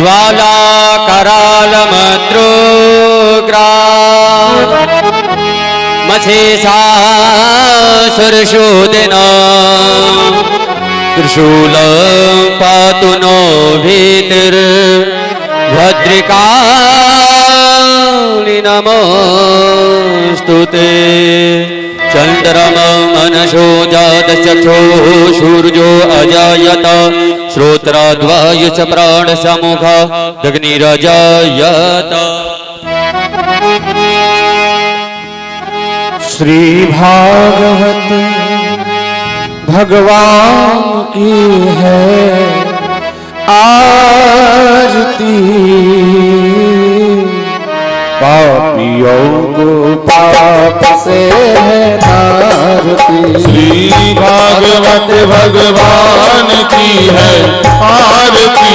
ज्वाला करालमद्रुग्रा मछेसा सुरशोदिन त्रिशूल पातु नो भीतिर भद्रिकाली नमोस्तुते। चंद्रमा मनसो जातचक्षो सूर्यो अजायत श्रोत्राद्वाय च प्राण समुख अग्निरजायत। श्री भागवत भगवान की है आरती, पापियों को पाप से है नारती। श्री भागवत भगवान की है आरती,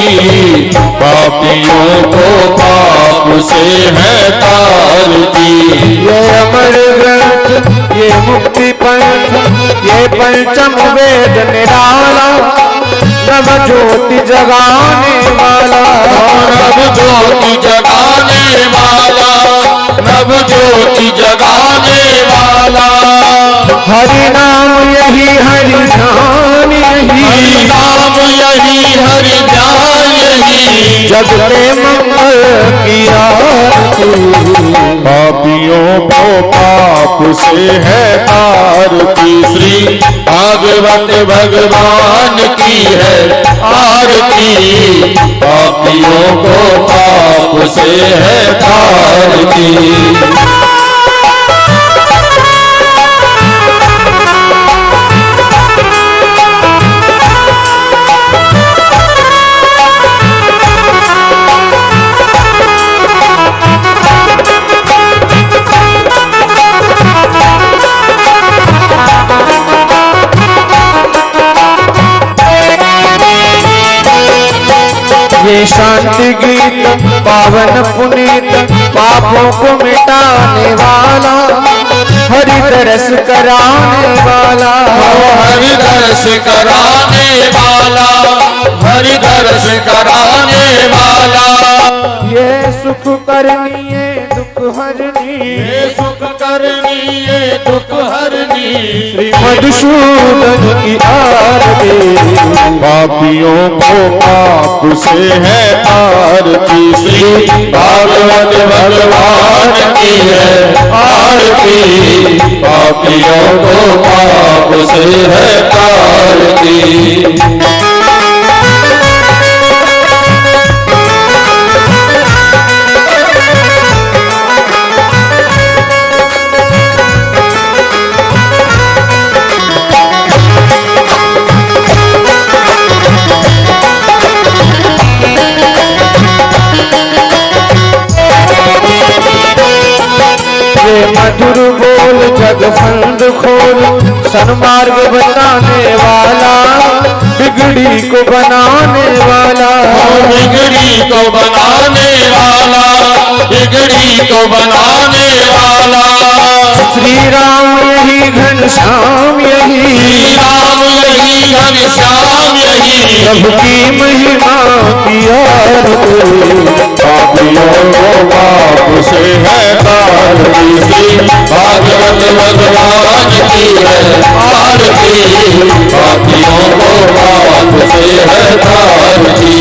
पापियों को पाप से है तारती। ये अमर ग्रंथ, ये मुक्ति पंथ, ये पंचम वेद निराला, नव ज्योति जगाने वाला, नव ज्योति जगाने वाला, नव ज्योति जगाने वाला। हरि नाम यही हरि ध्यान यही, हरि नाम यही हरि ध्यान यही, जग के मंगल की आरती। पापियों को पाप से है तारती। श्री भागवत भगवान की है आरती, पापियों को पाप से है तारती। ये शांति गीत पावन पुनीत, पापों को मिटाने वाला, हरि दरस कराने वाला, हरि दरस कराने वाला, हरि दरस कराने वाला। ये सुख करनी है दुख हरनी, ये सुख करनी ये दुख हरनी। श्री मधुसूदन की आरती। पापियों को पाप से है आरती। श्री भागवत भगवान की है आरती, पापियों को पाप से है तारती। मधुर बोल जग फंद खोल, सन्मार्ग बताने वाला, बिगड़ी को बनाने वाला, बिगड़ी को बनाने वाला, बिगड़ी को बनाने वाला। श्री राम यही घनश्याम यही, श्री राम यही घनश्याम यही, प्रभु की महिमा की आरती। पापियों को पाप से है तारती। श्री भागवत भगवान की है आरती, पापियों को पाप से है तारती।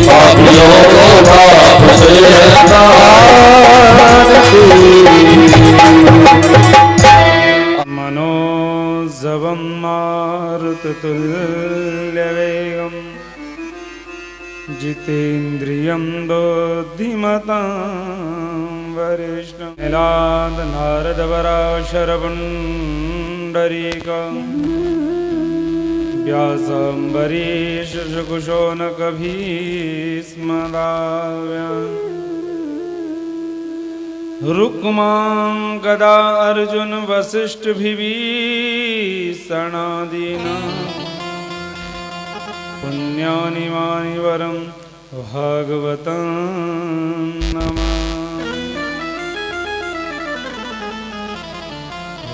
पापियों को पाप से है तारती। मनोजवं मारुततुल्यवेगं, जितेन्द्रियं बुद्धिमतां वरिष्ठं। नीलाद नारदपराशरपुण्डरीकं, व्यासम्बरीश शुकशौनकभीष्मदाव्याम्। रुक्मां गदा अर्जुन वसिष्ठ विभीषणादीना, पुण्यानि मानि वरं भागवतं नमः।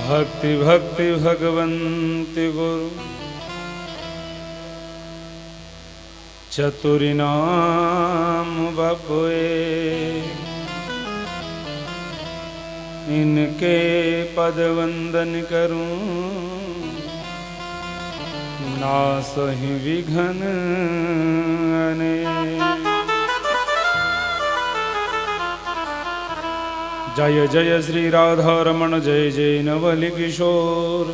भक्ति भक्ति भगवन्ति गुरु चतुरी नाम बपुए, इनके पद वंदन करूं, नासहि विघ्न अनेक। जय जय श्री राधा रमण, जय जय नवल किशोर,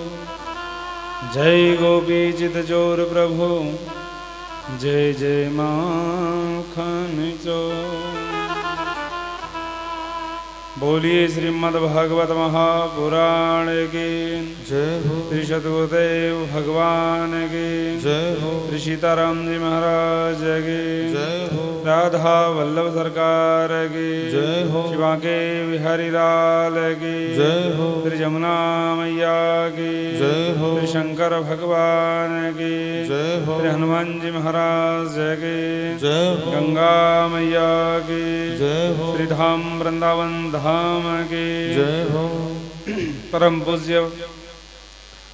जय गोपी चित चोर प्रभु, जय जय माखन चोर। बोलिए श्रीमद्भागवत महापुराण की जय हो। श्री सतगुरुदेव भगवान की जय हो। श्री सीताराम जी महाराज की जय हो। राधा वल्लभ सरकार की जय हो। शिवा के बिहारी लाल की जय हो। श्री जमुना मैया की जय हो। श्री शंकर भगवान की जय हो। श्री हनुमान जी महाराज की जय हो। गंगा मैया की जय हो। श्री धाम वृंदावन धाम की जय हो। परम पूज्य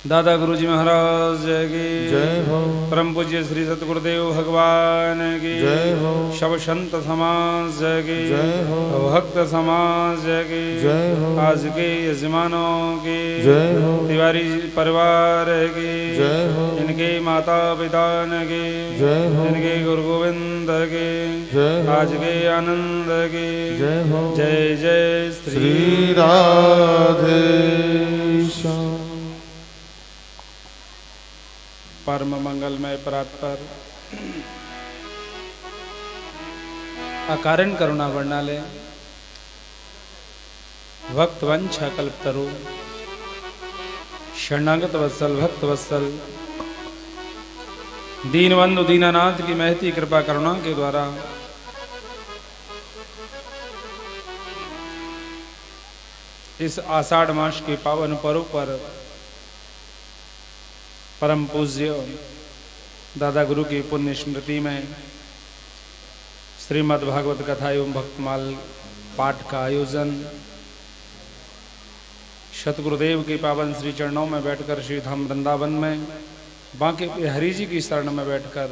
दादा गुरुजी महाराज की जय हो। परम पूज्य श्री सतगुरुदेव भगवान की जय हो। शव संत समाज की जय हो। भक्त समाज की जय हो। आज के यजमानों की जय हो। तिवारी परिवार की जय हो। इनके माता पिता की जय हो। इनके गुरु गोविंद की जय हो। आज के आनंद की जय हो। जय जय श्री राधेश्याम। परम मंगलमय प्रातः अकारण करुणा वर्णालय भक्त वंशा कल्पतरु शरणागत वत्सल भक्त वत्सल दीनबंधु दीनानाथ की महती कृपा करुणा के द्वारा इस आषाढ़ मास के पावन पर्व पर परम पूज्य दादा गुरु की पुण्य स्मृति में श्रीमद् भागवत कथा एवं भक्तमाल पाठ का आयोजन सतगुरुदेव के पावन श्री चरणों में बैठकर श्री धाम वृंदावन में बांके हरि जी की शरण में बैठकर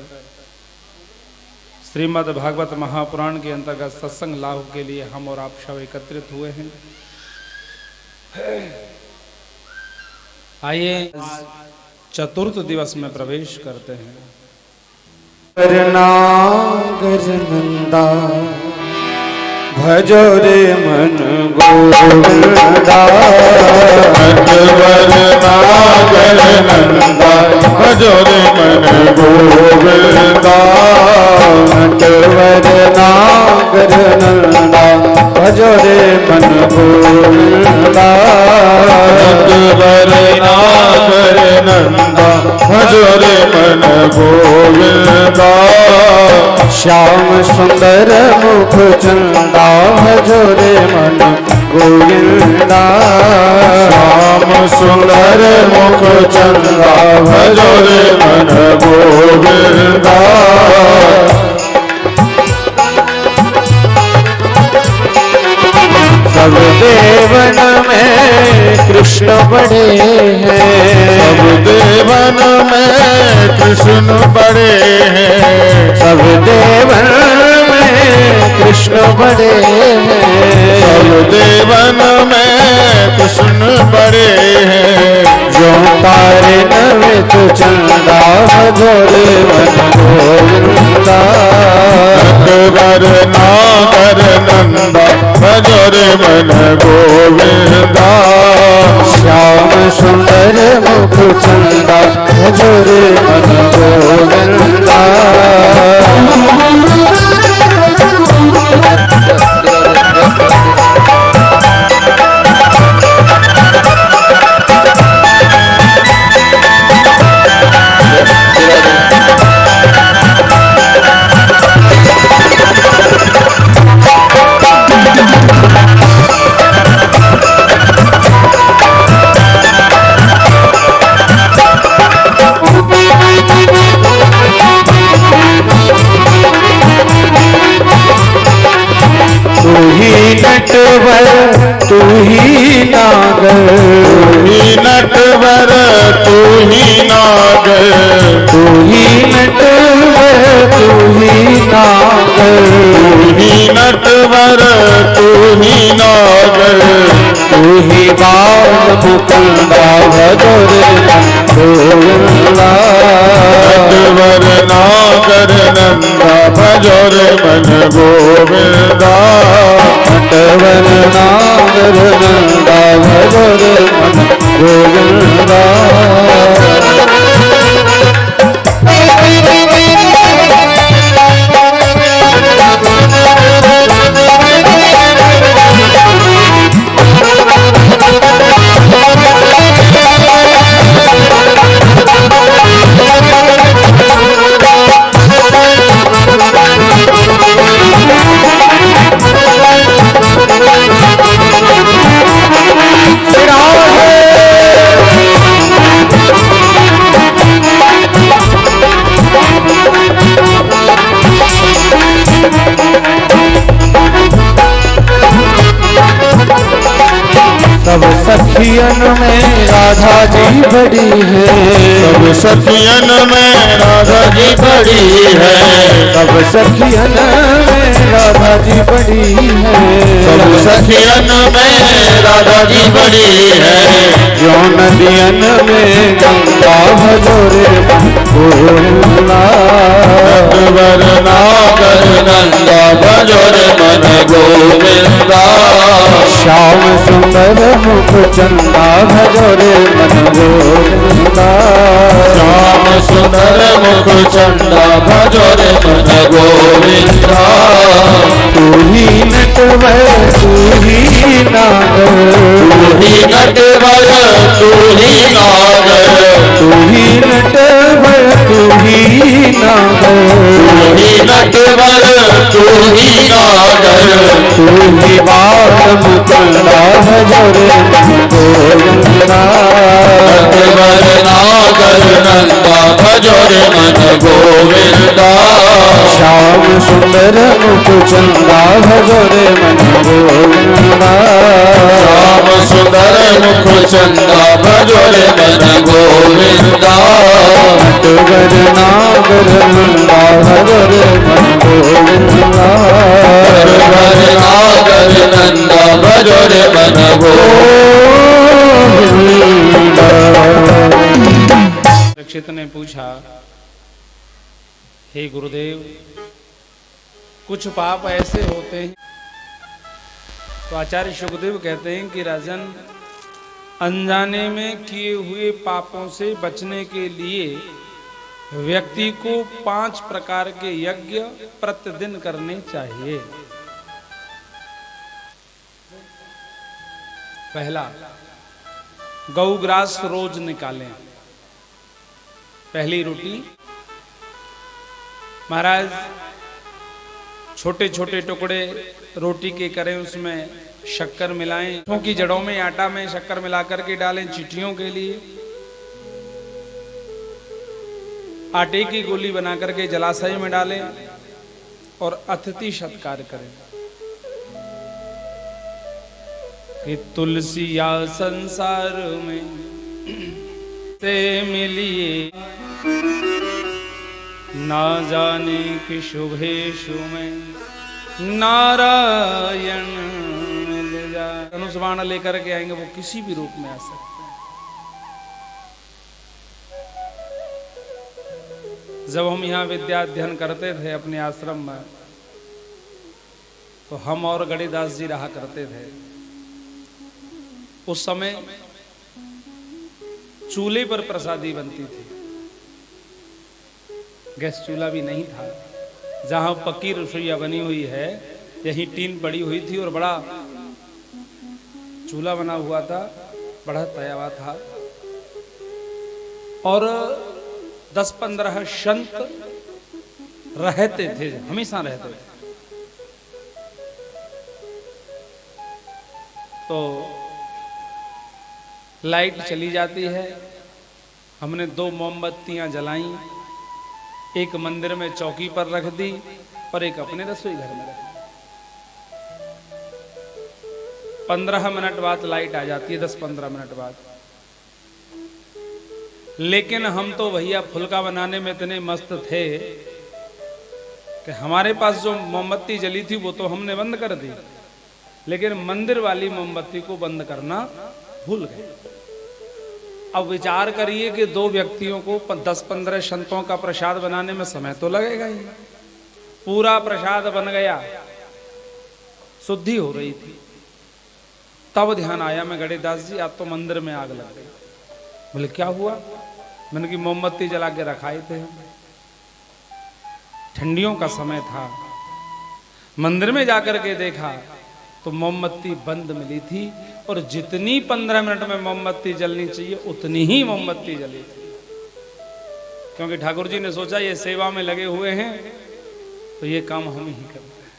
श्रीमद् भागवत महापुराण के अंतर्गत सत्संग लाभ के लिए हम और आप सब एकत्रित हुए हैं। आइए चतुर्थ दिवस में प्रवेश करते हैं। नागर नंदा भजो रे मन गोविंदा, नटवर नागर नंदा भजो रे मन गोविंदा, नटवर नागर नंदा भजो रे मन गोविंदा, नटवर नागर नंदा भजो रे मन गोविंदा, श्याम सुंदर मुख चंदा भजो रे मन गोविंदा, श्याम सुंदर मुख चंदा भजो रे मन गोविंदा, सब देवन में कृष्ण बड़े हैं, सब देवन में कृष्ण बड़े हैं, सब देवन में कृष्ण बड़े हैं, सब देवन में कृष्ण बड़े हैं, जो तारे नवे तो चंदा भजोरे मन गोविंदा, नटवर नागर नंदा भजो रे मन गोविंदा, श्याम सुंदर मुख चंदा भजोरे मन गोविंदा, नागर, तू ही नटवर तू ही नागर, तू ही बाल मुकुंदा भजो रे गोविंदा। नटवर नागर नंदा भजो रे मन गोविंदा। नटवर नागर नंदा भजो रे मन गोविंदा। सब सखियन में राधा जी बड़ी है, सब सखियन में राधा जी बड़ी है, सब सखियन में राधा जी बड़ी है, सब सखियन में राधा जी बड़ी है। जो नदियन में गंगा भजो रे गोविंदा। नटवर नागर नंदा भजो रे मन गोविंदा। श्याम सुंदर मुख चंदा भजो रे मन गोविंदा। श्याम सुंदर मुख चंदा भजो रे मन गोविंदा। तू ही नटवर तू ही नागर, तू ही नटवर तू ही नागर, तू ही नटवर तू ही नागर, तू ही नटवर तू ही नागर, तू ही बाल मुकुंदा भजो रे गोविंदा। नटवर नागर नंदा भजो रे मन गोविंदा। श्याम सुंदर मुख चंदा भजो रे मन गोविंदा। श्याम सुंदर मुख चंदा भजो रे मन गोविंदा। नटवर नागर नंदा भजो रे मन गोविंदा। नटवर नागर नंदा भजो रे मन गोविंदा। परीक्षित ने पूछा, हे गुरुदेव, कुछ पाप ऐसे होते हैं। तो आचार्य शुकदेव कहते हैं कि राजन, अनजाने में किए हुए पापों से बचने के लिए व्यक्ति को 5 प्रकार के यज्ञ प्रतिदिन करने चाहिए। पहला, गौग्रास रोज निकालें। पहली रोटी महाराज छोटे छोटे टुकड़े रोटी के करें, उसमें शक्कर मिलाएं, क्योंकि जड़ों में आटा में शक्कर मिला करके डालें चींटियों के लिए। आटे की गोली बना करके जलाशय में डालें और अतिथि सत्कार करें कि तुलसिया संसार में से मिलिए, ना जाने कि शुभेशु में नारायण मिल जाए। धनुष लेकर के आएंगे, वो किसी भी रूप में आ सकते हैं। जब हम यहाँ विद्या अध्ययन करते थे अपने आश्रम में, तो हम और गणिदास जी रहा करते थे। उस समय चूल्हे पर प्रसादी बनती थी, गैस चूल्हा भी नहीं था। जहां पक्की रसोईया बनी हुई है, यहीं टीन पड़ी हुई थी और बड़ा चूल्हा बना हुआ था, बड़ा तया हुआ था। और 10-15 संत रहते थे, हमेशा रहते थे। तो लाइट चली जाती है, हमने 2 मोमबत्तियां जलाई, एक मंदिर में चौकी पर रख दी और एक अपने रसोई घर में रख दी। 15 मिनट बाद लाइट आ जाती है, 10-15 मिनट बाद। लेकिन हम तो भैया फुलका बनाने में इतने मस्त थे कि हमारे पास जो मोमबत्ती जली थी वो तो हमने बंद कर दी, लेकिन मंदिर वाली मोमबत्ती को बंद करना भूल गए। अब विचार करिए कि दो व्यक्तियों को 10-15 संतों का प्रसाद बनाने में समय तो लगेगा ही। पूरा प्रसाद बन गया, शुद्धि हो रही थी, तब ध्यान आया मैं गणेशदास जी आप तो मंदिर में आग लग गई। बोले क्या हुआ? मैंने की मोमबत्ती जला के रखाए थे हम, ठंडियों का समय था, मंदिर में जाकर के देखा तो मोमबत्ती बंद मिली थी और जितनी 15 मिनट में मोमबत्ती जलनी चाहिए उतनी ही मोमबत्ती जली थी। क्योंकि ठाकुर जी ने सोचा ये सेवा में लगे हुए हैं तो ये काम हम ही करते हैं।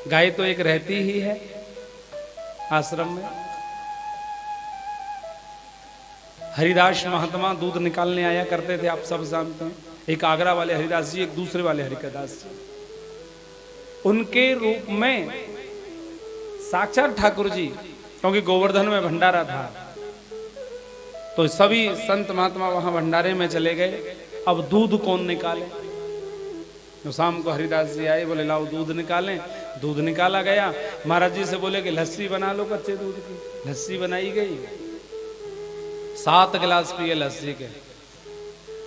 गाय तो एक रहती ही है आश्रम में। हरिदास महात्मा दूध निकालने आया करते थे, आप सब जानते हैं। एक आगरा वाले हरिदास जी, एक दूसरे वाले हरिदास जी। उनके रूप में साक्षात ठाकुर जी, क्योंकि गोवर्धन में भंडारा था तो सभी संत महात्मा वहां भंडारे में चले गए। अब दूध कौन निकाले? तो शाम को हरिदास जी आए, बोले लाओ दूध निकालें। दूध निकाला गया। महाराज जी से बोले कि लस्सी बना लो कच्चे दूध की। लस्सी बनाई गई, 7 गिलास पिए लस्सी के।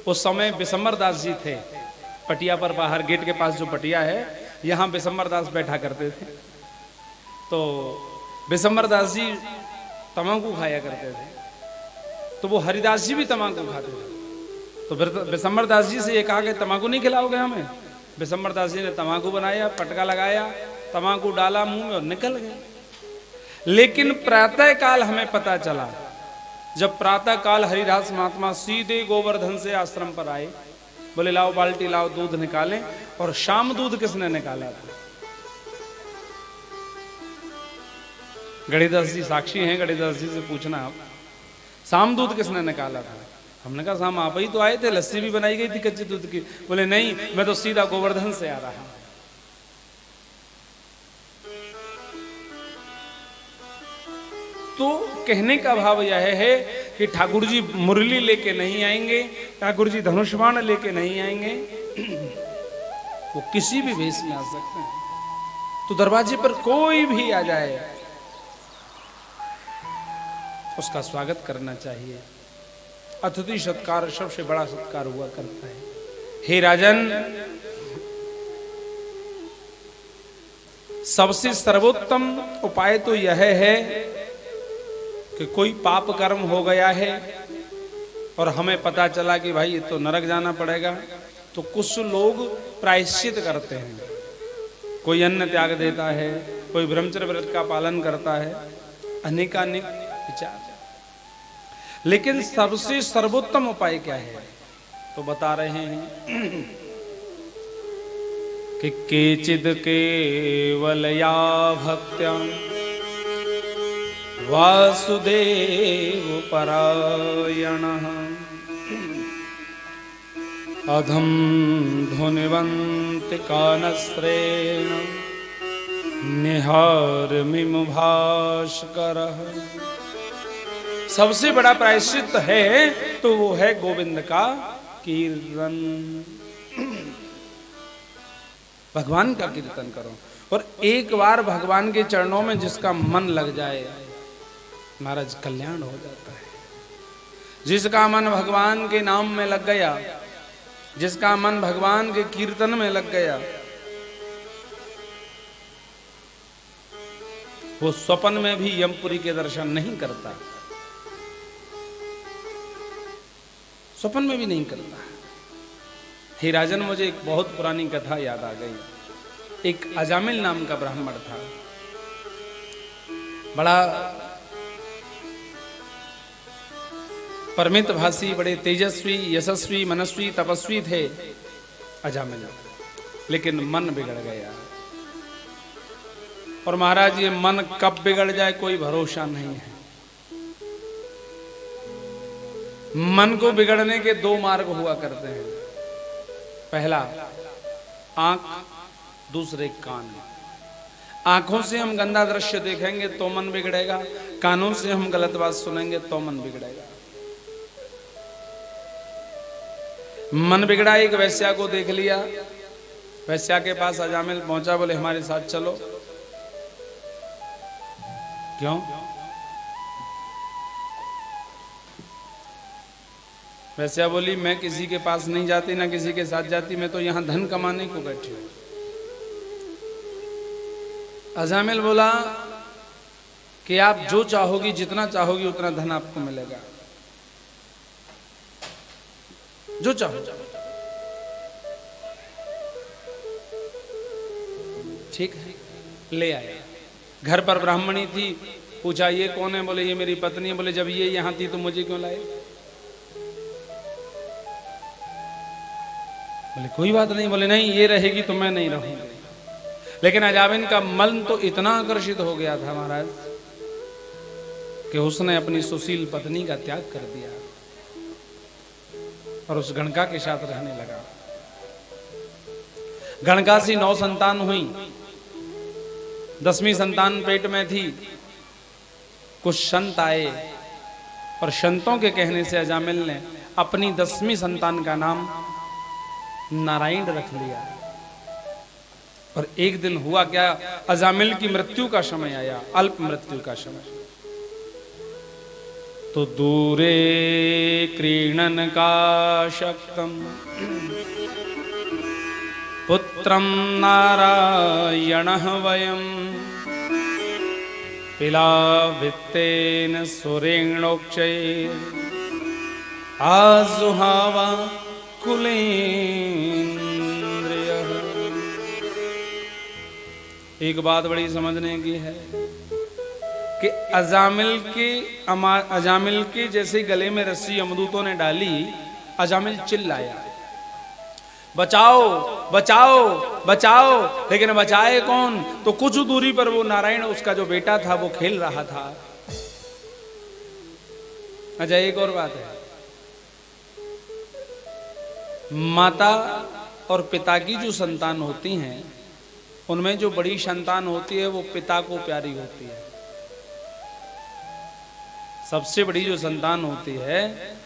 उस समय बिशंबर दास जी थे पटिया पर, बाहर गेट के पास जो पटिया है यहाँ बिशंबर दास बैठा करते थे। तो बिशंबर दास जी तंबाकू खाया करते थे, तो वो हरिदास जी भी तंबाकू खाते थे। तो बिशंबर दास जी से ये कहा कि तंबाकू नहीं खिलाओगे हमें? बिशंबर दास जी ने तंबाकू बनाया, पटका लगाया, तंबाकू डाला मुंह में और निकल गए। लेकिन प्रातः काल हमें पता चला, जब प्रातः काल हरिदास महात्मा सीधे गोवर्धन से आश्रम पर आए, बोले लाओ बाल्टी लाओ दूध निकालें। और शाम दूध किसने निकाला था? गणेशदास जी साक्षी हैं, गणेशदास जी से पूछना आप, शाम दूध किसने निकाला था? हमने कहा शाम आप ही तो आए थे, लस्सी भी बनाई गई थी कच्चे दूध की। बोले नहीं, मैं तो सीधा गोवर्धन से आ रहा हूं। तो कहने का भाव यह है कि ठाकुर जी मुरली लेके नहीं आएंगे, ठाकुर जी धनुष्बाण लेके नहीं आएंगे, वो किसी भी वेश में आ सकते हैं। तो दरवाजे पर कोई भी आ जाए उसका स्वागत करना चाहिए। अतिथि सत्कार सबसे बड़ा सत्कार हुआ करता है। हे राजन, सबसे सर्वोत्तम उपाय तो यह है कि कोई पाप कर्म हो गया है और हमें पता चला कि भाई ये तो नरक जाना पड़ेगा, तो कुछ लोग प्रायश्चित करते हैं। कोई अन्न त्याग देता है, कोई ब्रह्मचर्य व्रत का पालन करता है, अनेकानेक विचार। लेकिन सबसे सर्वोत्तम उपाय क्या है? तो बता रहे हैं कि केचिद केवलया भक्त्या वासुदेव परायणः अधम धुनिवन्ति कानस्रेण निहारमिम भास्करः। सबसे बड़ा प्रायश्चित है तो वो है गोविंद का कीर्तन। भगवान का कीर्तन करो। और एक बार भगवान के चरणों में जिसका मन लग जाए महाराज, कल्याण हो जाता है। जिसका मन भगवान के नाम में लग गया, जिसका मन भगवान के कीर्तन में लग गया, वो स्वप्न में भी यमपुरी के दर्शन नहीं करता, स्वप्न में भी नहीं करता। हे राजन, मुझे एक बहुत पुरानी कथा याद आ गई। एक अजामिल नाम का ब्राह्मण था, बड़ा परमित भाषी, बड़े तेजस्वी, यशस्वी, मनस्वी, तपस्वी थे अजामिल, लेकिन मन बिगड़ गया। और महाराज, ये मन कब बिगड़ जाए कोई भरोसा नहीं है। मन को बिगड़ने के 2 मार्ग हुआ करते हैं। पहला आंख, दूसरे कान। आंखों से हम गंदा दृश्य देखेंगे तो मन बिगड़ेगा, कानों से हम गलत बात सुनेंगे तो मन बिगड़ेगा। मन बिगड़ा, एक वैश्या को देख लिया। वैश्या के पास अजामिल पहुंचा, बोले हमारे साथ चलो। क्यों? वैश्या बोली मैं किसी के पास नहीं जाती, ना किसी के साथ जाती, मैं तो यहां धन कमाने को बैठी हूं। अजामिल बोला कि आप जो चाहोगी, जितना चाहोगी उतना धन आपको मिलेगा, जो चाहो। ठीक है, ले आए। घर पर ब्राह्मणी थी, पूछा ये कौन है? बोले ये मेरी पत्नी है। बोले जब ये यहां थी तो मुझे क्यों लाए? बोले कोई बात नहीं। बोले नहीं, ये रहेगी तो मैं नहीं रहूंगी। लेकिन अजामिल का मन तो इतना आकर्षित हो गया था महाराज कि उसने अपनी सुशील पत्नी का त्याग कर दिया और उस गणका के साथ रहने लगा। गणका से 9 संतान हुई, 10वीं संतान पेट में थी। कुछ संत आए और संतों के कहने से अजामिल ने अपनी 10वीं संतान का नाम नारायण रख लिया। और एक दिन हुआ क्या, अजामिल की मृत्यु का समय आया, अल्प मृत्यु का समय। तो दूरे क्रीणन का शक्तम पुत्रम नारायणः वयम पिलावित्तेन सुरेणोक्षये आजुहावा कुलेन्द्रियः। एक बात बड़ी समझने की है कि अजामिल के जैसे गले में रस्सी यमदूतों ने डाली, अजामिल चिल्लाया बचाओ बचाओ बचाओ। लेकिन बचाए कौन? तो कुछ दूरी पर वो नारायण, उसका जो बेटा था, वो खेल रहा था। अच्छा, एक और बात है, माता और पिता की जो संतान होती हैं, उनमें जो बड़ी संतान होती है वो पिता को प्यारी होती है। सबसे बड़ी जो संतान होती है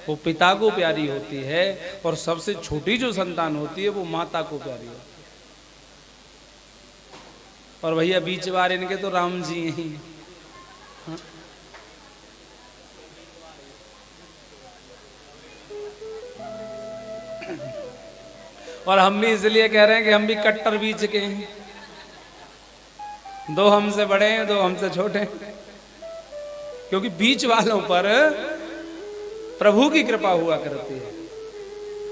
वो पिता को प्यारी होती है, और सबसे छोटी जो संतान होती है वो माता को प्यारी होती है। और भैया बीच बार इनके तो राम जी ही। हाँ? और हम भी इसलिए कह रहे हैं कि हम भी कट्टर बीच के हैं। 2 हमसे बड़े हैं, 2 हमसे छोटे हैं, क्योंकि बीच वालों पर प्रभु की कृपा हुआ करती है।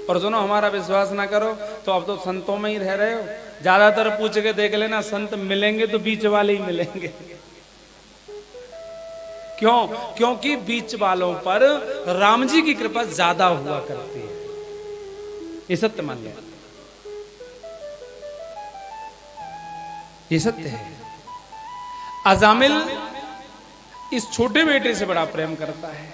और सुनो, हमारा विश्वास ना करो तो अब तो संतों में ही रह रहे हो। ज्यादातर पूछ के देख लेना, संत मिलेंगे तो बीच वाले ही मिलेंगे। क्यों? क्योंकि बीच वालों पर राम जी की कृपा ज्यादा हुआ करती है। ये सत्य मान लिया, ये सत्य है। अजामिल इस छोटे बेटे से बड़ा प्रेम करता है।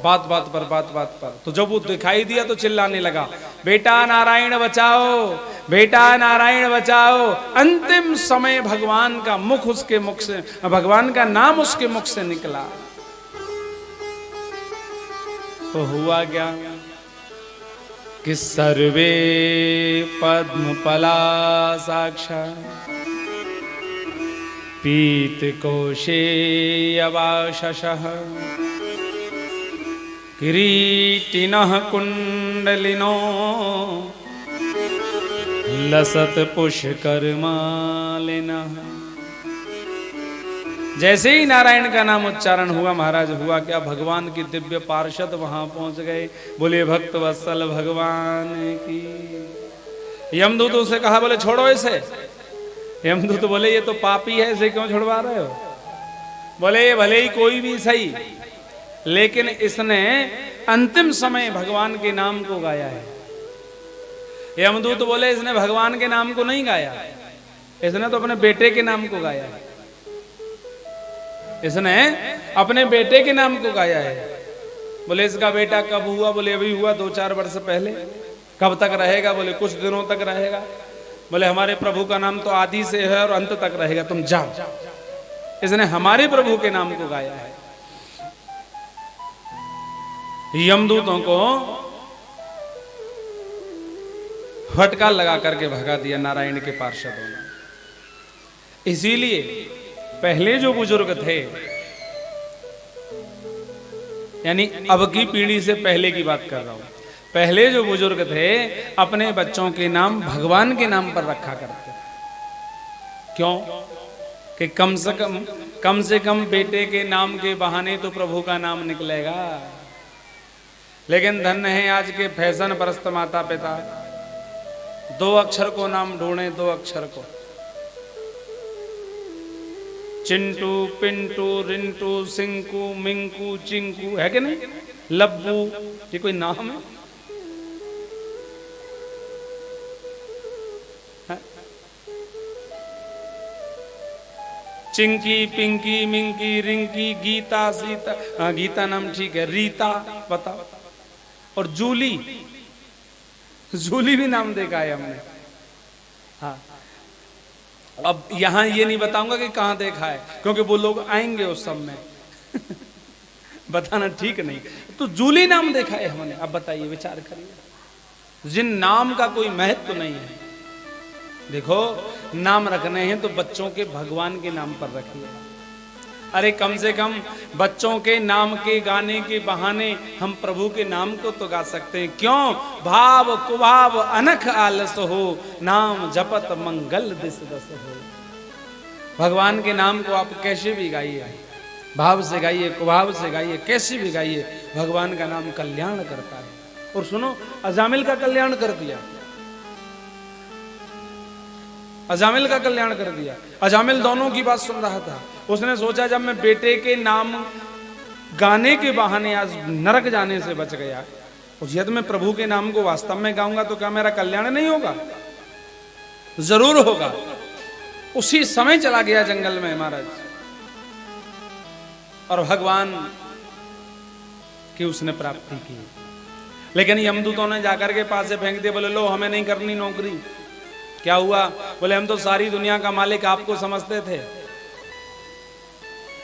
बात बात पर तो जब वो दिखाई दिया तो चिल्लाने लगा, बेटा नारायण बचाओ, बेटा नारायण बचाओ। अंतिम समय भगवान का मुख उसके मुख से, भगवान का नाम उसके मुख से निकला। तो हुआ क्या कि सर्वे पद्मपला साक्षात् पीतकोशे अवाशशः किरीटिनः कुण्डलिनो लसत पुष्करमालिनः। जैसे ही नारायण का नाम उच्चारण हुआ, महाराज हुआ क्या, भगवान की दिव्य पार्षद वहां पहुंच गए। बोले भक्त वत्सल भगवान की। यमदूतों से कहा, बोले छोड़ो इसे। यमदूत बोले ये तो पापी है, इसे क्यों छुड़वा रहे हो? बोले ये भले ही कोई भी सही, लेकिन इसने अंतिम समय भगवान के नाम को गाया है। यमदूत बोले इसने भगवान के नाम को नहीं गाया, इसने तो अपने बेटे के नाम को गाया है। इसने अपने बेटे के नाम को गाया है। बोले इसका बेटा कब हुआ? बोले अभी हुआ 2-4 वर्ष पहले। कब तक रहेगा? बोले कुछ दिनों तक रहेगा। बोले हमारे प्रभु का नाम तो आदि से है और अंत तक रहेगा, तुम जाओ। इसने हमारे प्रभु के नाम को गाया है। यमदूतों को फटकार लगा करके भगा दिया नारायण के पार्षदों ने। इसीलिए पहले जो बुजुर्ग थे, यानी अब की पीढ़ी से पहले की बात कर रहा हूं, पहले जो बुजुर्ग थे अपने बच्चों के नाम भगवान के नाम पर रखा करते थे। क्यों? कि कम से कम बेटे के नाम के बहाने तो प्रभु का नाम निकलेगा। लेकिन धन्य है आज के फैशन परस्त माता पिता, 2 अक्षर को नाम ढूंढे, 2 अक्षर को, चिंटू, पिंटू, रिंटू, सिंकू, मिंकू, चिंकू, है कि नहीं, लब्बू, ये कोई नाम है? चिंकी, पिंकी, मिंकी, रिंकी, गीता, सीता, हाँ गीता नाम ठीक है, रीता, बताओ, और जूली, जूली भी नाम देखा है हमने। हाँ, अब यहां ये नहीं बताऊंगा कि कहां देखा है, क्योंकि वो लोग आएंगे उस सब में बताना ठीक नहीं। तो जूली नाम देखा है हमने। अब बताइए, विचार करिए, जिन नाम का कोई महत्व नहीं है। देखो, नाम रखने हैं तो बच्चों के भगवान के नाम पर रखिए। अरे कम से कम बच्चों के नाम के गाने के बहाने हम प्रभु के नाम को तो गा सकते हैं। क्यों? भाव कुभाव अनख आलस हो, नाम जपत मंगल दिस दस हो। भगवान के नाम को आप कैसे भी गाइए, भाव से गाइए, कुभाव से गाइए, कैसे भी गाइए, भगवान का नाम कल्याण करता है। और सुनो, अजामिल का कल्याण कर दिया, अजामिल का कल्याण कर दिया। अजामिल दोनों की बात सुन रहा था। उसने सोचा जब मैं बेटे के नाम गाने के बहाने आज नरक जाने से बच गया, और यदि मैं प्रभु के नाम को वास्तव में गाऊंगा तो क्या मेरा कल्याण नहीं होगा? जरूर होगा। उसी समय चला गया जंगल में महाराज, और भगवान की उसने प्राप्ति की। लेकिन यमदूतों ने जाकर के पास से फेंक दिया, बोले लो हमें नहीं करनी नौकरी। क्या हुआ? बोले हम तो सारी दुनिया का मालिक आपको समझते थे,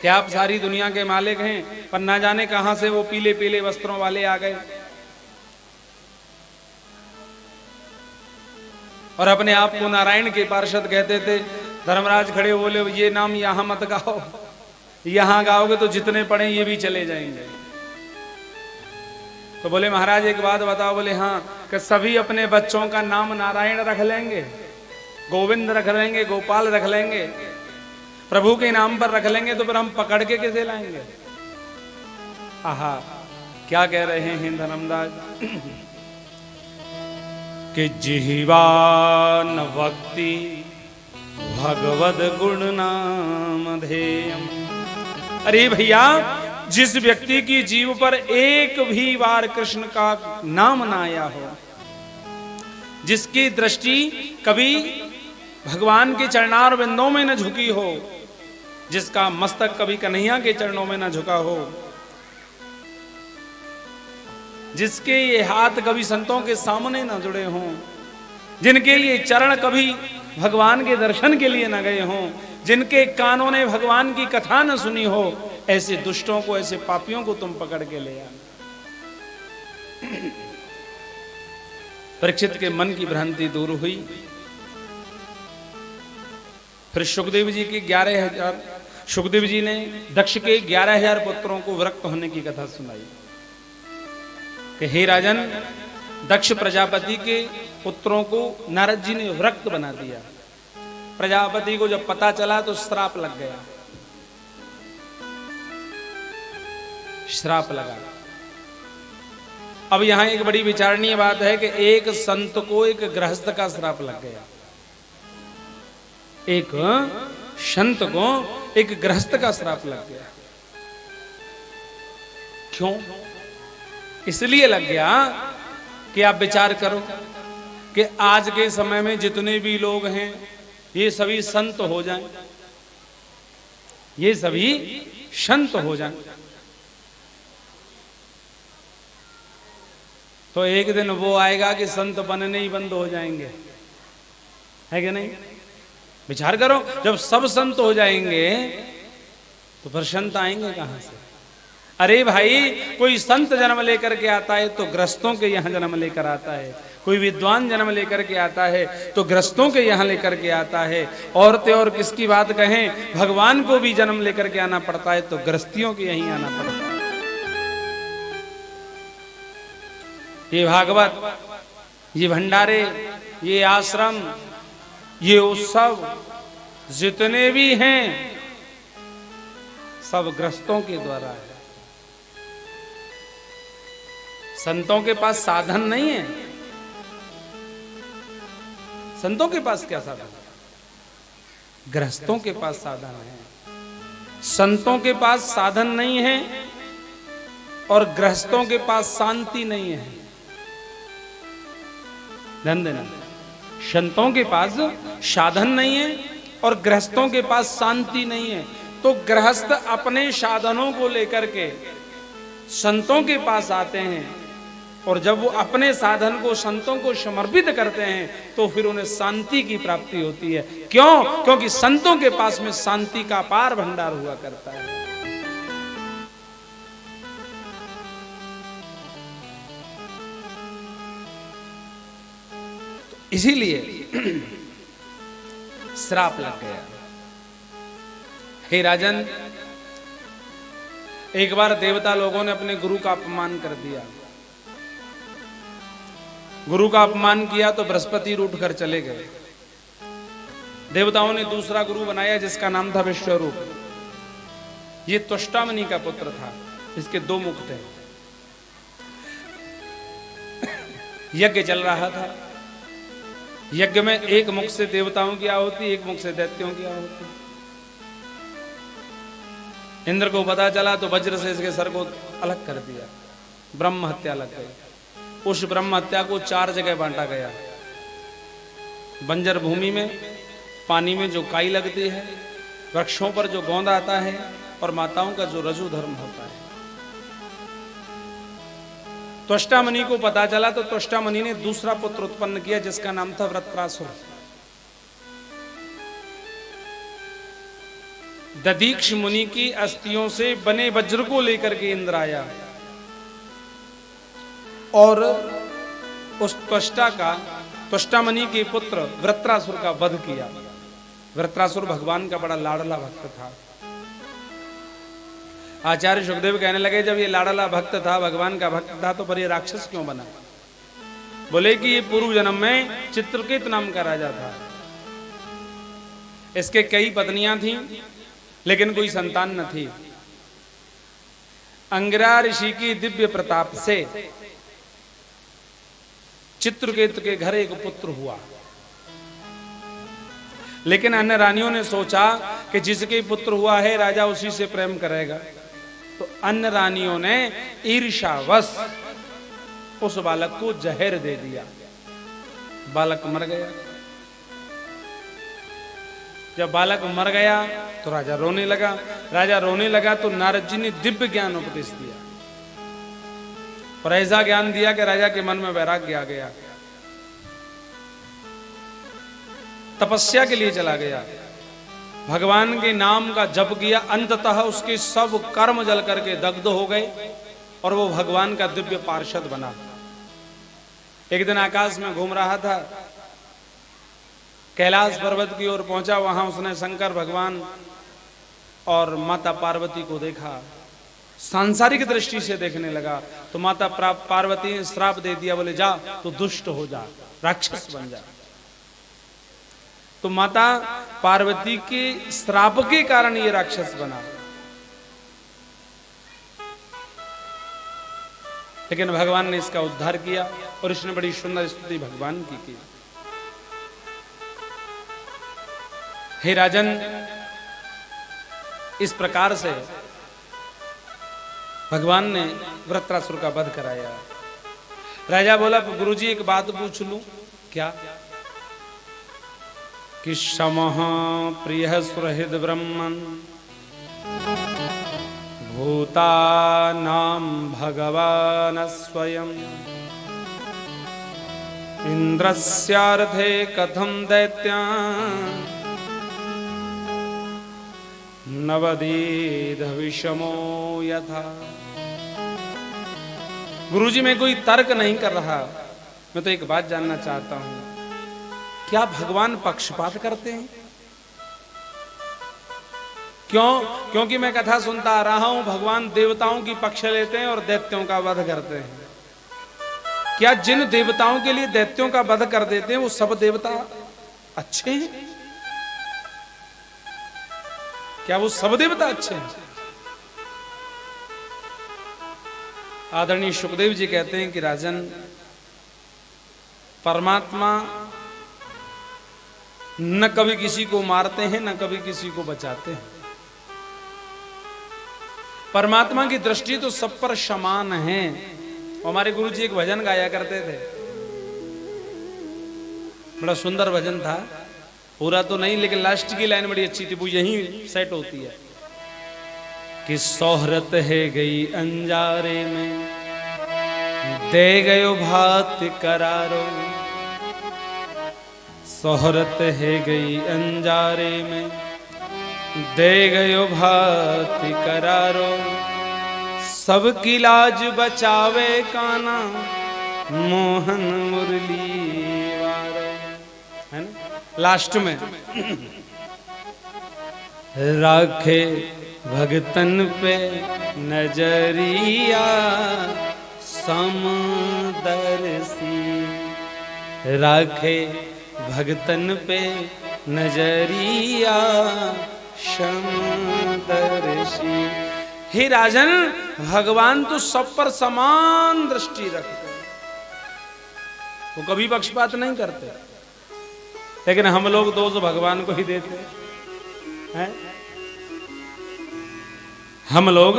क्या आप सारी दुनिया के मालिक हैं, पर ना जाने कहां से वो पीले पीले वस्त्रों वाले आ गए और अपने आप को नारायण के पार्षद कहते थे। धर्मराज खड़े बोले ये नाम यहां मत गाओ, यहां गाओगे तो जितने पढ़े ये भी चले जाएंगे। तो बोले महाराज एक बात बताओ। बोले हाँ, कि सभी अपने बच्चों का नाम नारायण रख लेंगे, गोविंद रख लेंगे, गोपाल रख लेंगे, प्रभु के नाम पर रख लेंगे, तो फिर हम पकड़ के कैसे लाएंगे? आहा, क्या कह रहे हैं धर्मराज कि जिह्वा न वक्ति भगवद गुण नाम धेयम। अरे भैया, जिस व्यक्ति की जीव पर एक भी बार कृष्ण का नाम ना आया हो, जिसकी दृष्टि कभी भगवान के चरणार बिंदों में न झुकी हो, जिसका मस्तक कभी कन्हैया के चरणों में न झुका हो, जिसके ये हाथ कभी संतों के सामने न जुड़े हों, जिनके ये चरण कभी भगवान के दर्शन के लिए न गए हों, जिनके कानों ने भगवान की कथा न सुनी हो, ऐसे दुष्टों को, ऐसे पापियों को तुम पकड़ के ले आना। परीक्षित के मन की भ्रांति दूर हुई। फिर सुखदेव जी के 11,000, सुखदेव जी ने दक्ष के 11,000 पुत्रों को विरक्त होने की कथा सुनाई कि हे राजन, दक्ष प्रजापति के पुत्रों को नारद जी ने विरक्त बना दिया। प्रजापति को जब पता चला तो श्राप लग गया, श्राप लगा। अब यहां एक बड़ी विचारणीय बात है कि एक संत को एक गृहस्थ का श्राप लग गया, एक संत को एक गृहस्थ का श्राप लग गया। क्यों? इसलिए लग गया कि आप विचार करो कि आज के समय में जितने भी लोग हैं ये सभी संत हो जाएं, ये सभी संत हो जाएं, तो एक दिन वो आएगा कि संत बनने ही बंद हो जाएंगे, है कि नहीं? विचार करो, जब सब संत हो जाएंगे तो फिर संत आएंगे कहां से? अरे भाई, कोई संत जन्म लेकर के आता है तो ग्रस्तों के यहां जन्म लेकर आता है, कोई विद्वान जन्म लेकर के आता है तो गृहस्थों के यहाँ लेकर के आता है। औरतें और किसकी बात कहें, भगवान को भी जन्म लेकर के आना पड़ता है तो गृहस्थियों के यहीं आना पड़ता है। ये भागवत, ये भंडारे, ये आश्रम, ये उत्सव जितने भी हैं सब गृहस्थों के द्वारा है। संतों के पास साधन नहीं है। संतों के पास क्या साधन है? गृहस्थों के पास साधन है। संतों के पास साधन नहीं है और गृहस्थों के पास शांति नहीं है। ध्यान देना, संतों के पास साधन नहीं है और गृहस्थों के पास शांति नहीं है। तो गृहस्थ अपने साधनों को लेकर के संतों के पास आते हैं और जब वो अपने साधन को संतों को समर्पित करते हैं तो फिर उन्हें शांति की प्राप्ति होती है। क्यों? क्योंकि संतों के पास में शांति का अपार भंडार हुआ करता है। तो इसीलिए श्राप लग गया। हे राजन, एक बार देवता लोगों ने अपने गुरु का अपमान कर दिया। गुरु का अपमान किया तो बृहस्पति रूठ कर चले गए। देवताओं ने दूसरा गुरु बनाया जिसका नाम था विश्वरूप। ये त्वष्टामणि का पुत्र था। इसके दो मुख थे। यज्ञ चल रहा था। यज्ञ में एक मुख से देवताओं की आहुति, एक मुख से दैत्यों की आहुति। इंद्र को पता चला तो वज्र से इसके सर को अलग कर दिया। ब्रह्म हत्या लग गई। उस ब्रह्म हत्या को 4 जगह बांटा गया। बंजर भूमि में, पानी में जो काई लगती है, वृक्षों पर जो गोंद आता है और माताओं का जो रजु धर्म होता है। त्वष्टामणि को पता चला तो त्वष्टामणि ने दूसरा पुत्र उत्पन्न किया जिसका नाम था वृत्रासुर। दधीक्ष मुनि की अस्थियों से बने वज्र को लेकर के इंद्र आया और उस त्वष्टामणि के पुत्र वृत्रासुर का वध किया। वृत्रासुर भगवान का बड़ा लाडला भक्त था। आचार्य सुखदेव कहने लगे जब ये लाडला भक्त था, भगवान का भक्त था, तो पर ये राक्षस क्यों बना? बोले कि ये पूर्व जन्म में चित्रकेत नाम का राजा था। इसके कई पत्नियां थीं लेकिन कोई संतान न थी। अंगिरा ऋषि की दिव्य प्रताप से चित्रकेतु के घर एक पुत्र हुआ। लेकिन अन्य रानियों ने सोचा कि जिसके पुत्र हुआ है राजा उसी से प्रेम करेगा। तो अन्य रानियों ने ईर्ष्यावश उस बालक को जहर दे दिया। बालक मर गया। जब बालक मर गया तो राजा रोने लगा। राजा रोने लगा तो नारद जी ने दिव्य ज्ञान उपदेश दिया और ऐसा ज्ञान दिया कि राजा के मन में वैराग्य आ गया। तपस्या के लिए चला गया। भगवान के नाम का जप किया। अंततः उसके सब कर्म जल करके दग्ध हो गए और वो भगवान का दिव्य पार्षद बना। एक दिन आकाश में घूम रहा था, कैलाश पर्वत की ओर पहुंचा। वहां उसने शंकर भगवान और माता पार्वती को देखा। सांसारिक दृष्टि से देखने लगा तो माता पार्वती ने श्राप दे दिया। बोले जा तो दुष्ट हो जा, राक्षस बन जा। तो माता पार्वती के श्राप के कारण ये राक्षस बना। लेकिन भगवान ने इसका उद्धार किया और इसने बड़ी सुंदर स्तुति भगवान की। हे राजन, इस प्रकार से भगवान ने वृत्रासुर का वध कराया। राजा बोला गुरुजी एक बात पूछ लूं? क्या? कि समः प्रिय सुहृद ब्रह्मन् भूतानां भगवान् स्वयं इंद्रस्यार्थे कथं दैत्यान् नवदीद विषमो यथा। गुरुजी मैं कोई तर्क नहीं कर रहा, मैं तो एक बात जानना चाहता हूं, क्या भगवान पक्षपात करते हैं? क्यों? क्योंकि मैं कथा सुनता आ रहा हूं, भगवान देवताओं की पक्ष लेते हैं और दैत्यों का वध करते हैं। क्या जिन देवताओं के लिए दैत्यों का वध कर देते हैं वो सब देवता अच्छे हैं? क्या वो सब देवता अच्छे हैं? आदरणीय शुकदेव जी कहते हैं कि राजन, परमात्मा न कभी किसी को मारते हैं न कभी किसी को बचाते हैं। परमात्मा की दृष्टि तो सब पर समान है। हमारे गुरु जी एक भजन गाया करते थे, बड़ा सुंदर भजन था, पूरा तो नहीं लेकिन लास्ट की लाइन बड़ी अच्छी थी, वो यही सेट होती है कि सोहरत है गई अंजारे में, दे गयो भात करारो। सोहरत है गई अंजारे में, दे गयो भात करारो। सबकी लाज बचावे काना, मोहन मुरली वारो। है ना लास्ट में राखे भगतन पे नजरिया समदर्शी। राखे भगतन पे नजरिया समदर्शी। हे राजन, भगवान तो सब पर समान दृष्टि रखते हैं, वो कभी पक्षपात नहीं करते। लेकिन हम लोग दोष भगवान को ही देते हैं। हम लोग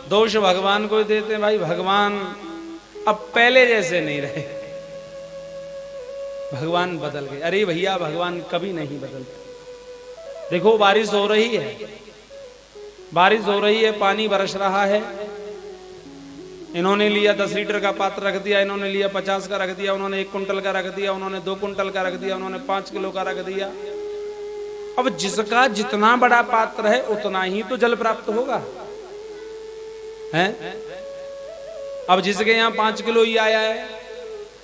दोष भगवान को ही देते हैं। भाई भगवान अब पहले जैसे नहीं रहे, भगवान बदल गए। अरे भैया, भगवान कभी नहीं बदलते। देखो बारिश हो रही है, बारिश हो रही है, पानी बरस रहा है। इन्होंने लिया 10 लीटर का पात्र रख दिया, इन्होंने लिया 50 का रख दिया, उन्होंने 1 कुंटल का रख दिया, उन्होंने 2 कुंटल का रख दिया, उन्होंने 5 किलो का रख दिया। अब जिसका जितना बड़ा पात्र है उतना ही तो जल प्राप्त होगा, है? अब जिसके यहाँ 5 किलो ही आया है,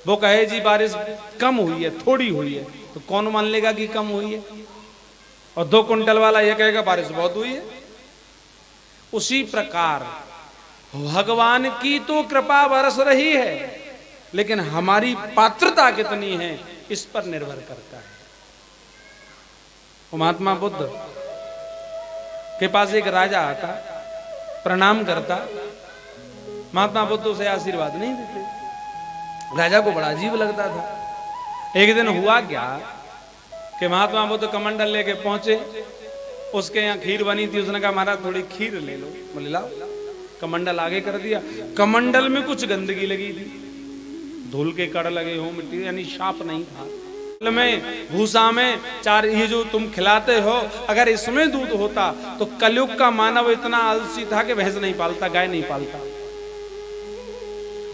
वो कहे जी बारिश कम हुई है, थोड़ी हुई है, तो कौन मान लेगा कि कम हुई है? और 2 कुंटल वाला ये कहेगा बारिश बहुत हुई है। उसी प्रकार भगवान की तो कृपा बरस रही है, लेकिन हमारी पात्रता कितनी है इस पर निर्भर करता है। महात्मा बुद्ध के पास एक राजा आता, प्रणाम करता, महात्मा बुद्ध उसे आशीर्वाद नहीं देते। राजा को बड़ा अजीब लगता था। एक दिन हुआ क्या कि महात्मा बुद्ध कमंडल लेके पहुंचे, उसके यहाँ खीर बनी थी। उसने कहा महाराज थोड़ी खीर ले लो। बोले लाओ। कमंडल आगे कर दिया, कमंडल में कुछ गंदगी लगी थी, धूल के कड़ लगे हो, मिट्टी यानी साफ नहीं था। में भूसा में चार ये जो तुम खिलाते हो, अगर इसमें दूध होता तो कलयुग का मानव इतना आलसी था कि भैंस नहीं पालता, गाय नहीं पालता।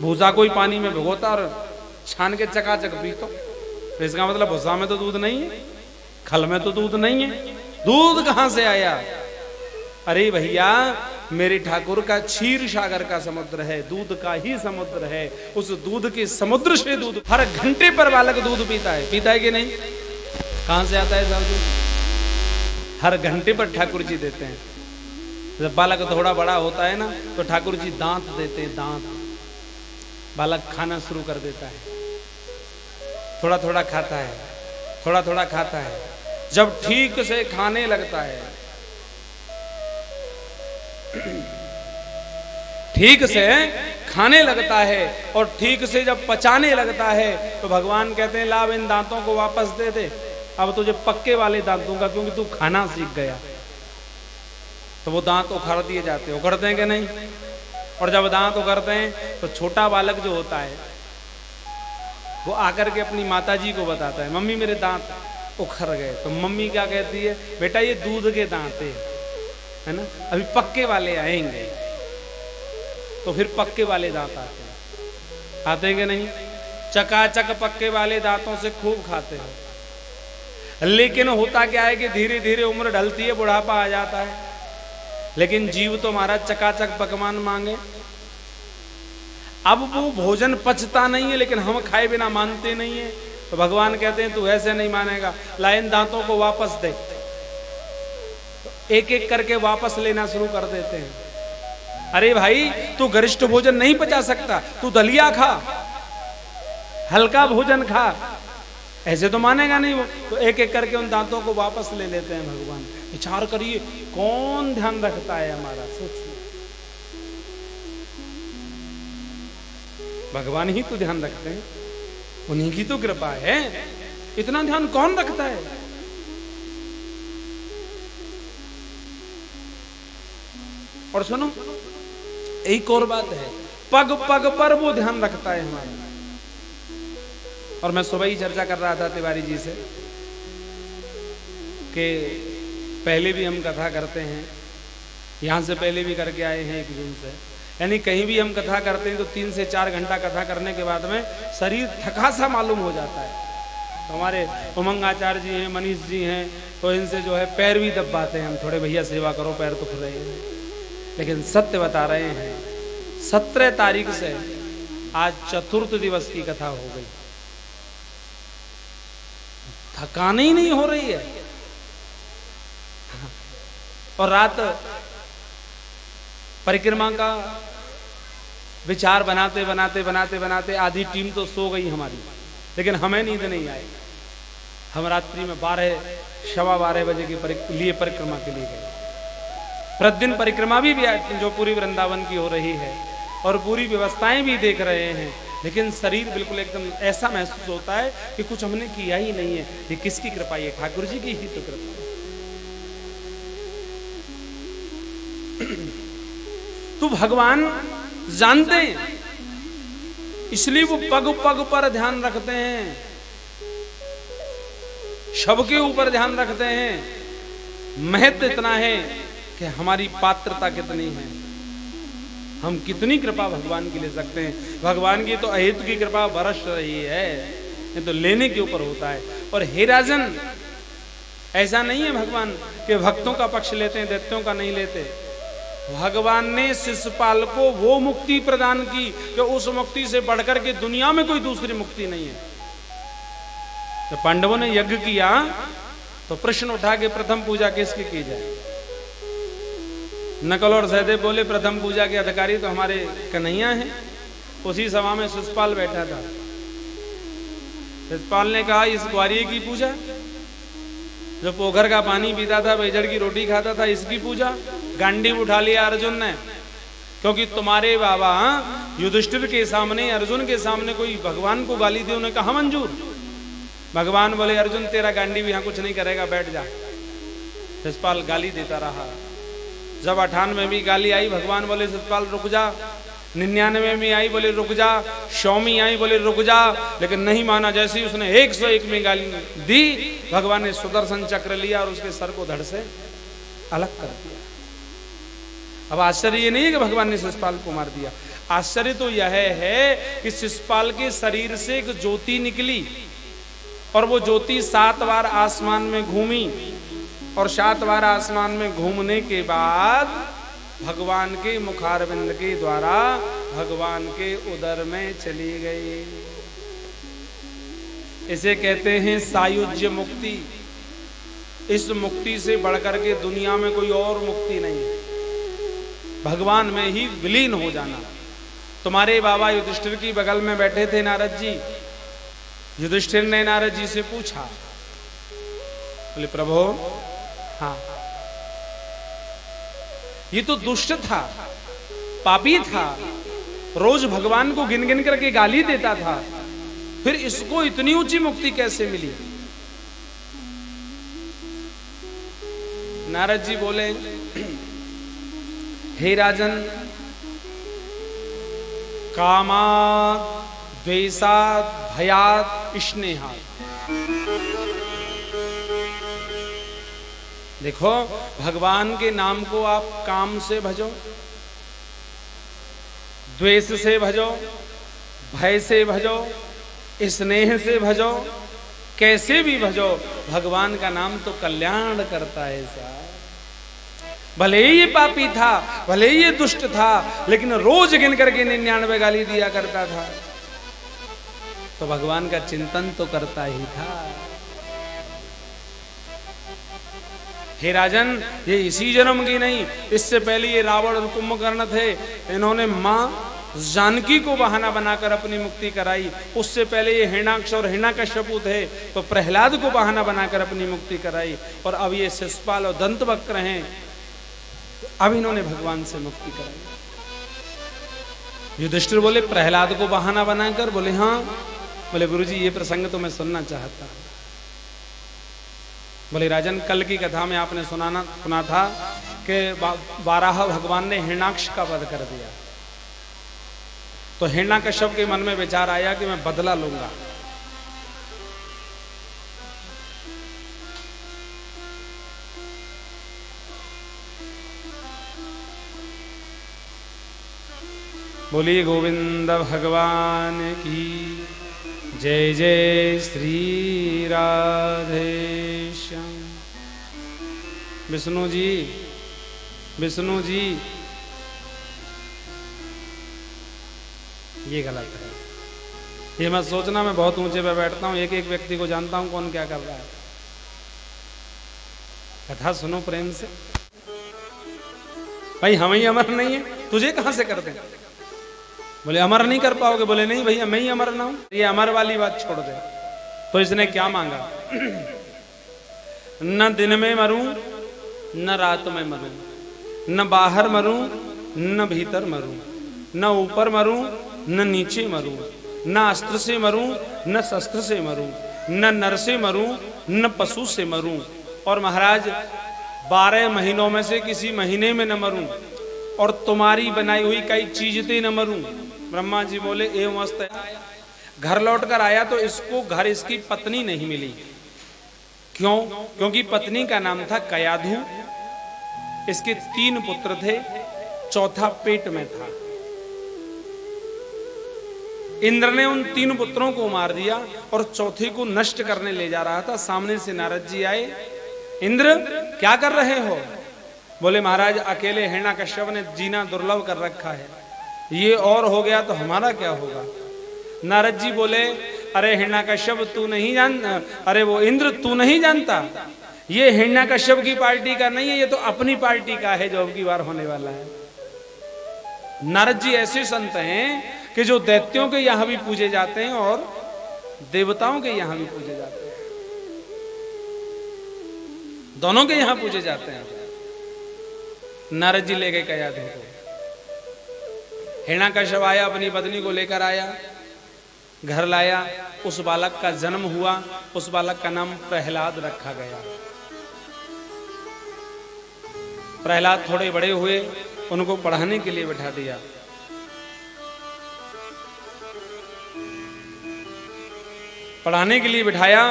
भूसा कोई पानी में भिगोता और छान के चकाचक पीतो। तो इसका मतलब भूसा में तो दूध नहीं है, खल में तो दूध नहीं है, दूध कहां से आया? अरे भैया, मेरे ठाकुर का क्षीर सागर का समुद्र है, दूध का ही समुद्र है। उस दूध के समुद्र से दूध हर घंटे पर बालक दूध पीता है कि नहीं? कहां से आता है दूध? हर घंटे पर ठाकुर जी देते हैं। जब बालक थोड़ा बड़ा होता है ना, तो ठाकुर जी दांत देते हैं, दांत। बालक खाना शुरू कर देता है, थोड़ा थोड़ा खाता है, थोड़ा थोड़ा खाता है। जब ठीक से खाने लगता है, ठीक से खाने लगता है और ठीक से जब पचाने लगता है, तो भगवान कहते हैं लाभ इन दांतों को वापस दे दे, अब तुझे पक्के वाले दांत दूंगा, क्योंकि तू खाना सीख गया। तो वो दांत उखाड़ दिए जाते हैं, उखड़ते हैं कि नहीं? और जब दांत उखड़ते हैं तो छोटा बालक जो होता है वो आकर के अपनी माताजी को बताता है, मम्मी मेरे दांत उखड़ गए। तो मम्मी क्या कहती है, बेटा ये दूध के दांत है ना, अभी पक्के वाले आएंगे। तो फिर पक्के वाले दांत आते हैं कि नहीं? चकाचक पक्के वाले दांतों से खूब खाते हैं। लेकिन होता क्या है कि धीरे धीरे उम्र ढलती है, बुढ़ापा आ जाता है, लेकिन जीव तो महाराज चकाचक पकवान मांगे। अब वो भोजन पचता नहीं है, लेकिन हम खाए बिना मानते नहीं है। तो भगवान कहते हैं तू ऐसे नहीं मानेगा, ला इन दांतों को वापस दे। तो एक एक करके वापस लेना शुरू कर देते हैं। अरे भाई तू गरिष्ठ भोजन नहीं पचा सकता, तू दलिया खा, हल्का भोजन खा, ऐसे तो मानेगा नहीं वो। तो एक एक करके उन दांतों को वापस ले लेते हैं भगवान। विचार करिए कौन ध्यान रखता है हमारा, सोचिए। भगवान ही तो ध्यान रखते हैं, उन्हीं की तो कृपा है। इतना ध्यान कौन रखता है? और सुनो एक और बात है, पग पग पर वो ध्यान रखता है हमारा। और मैं सुबह ही चर्चा कर रहा था तिवारी जी से कि पहले भी हम कथा करते हैं, यहां से पहले भी करके आए हैं 1 जून से, यानी कहीं भी हम कथा करते हैं तो 3 से 4 घंटा कथा करने के बाद में शरीर थका सा मालूम हो जाता है। तो हमारे उमंग आचार्य जी हैं, मनीष जी हैं, तो इनसे जो है पैर भी दबाते हैं हम, थोड़े भैया सेवा करो, पैर दुख रहे हैं। लेकिन सत्य बता रहे हैं, 17 तारीख से आज चतुर्थ दिवस की कथा हो गई, थकान ही नहीं हो रही है। और रात परिक्रमा का विचार बनाते बनाते बनाते बनाते आधी टीम तो सो गई हमारी, लेकिन हमें नींद नहीं आई। हम रात्रि में 12 सवा 12 बजे के लिए परिक्रमा के लिए गए। प्रतिदिन परिक्रमा भी जो पूरी वृंदावन की हो रही है और पूरी व्यवस्थाएं भी देख रहे हैं, लेकिन शरीर बिल्कुल एकदम ऐसा महसूस होता है कि कुछ हमने किया ही नहीं है। ये किसकी कृपा? ये ठाकुर जी की ही तो कृपा है। तो भगवान जानते हैं, इसलिए वो पग पग पर ध्यान रखते हैं, शव के ऊपर ध्यान रखते हैं। महत्व इतना है कि हमारी पात्रता कितनी है, हम कितनी कृपा भगवान की ले सकते हैं। भगवान की तो अहेतु की कृपा बरस रही है, ये तो लेने के ऊपर होता है। और हे राजन, ऐसा नहीं है भगवान के भक्तों का पक्ष लेते हैं, दैत्यों का नहीं लेते। भगवान ने शिशुपाल को वो मुक्ति प्रदान की कि उस मुक्ति से बढ़कर के दुनिया में कोई दूसरी मुक्ति नहीं है। तो पांडवों ने यज्ञ किया तो प्रश्न उठा के प्रथम पूजा किसकी की जाए? नकल और सहदेव बोले प्रथम पूजा के अधिकारी तो हमारे कन्हैया हैं। उसी सभा में शिशुपाल बैठा था। शिशुपाल ने कहा इस ग्वारिये की पूजा, जो पोखर का पानी पीता था, बेजड़ की रोटी खाता था, इसकी पूजा। गांडीव उठा लिया अर्जुन ने, क्योंकि तुम्हारे बाबा युधिष्ठिर के सामने, अर्जुन के सामने कोई भगवान को गाली दे, उन्हें कहा मंजूर। भगवान बोले अर्जुन तेरा गांडीव यहाँ कुछ नहीं करेगा, बैठ जा। शिशुपाल गाली देता रहा। जब 98 में गाली आई, भगवान बोले शिशुपाल रुक जा। 99 में आई, बोले रुक जा। 100 में आई, बोले रुक जा। लेकिन नहीं माना। जैसे ही उसने 101 में गाली दी, भगवान ने सुदर्शन चक्र लिया और उसके सर को धड़ से अलग कर दिया। अब आश्चर्य ये नहीं है कि भगवान ने शिशुपाल को मार दिया, आश्चर्य तो यह है कि शिशुपाल के शरीर से एक ज्योति निकली और वो ज्योति 7 बार आसमान में घूमी और 7 बार आसमान में घूमने के बाद भगवान के मुखारविंद के द्वारा भगवान के उदर में चली गई। इसे कहते हैं सायुज्य मुक्ति। इस मुक्ति से बढ़कर के दुनिया में कोई और मुक्ति नहीं है, भगवान में ही विलीन हो जाना। तुम्हारे बाबा युधिष्ठिर की बगल में बैठे थे नारद जी। युधिष्ठिर ने नारद जी से पूछा, बोले प्रभु हाँ, ये तो दुष्ट था, पापी था, रोज भगवान को गिन गिन करके गाली देता था, फिर इसको इतनी ऊंची मुक्ति कैसे मिली? नारद जी बोले हे राजन, कामात्, द्वेषात्, भयात्, स्नेहात्। देखो भगवान के नाम को आप काम से भजो, द्वेष से भजो, भय से भजो, स्नेह से भजो, कैसे भी भजो, भगवान का नाम तो कल्याण करता है साहब। भले ही ये पापी था, भले ही ये दुष्ट था, लेकिन रोज गिन करके 99 गाली दिया करता था, तो भगवान का चिंतन तो करता ही था। हे राजन, ये इसी जन्म की नहीं, इससे पहले ये रावण और कुंभकर्ण थे, इन्होंने मां जानकी को बहाना बनाकर अपनी मुक्ति कराई। उससे पहले ये हिरण्याक्ष और हिरण्यकश्यपु थे, तो प्रहलाद को बहाना बनाकर अपनी मुक्ति कराई। और अब ये शिशुपाल और दंतवक्र हैं, तो अब इन्होंने भगवान से मुक्ति कराई। युधिष्ठिर बोले प्रहलाद को बहाना बनाकर? बोले हाँ। बोले गुरुजी ये प्रसंग तो मैं सुनना चाहता हूं। बोले राजन, कल की कथा में आपने सुना था कि वाराह भगवान ने हिरण्याक्ष का वध कर दिया, तो हिरण्यकश्यप के मन में विचार आया कि मैं बदला लूंगा। बोलिए गोविंद भगवान की जय। जय श्री राधे श्याम। विष्णु जी, विष्णु जी, ये गलत है। ये मत सोचना मैं बहुत ऊंचे पे बैठता हूं, एक एक व्यक्ति को जानता हूं कौन क्या कर रहा है। कथा सुनो प्रेम से। भाई हम ही अमर नहीं है, तुझे कहां से कर दें? बोले अमर नहीं कर पाओगे? बोले नहीं भैया मैं ही अमर ना हूं। ये अमर वाली बात छोड़ दे। तो इसने क्या मांगा? न दिन में मरूं, न रात में मरूं, न बाहर मरूं, न भीतर मरूं, न ऊपर मरूं, न नीचे मरूं, न अस्त्र से मरूं, न शस्त्र से मरूं, न नर से मरूं, न पशु से मरूं, और महाराज 12 महीनों में से किसी महीने में न मरूं, और तुम्हारी बनाई हुई कई चीजते न मरूं। ब्रह्मा जी बोले एवं मस्त। घर लौट कर आया तो इसको घर इसकी पत्नी नहीं मिली। क्यों? क्योंकि पत्नी का नाम था कयाधु। इसके 3 पुत्र थे, चौथा पेट में था। इंद्र ने उन 3 पुत्रों को मार दिया और चौथे को नष्ट करने ले जा रहा था। सामने से नारद जी आए। इंद्र क्या कर रहे हो? बोले महाराज अकेले हिरण्यकश्यप ने जीना दुर्लभ कर रखा है, ये और हो गया तो हमारा क्या होगा? नारद जी बोले अरे हिरण्यकश्यप तू नहीं जान, अरे वो इंद्र तू नहीं जानता, ये हिरण्यकश्यप की पार्टी का नहीं है, ये तो अपनी पार्टी का है जो अब की बार होने वाला है। नारद जी ऐसे संत हैं कि जो दैत्यों के यहां भी पूजे जाते हैं और देवताओं के यहां भी पूजे जाते हैं, दोनों के यहां पूजे जाते हैं। नारद जी ले गए कयाधु को। हिरण्यकश्यप आया, अपनी पत्नी को लेकर आया, घर लाया, उस बालक का जन्म हुआ। उस बालक का नाम प्रहलाद रखा गया। प्रहलाद थोड़े बड़े हुए, उनको पढ़ाने के लिए बैठा दिया। पढ़ाने के लिए बिठाया।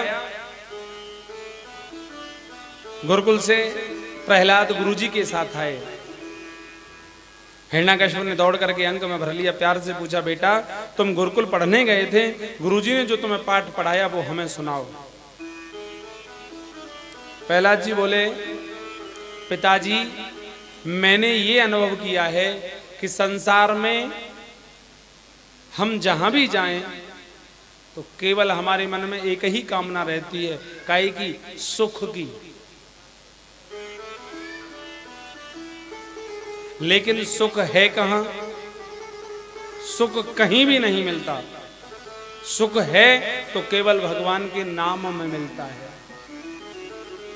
गुरुकुल से प्रहलाद गुरुजी के साथ आए। हिरण्यकश्यप ने दौड़ करके अंक में भर लिया। प्यार से पूछा बेटा तुम गुरुकुल पढ़ने गए थे, गुरुजी ने जो तुम्हें पाठ पढ़ाया वो हमें सुनाओ। प्रहलाद जी बोले पिताजी मैंने ये अनुभव किया है कि संसार में हम जहां भी जाएं तो केवल हमारे मन में एक ही कामना रहती है, काहे की? सुख की। लेकिन सुख है कहां? सुख कहीं भी नहीं मिलता। सुख है तो केवल भगवान के नाम में मिलता है।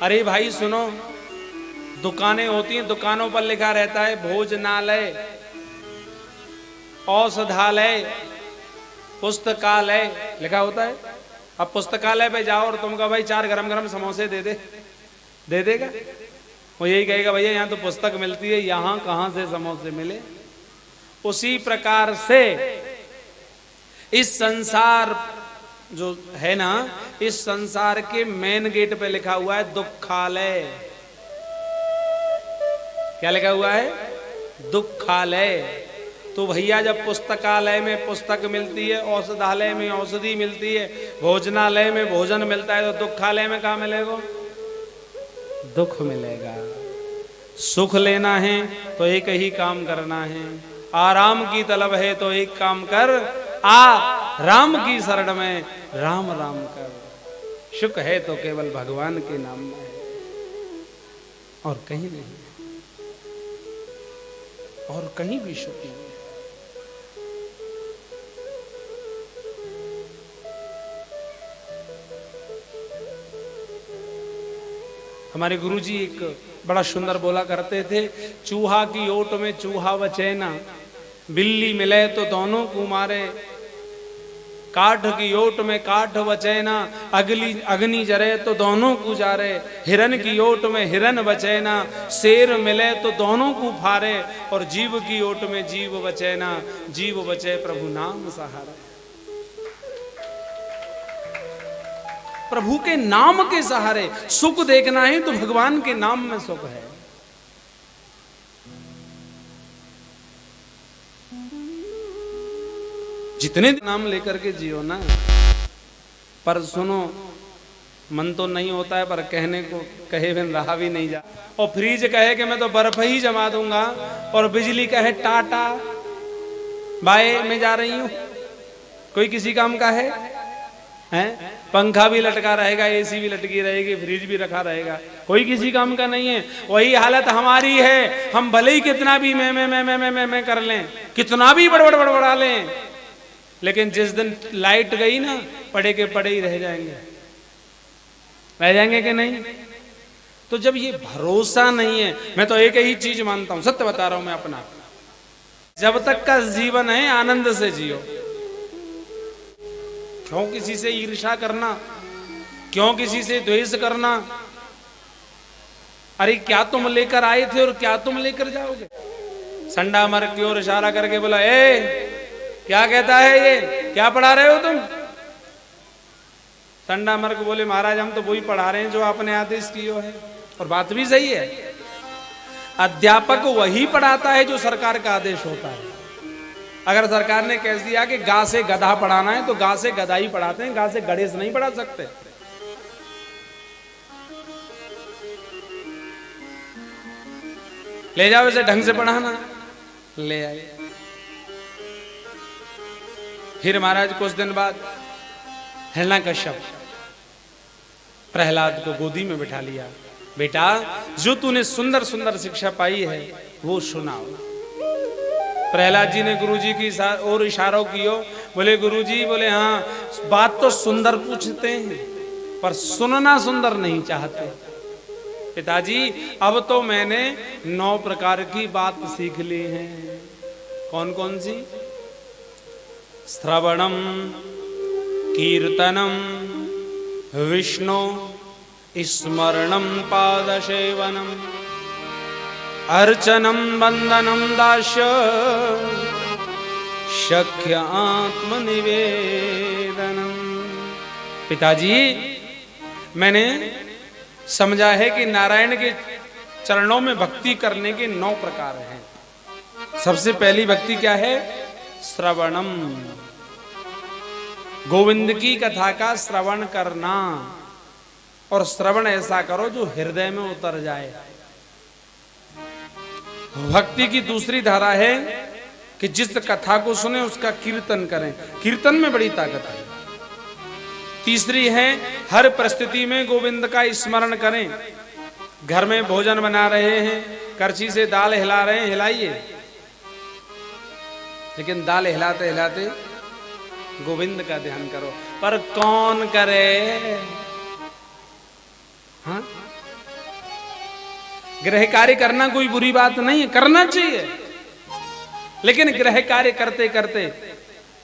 अरे भाई सुनो, दुकानें होती हैं, दुकानों पर लिखा रहता है भोजनालय, औषधालय, पुस्तकालय लिखा होता है। अब पुस्तकालय पे जाओ और तुम कहो भाई 4 गरम गरम समोसे दे देगा? वो यही कहेगा भैया यहाँ तो पुस्तक मिलती है, यहाँ कहां से समोसे मिले। उसी प्रकार से इस संसार जो है ना, इस संसार के मेन गेट पे लिखा हुआ है दुखालय। क्या लिखा हुआ है? दुखालय। तो भैया जब पुस्तकालय में पुस्तक मिलती है, औषधालय में औषधि मिलती है, भोजनालय में भोजन मिलता है, तो दुखालय में कहाँ मिलेगा? दुख मिलेगा। सुख लेना है तो एक ही काम करना है, आराम की तलब है तो एक काम कर, आ राम की शरण में राम राम कर। सुख है तो केवल भगवान के नाम में है और कहीं नहीं, और कहीं भी सुख नहीं है। हमारे गुरुजी एक बड़ा सुंदर बोला करते थे, चूहा की ओट में चूहा बचे ना, बिल्ली मिले तो दोनों को मारे, काठ की ओट में काठ बचे ना, अग्नि जरे तो दोनों को जारे, हिरन की ओट में हिरन बचे ना, शेर मिले तो दोनों को फारे, और जीव की ओट में जीव बचे ना, जीव बचे प्रभु नाम सहारे। प्रभु के नाम के सहारे सुख देखना है तो भगवान के नाम में सुख है। जितने नाम लेकर के जियो ना, पर सुनो मन तो नहीं होता है, पर कहने को कहे बिन रहा भी नहीं जा। और फ्रीज कहे कि मैं तो बर्फ ही जमा दूंगा, और बिजली कहे टाटा बाय मैं जा रही हूं, कोई किसी काम का है? पंखा भी लटका रहेगा, एसी भी लटकी रहेगी, फ्रिज भी रखा रहेगा, कोई किसी काम का नहीं है। वही हालत हमारी है, हम भले ही कितना भी मैं कर लें, कितना भी बड़बड़ा लें, लेकिन जिस दिन लाइट गई ना, पड़े के पड़े ही रह जाएंगे कि नहीं? तो जब ये भरोसा नहीं है, मैं तो एक ही चीज मानता हूं, सत्य बता रहा हूं मैं अपना, जब तक का जीवन है आनंद से जियो। क्यों किसी से ईर्ष्या करना, क्यों किसी से द्वेष करना? अरे क्या तुम लेकर आए थे और क्या तुम लेकर जाओगे? संडा मर की ओर इशारा करके बोला, क्या कहता है ये, क्या पढ़ा रहे हो तुम? संडा मर को बोले, महाराज हम तो वही पढ़ा रहे हैं जो आपने आदेश किया है। और बात भी सही है, अध्यापक वही पढ़ाता है जो सरकार का आदेश होता है। अगर सरकार ने कह दिया कि गा से गधा पढ़ाना है तो गा से गधा ही पढ़ाते हैं, गा से गणेश नहीं पढ़ा सकते। ले जाओ इसे ढंग से पढ़ाना, ले आए। फिर महाराज कुछ दिन बाद हिरण्यकश्यप प्रहलाद को गोदी में बिठा लिया, बेटा जो तूने सुंदर सुंदर शिक्षा पाई है वो सुनाओ। प्रहलाद जी ने गुरुजी की और इशारों कियो, बोले गुरुजी, बोले हाँ बात तो सुंदर पूछते हैं पर सुनना सुंदर नहीं चाहते। पिताजी अब तो मैंने 9 प्रकार की बात सीख ली है। कौन कौन सी? श्रवणम, कीर्तनम, विष्णु स्मरणम, पादसेवनम, अर्चनम, वंदनम, दास्य, शक्य आत्मनिवेदनम। पिताजी मैंने समझा है कि नारायण के चरणों में भक्ति करने के 9 प्रकार हैं। सबसे पहली भक्ति क्या है? श्रवणम, गोविंद की कथा का श्रवण करना, और श्रवण ऐसा करो जो हृदय में उतर जाए। भक्ति की दूसरी धारा है कि जिस कथा को सुने उसका कीर्तन करें, कीर्तन में बड़ी ताकत है। तीसरी है हर परिस्थिति में गोविंद का स्मरण करें। घर में भोजन बना रहे हैं, करछी से दाल हिला रहे हैं, हिलाइए, लेकिन दाल हिलाते हिलाते गोविंद का ध्यान करो। पर कौन करे? हाँ, गृह कार्य करना कोई बुरी बात नहीं है, करना चाहिए, लेकिन गृह कार्य करते करते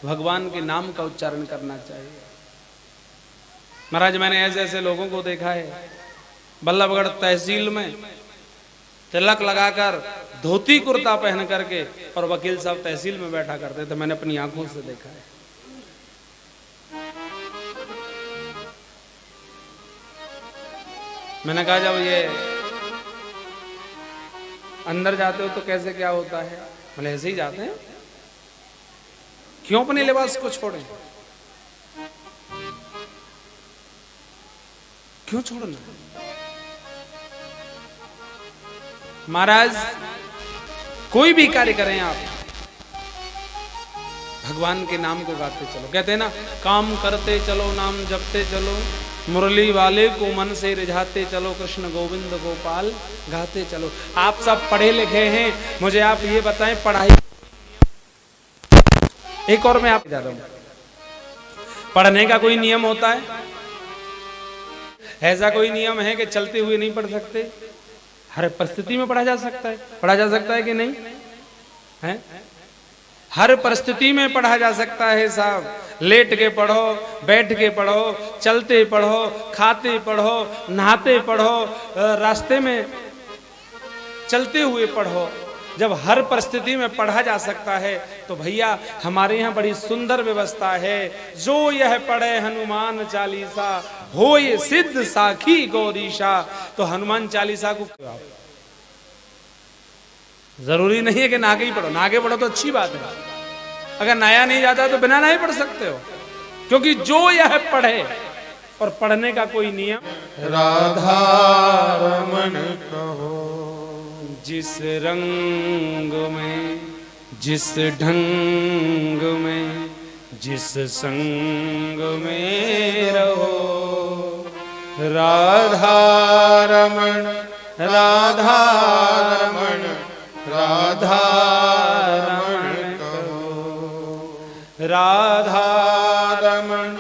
भगवान के नाम का उच्चारण करना चाहिए। महाराज मैंने ऐसे ऐसे लोगों को देखा है, बल्लभगढ़ तहसील में तिलक लगाकर, धोती कुर्ता पहन करके, और वकील साहब तहसील में बैठा करते थे। मैंने अपनी आंखों से देखा है। मैंने कहा जब ये अंदर जाते हो तो कैसे क्या होता है? बोले ऐसे ही जाते हैं। क्यों अपने लिबास को छोड़ें? क्यों छोड़ना? महाराज कोई भी कार्य करें आप, भगवान के नाम को गाते चलो। कहते हैं ना, काम करते चलो नाम जपते चलो, मुरली वाले को मन से रिझाते चलो, कृष्ण गोविंद गोपाल गाते चलो। आप सब पढ़े लिखे हैं, मुझे आप ये बताएं पढ़ाई। एक और मैं आप जा रहा हूं, पढ़ने का कोई नियम होता है? ऐसा कोई नियम है कि चलते हुए नहीं पढ़ सकते? हर परिस्थिति में पढ़ा जा सकता है। पढ़ा जा सकता है कि नहीं है? हर परिस्थिति में पढ़ा जा सकता है साहब। लेट के पढ़ो, बैठ के पढ़ो, चलते पढ़ो, खाते पढ़ो, नहाते पढ़ो, रास्ते में चलते हुए पढ़ो। जब हर परिस्थिति में पढ़ा जा सकता है तो भैया हमारे यहाँ बड़ी सुंदर व्यवस्था है। जो यह पढ़े हनुमान चालीसा, हो ये सिद्ध साखी गौरीशा। तो हनुमान चालीसा को जरूरी नहीं है कि नागे ही पढ़ो, नागे पढ़ो तो अच्छी बात है। अगर नया नहीं जाता तो बिना नहीं पढ़ सकते हो, क्योंकि जो यह पढ़े, और पढ़ने का कोई नियम। राधा रमन कहो, जिस रंग में, जिस ढंग में, जिस संग में रहो, राधा रमन, राधा रमन, राधा रमन कहो, राधा रमन,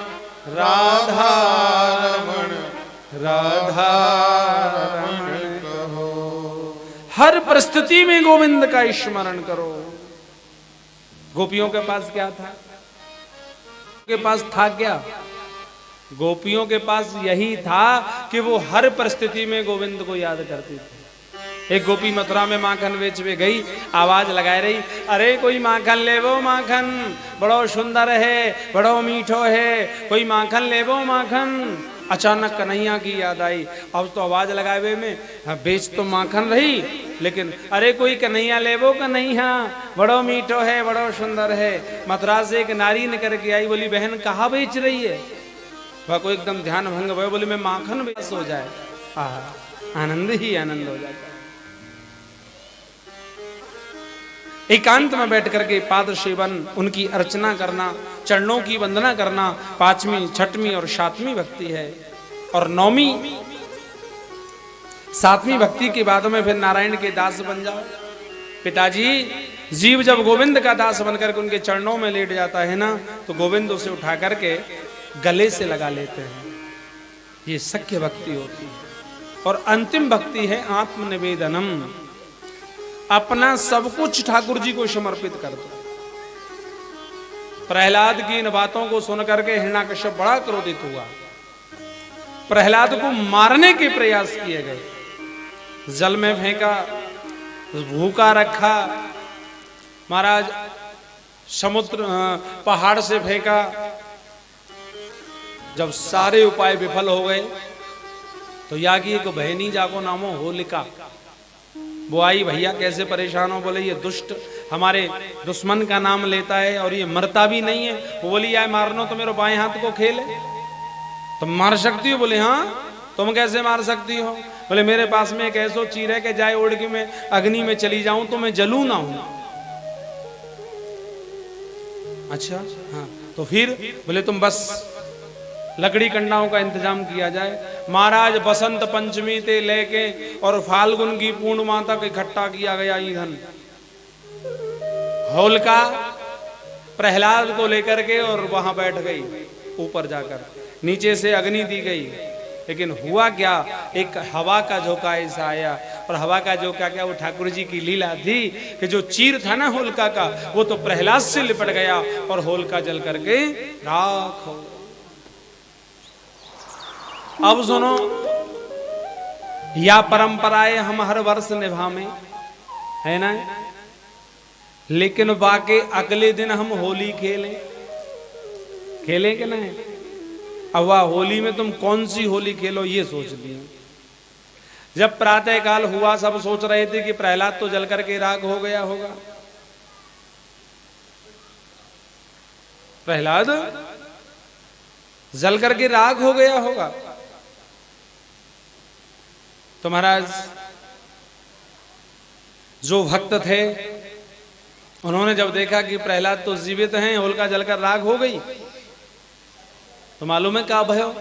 राधा रमन, राधा रमन कहो। हर परिस्थिति में गोविंद का स्मरण करो। गोपियों के पास क्या था? के पास था क्या? गोपियों के पास यही था कि वो हर परिस्थिति में गोविंद को याद करती थी। एक गोपी मथुरा में माखन बेचवे गई, आवाज लगाए रही, अरे कोई माखन ले वो माखन, बड़ो सुंदर है, बड़ो मीठो है, कोई माखन ले वो माखन। अचानक कन्हैया की याद आई। अब तो आवाज लगाए हुए में बेच तो माखन रही, लेकिन अरे कोई कन्हैया ले वो कन्हैया, बड़ो मीठो है, बड़ो सुंदर है। मथुरा से एक नारी निकल के आई, बोली बहन कहाँ बेच रही है? वह को एकदम ध्यान भंग हुआ, बोली मैं माखन बेच हो जाए। आनंद ही आनंद हो जाता है। एकांत में बैठ करके पाद सेवन, उनकी अर्चना करना, चरणों की वंदना करना 5वीं, 6वीं और 7वीं भक्ति है। और 9वीं 7वीं भक्ति के बाद में फिर नारायण के दास बन जाओ। पिताजी, जीव जब गोविंद का दास बनकर के उनके चरणों में लेट जाता है ना, तो गोविंद उसे उठा करके गले से लगा लेते हैं। ये सख्य भक्ति होती है। और अंतिम भक्ति है आत्मनिवेदनम। अपना सब कुछ ठाकुर जी को समर्पित कर दो। प्रहलाद की इन बातों को सुनकर के हिरण्याकश्यप बड़ा क्रोधित हुआ। प्रहलाद को मारने के प्रयास किए गए, जल में फेंका, भूखा रखा, महाराज समुद्र पहाड़ से फेंका। जब सारे उपाय विफल हो गए तो यागी को बहनी जाको नामो होलिका, वो आई, भैया कैसे परेशान हो? बोले ये दुष्ट हमारे दुश्मन का नाम लेता है और ये मरता भी नहीं है। वो बोली आए मारनो तो मेरे बाएं हाथ को खेल है, तुम मार सकती हो? बोले हाँ, तुम कैसे मार सकती हो? बोले मेरे पास में एक ऐसो चीर है कि जाए उड़ के मैं अग्नि में चली जाऊं तो मैं जलू ना हूं। अच्छा हाँ, तो फिर बोले तुम बस लकड़ी कंडाओं का इंतजाम किया जाए। महाराज बसंत पंचमी ते लेके और फाल्गुन की पूर्णिमा तक इकट्ठा किया गया ईंधन। होलिका प्रहलाद को लेकर के और वहां बैठ गई ऊपर जाकर, नीचे से अग्नि दी गई। लेकिन हुआ क्या, एक हवा का झोंका ऐसा आया, और हवा का झोंका क्या, वो ठाकुर जी की लीला थी कि जो चीर था ना होलिका का, वो तो प्रहलाद से लिपट गया और होलिका जल करके राख हो। अब सुनो, या परंपराएं हम हर वर्ष निभावें, है ना, लेकिन वाकई अगले दिन हम होली खेलें कि नहीं? अब वाह होली में तुम कौन सी होली खेलो ये सोच लिया। जब प्रातः काल हुआ सब सोच रहे थे कि प्रहलाद तो जल करके राख हो गया होगा। प्रहलाद जल करके राख हो गया होगा। तो महाराज जो भक्त थे उन्होंने जब देखा कि प्रहलाद तो जीवित हैं, होलिका जलकर राख हो गई, तो मालूम है क्या भयो?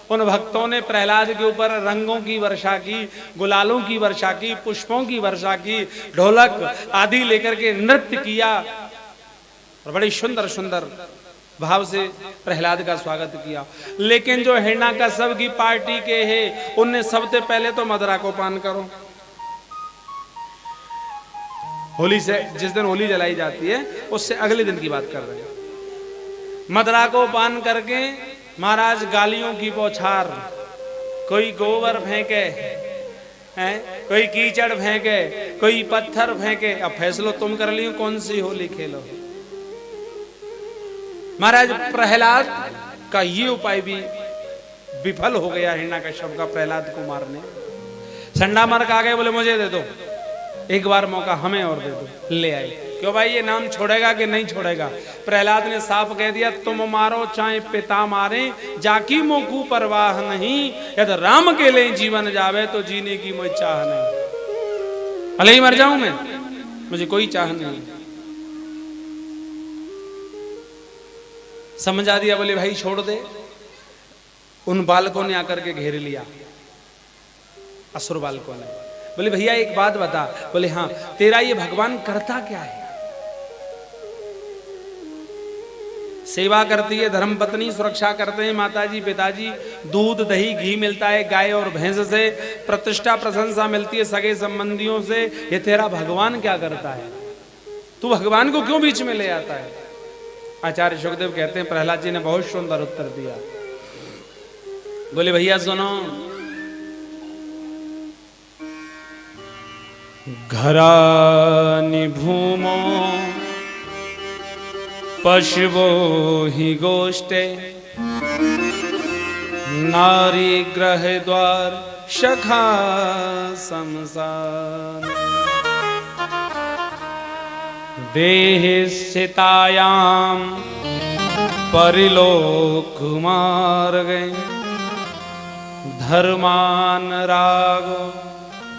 उन भक्तों ने प्रहलाद के ऊपर रंगों की वर्षा की, गुलालों की वर्षा की, पुष्पों की वर्षा की, ढोलक आदि लेकर के नृत्य किया और बड़ी सुंदर सुंदर भाव से प्रहलाद का स्वागत किया। लेकिन जो हिरण्याकश्यप की पार्टी के हैं, उनने सबसे पहले तो मदरा को पान करो। होली से, जिस दिन होली जलाई जाती है उससे अगले दिन की बात कर रहे हैं। मदरा को पान करके महाराज गालियों की बौछार, कोई गोबर फेंके हैं, कोई कीचड़ फेंके, कोई पत्थर फेंके। अब फैसलो तुम कर लियो कौन सी होली खेलो। महाराज प्रहलाद का ये उपाय भी विफल हो गया, हिरण्याकश्यप का प्रहलाद को मारने। संडा मार आ गए, बोले मुझे दे दो, एक बार मौका हमें और दे दो। ले आए। क्यों भाई, ये नाम छोड़ेगा कि नहीं छोड़ेगा? प्रहलाद ने साफ कह दिया, तुम मारो चाहे पिता मारे, जाकी मोकू परवाह नहीं, यदि राम के लिए जीवन जावे तो जीने की मुझे चाह नहीं। भले ही मर जाऊं मैं, मुझे कोई चाह नहीं। समझा दिया, बोले भाई छोड़ दे। उन बालकों ने आकर के घेर लिया, असुर बालकों ने। बोले भैया एक बात बता। बोले हाँ, तेरा ये भगवान करता क्या है? सेवा करती है धर्म पत्नी, सुरक्षा करते हैं माताजी पिताजी, दूध दही घी मिलता है गाय और भैंस से, प्रतिष्ठा प्रशंसा मिलती है सगे संबंधियों से। ये तेरा भगवान क्या करता है? तू भगवान को क्यों बीच में ले आता है? आचार्य शुकदेव कहते हैं प्रहलाद जी ने बहुत सुंदर उत्तर दिया। बोले भैया सुनो, घरानि भूमो पशवो हि गोष्ठे, नारी ग्रह द्वार शखा संसार, देहि स्थितायां परिलोक मार्गे, धर्मान रागो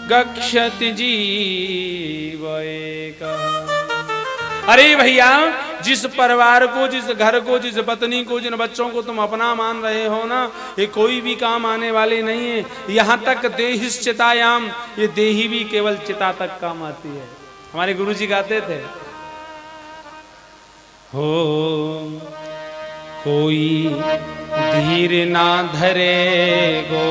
गक्षति जीव एकः। अरे भैया, जिस परिवार को, जिस घर को, जिस पत्नी को, जिन बच्चों को तुम अपना मान रहे हो ना, ये कोई भी काम आने वाले नहीं है। यहाँ तक देहिश्चितायाम, ये देही भी केवल चिता तक काम आती है। हमारे गुरुजी गाते थे, हो कोई धीर ना धरे गो,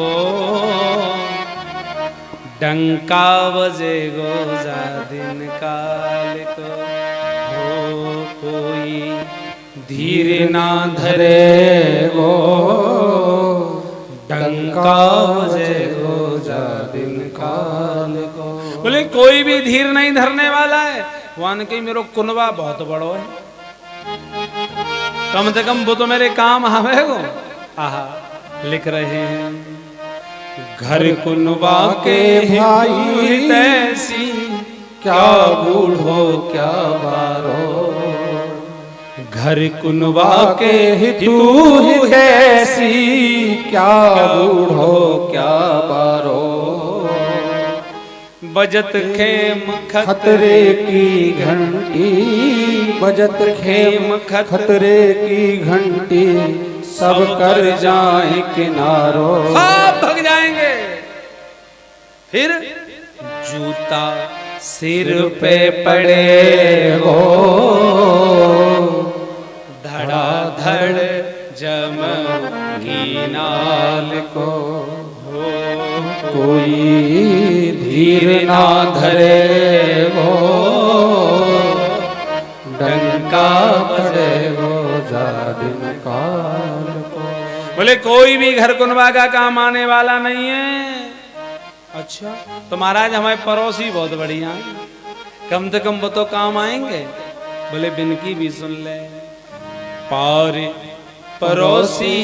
डंका बजे गो जा दिन काल को। हो कोई धीर ना धरे गो, डंका बजे गो जा दिन काल को। बोले कोई भी धीर नहीं धरने वाला है। वान के मेरो कुनवा बहुत बड़ो है, कम से कम वो तो मेरे काम आवे गो। आहा, लिख रहे हैं, घर कुनबा के भाई तैसी, क्या बूढ़ो क्या बारो। घर कुनबा के तू तैसी, क्या बूढ़ो क्या बारो। बजत खेम खतरे की घंटी, बजत खेम खतरे की घंटी, सब कर जाए किनारो। सब भग जाएंगे। फिर जूता सिर पे पड़े हो, धड़ाधड़ जमगी नाल को। हो कोई धीर ना धरे वो, डंका पड़े वो जा दिन काल को। बोले कोई भी घर कुनबा का काम आने वाला नहीं है। अच्छा, तो महाराज हमारे पड़ोसी बहुत बढ़िया हैं, कम से कम वो तो काम आएंगे। बोले बिनकी भी सुन ले, पार पड़ोसी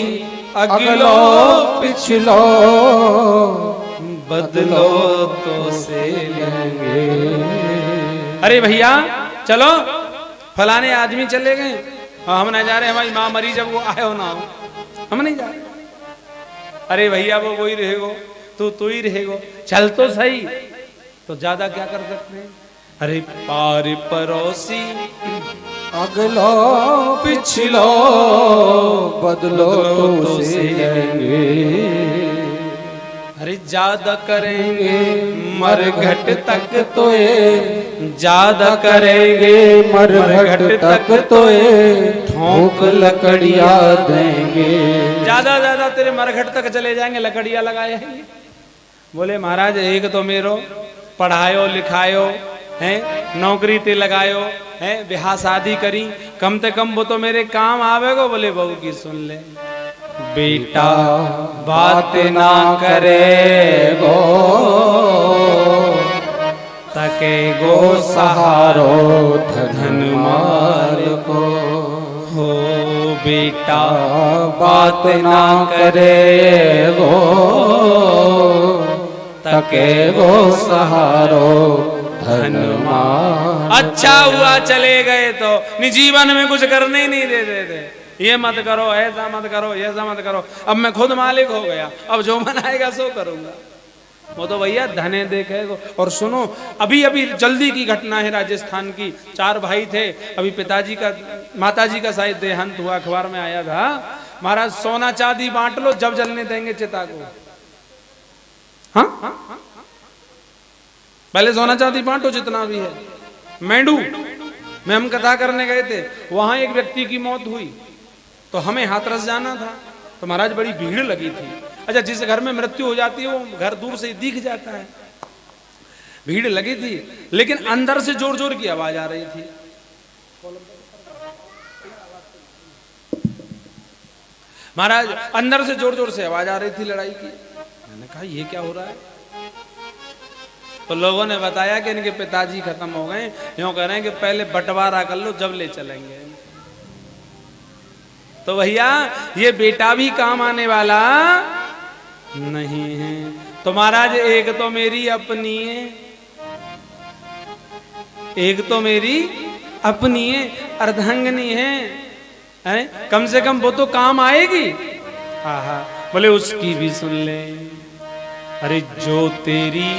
अगलो पिछलो, बदलो तो से लेंगे। अरे भैया चलो, फलाने आदमी चले गए, हम नहीं जा रहे, हमारी माँ मरी, जब वो आए हो ना हो, हम नहीं जा रहे। अरे भैया वो वही रहेगो, तू ही रहेगो, चल तो सही। तो ज्यादा क्या कर सकते हैं? अरे पार पड़ोसी अगलो पिछलो बदलो तो से लेंगे। अरे ज्यादा करेंगे मरघट तक तो ये, ज्यादा करेंगे मरघट तक तो ये ठोक लकड़ियां देंगे। ज्यादा तेरे मरघट तक चले जाएंगे, लकड़ियां लगाए हैं। बोले महाराज एक तो मेरो पढ़ायो लिखायो हैं, नौकरी ते लगायो हैं, ब्याह शादी करी, कम से कम वो तो मेरे काम आवेगो। बोले बहू की सुन ले, बेटा बात ना करे गो तके गो सहारो धन माल को। हो बेटा बात ना करे गो तके गो सहारो धन माल। अच्छा हुआ चले गए तो नहीं, जीवन में कुछ करने ही नहीं देते थे। ये मत करो, ऐसा मत करो, ऐसा मत करो। अब मैं खुद मालिक हो गया, अब जो मन आएगा सो करूंगा। वो तो भैया धने देखे। और सुनो, अभी अभी जल्दी की घटना है राजस्थान की। 4 भाई थे, अभी पिताजी का माताजी का शायद देहांत हुआ, अखबार में आया था। महाराज सोना चांदी बांट लो, जब जलने देंगे चिता को। हाँ, पहले सोना चांदी बांटो जितना भी है। मेंढू में हम कथा करने गए थे, वहां एक व्यक्ति की मौत हुई तो हमें हाथरस जाना था, तो महाराज बड़ी भीड़ लगी थी। अच्छा, जिस घर में मृत्यु हो जाती है वो घर दूर से दिख जाता है। भीड़ लगी थी, लेकिन अंदर से जोर जोर की आवाज आ रही थी। महाराज अंदर से जोर जोर से आवाज आ रही थी लड़ाई की। मैंने कहा ये क्या हो रहा है? तो लोगों ने बताया कि इनके पिताजी खत्म हो गए, यूं कह रहे हैं कि पहले बंटवारा कर लो जब ले चलेंगे। तो भैया ये बेटा भी काम आने वाला नहीं है। तो महाराज एक तो मेरी अपनी है, एक तो मेरी अपनी है, अर्धांगिनी है, कम से कम वो तो काम आएगी। आहा, बोले उसकी भी सुन ले। अरे जो तेरी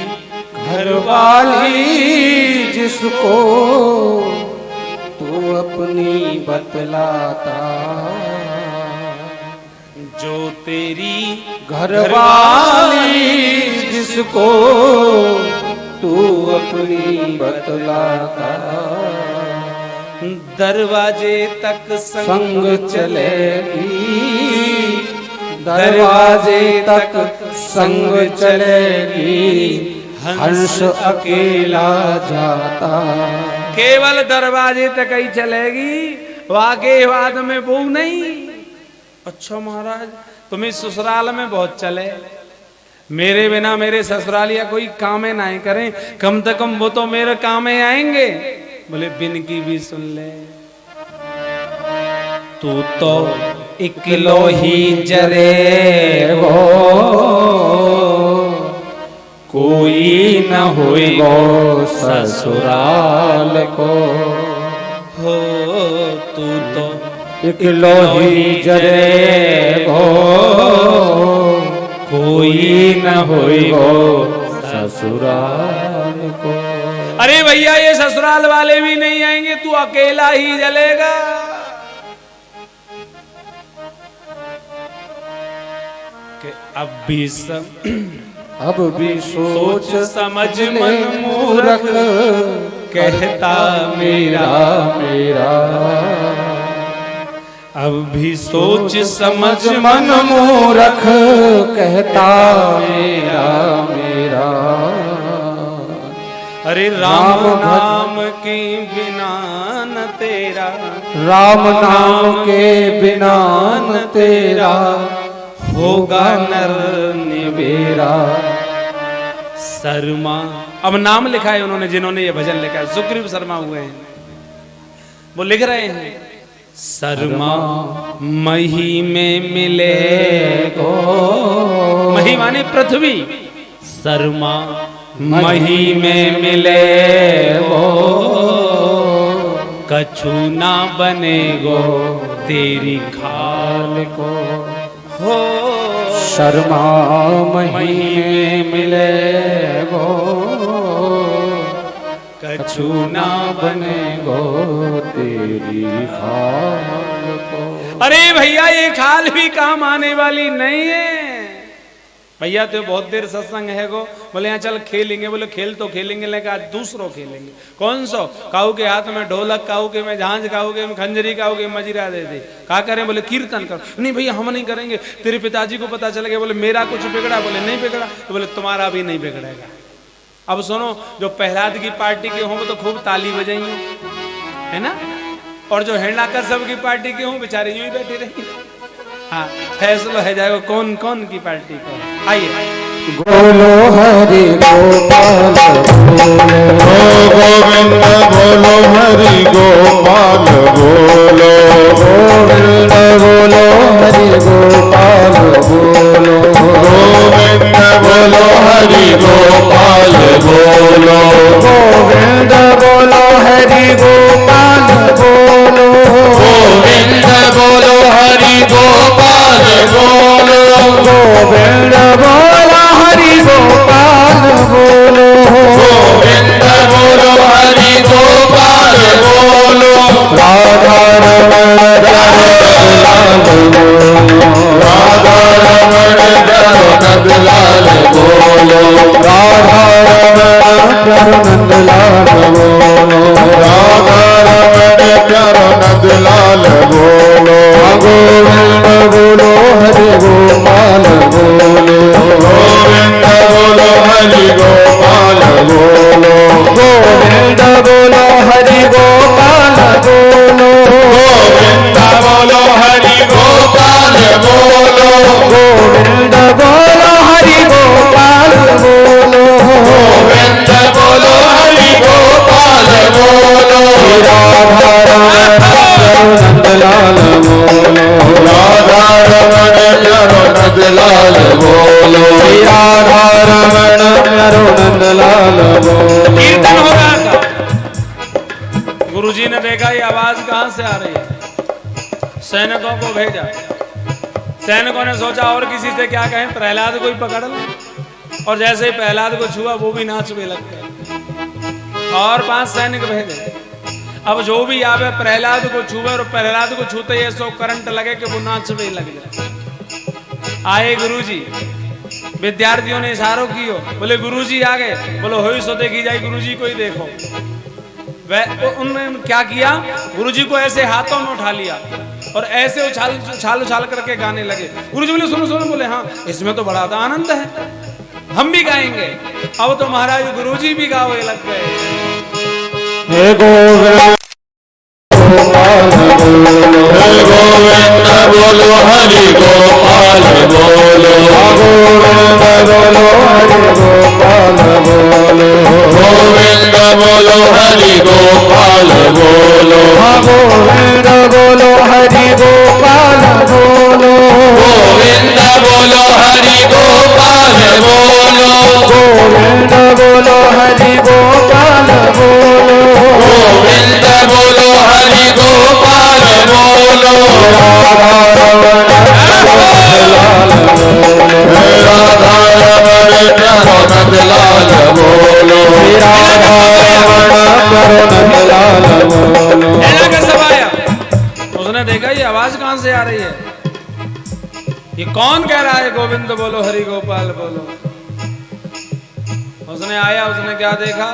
घरवाली जिसको तू अपनी बतलाता, जो तेरी घरवाली जिसको तू अपनी बतलाता, दरवाजे तक संग चलेगी, दरवाजे तक संग चलेगी, हंस अकेला जाता। केवल दरवाजे तक ही चलेगी, वाके बाद में वो नहीं। अच्छा महाराज तुम्हें ससुराल में बहुत चले, मेरे बिना मेरे ससुरालिया कोई कामे ना करें, कम से कम वो तो मेरे कामे आएंगे। बोले बिन की भी सुन ले। तू तो इकलो ही जरे हो, कोई न होइगो ससुराल को। हो तू तो इकलो ही जरे हो, कोई न होइगो ससुराल को। अरे भैया ये ससुराल वाले भी नहीं आएंगे, तू अकेला ही जलेगा। कि अब भी सोच समझ मन मूर्ख कहता मेरा मेरा। अब भी सोच समझ मन मूर्ख कहता मेरा मेरा। अरे राम नाम के बिना न तेरा, राम नाम के बिना न तेरा, होगा नर निवेरा। शर्मा, अब नाम लिखा है उन्होंने जिन्होंने ये भजन लिखा है, सुग्रीव शर्मा हुए हैं, वो लिख रहे हैं। शर्मा मही में मिले को, मही माने पृथ्वी, शर्मा मही में मिले वो, कछु ना बनेगो तेरी खाल को। हो शर्मा मही में मिले वो, कछु ना बने गो तेरी खाल को। अरे भैया ये खाल भी काम आने वाली नहीं है भैया। तो बहुत देर सत्संग है गो, बोले यहाँ चल खेलेंगे, बोले खेल तो खेलेंगे लेकिन आज दूसरों खेलेंगे। कौन सो? काऊ के हाथ में ढोलक, काऊ के में झांझ, काऊ के में खंजरी, काऊ के मजीरा दे दे। क्या करें? बोले कीर्तन करो। नहीं भैया हम नहीं करेंगे, तेरे पिताजी को पता चल गया। बोले मेरा कुछ बिगड़ा? बोले नहीं बिगड़ा। तो बोले तुम्हारा भी नहीं बिगड़ेगा। अब सुनो, जो प्रहलाद की पार्टी के हों वो तो खूब ताली बजाएंगे, है ना, और जो हिरण्याकश्यप सब की पार्टी के हों बेचारे यूं ही बैठे रहेंगे। हाँ, फैसला है जाएगा कौन कौन की पार्टी को। आइए। बोलो हरि गोपाल गोविंद बोलो हरि गोपाल बोलो गोविंद बोलो हरि गोपाल बोलो गोविंद बोलो हरि गोपाल बोलो गोविंद बोलो हरि गोपाल बोलो गोविंद बोलो हरि गोपाल बोलो गोविंद बोलो हरि गोपाल बोलो गोविंद बोलो हरि गोपाल बोलो राधा रमण राधा रमण नंदलाल बोलो राधा रमण नंदलाल बोलो राधा रमण प्यारो नंदलाल बोलो गोविंद बोलो हरि गोपाल बोलो गोविंद बोलो हरि गोपाल बोलो गोविंद बोलो हरि गोपाल बोलो गोविंद बोलो हरि गोपाल बोलो गोविंद बोलो हरि गोपाल बोलो गोविंद बोलो हरि गोपाल बोलो राधा रमण नंदलाल बोलो राधा रमण प्यारो नंदलाल बोलो राधा रमण प्यारो नंदलाल बोलो। कीर्तन हो रहा था, गुरुजी ने देखा ये आवाज कहां से आ रही है, सैनिकों को भेजा। सैनिकों ने सोचा और किसी से क्या कहें, प्रहलाद को ही पकड़ लो। और जैसे ही प्रहलाद को छुआ वो भी नाचने लग गए और 5 सैनिक भेजे। अब जो भी आवे प्रहलाद को छुए और प्रहलाद को छूते ही ऐसा करंट लगे कि वो नाचने लग जाए। आए गुरुजी, विद्यार्थियों ने इशारों कियो, बोले गुरुजी आ गए। बोलो हो सो देखी जाए, गुरुजी को ही देखो। उन्होंने क्या किया, गुरुजी को ऐसे हाथों में उठा लिया और ऐसे उछाल उछाल करके गाने लगे। गुरुजी बोले सुनो सुनो, बोले हाँ इसमें तो बड़ा आनंद है, हम भी गाएंगे। अब तो महाराज गुरुजी भी गावे लग गए। हे गोविंद गोविंद बोलो हरि गोपाल बोलो गोविंद बोलो हरि गोपाल बोलो गोविंद बोलो हरि गोपाल बोलो गोविंद बोलो हरि गोपाल बोलो गोविंद बोलो हरि गोपाल बोलो गोविंद बोलो हरि गोपाल बोलो गोविंद बोलो हरि गोपाल बोलो राधा रमण राधा रमण प्यारो नंदलाल बोलो राधा रमण प्यारो नंदलाल बोलो। ऐसा कैसे आया? उसने देखा ये आवाज कहां से आ रही है, ये कौन कह रहा है गोविंद बोलो हरि गोपाल बोलो। उसने आया, उसने क्या देखा,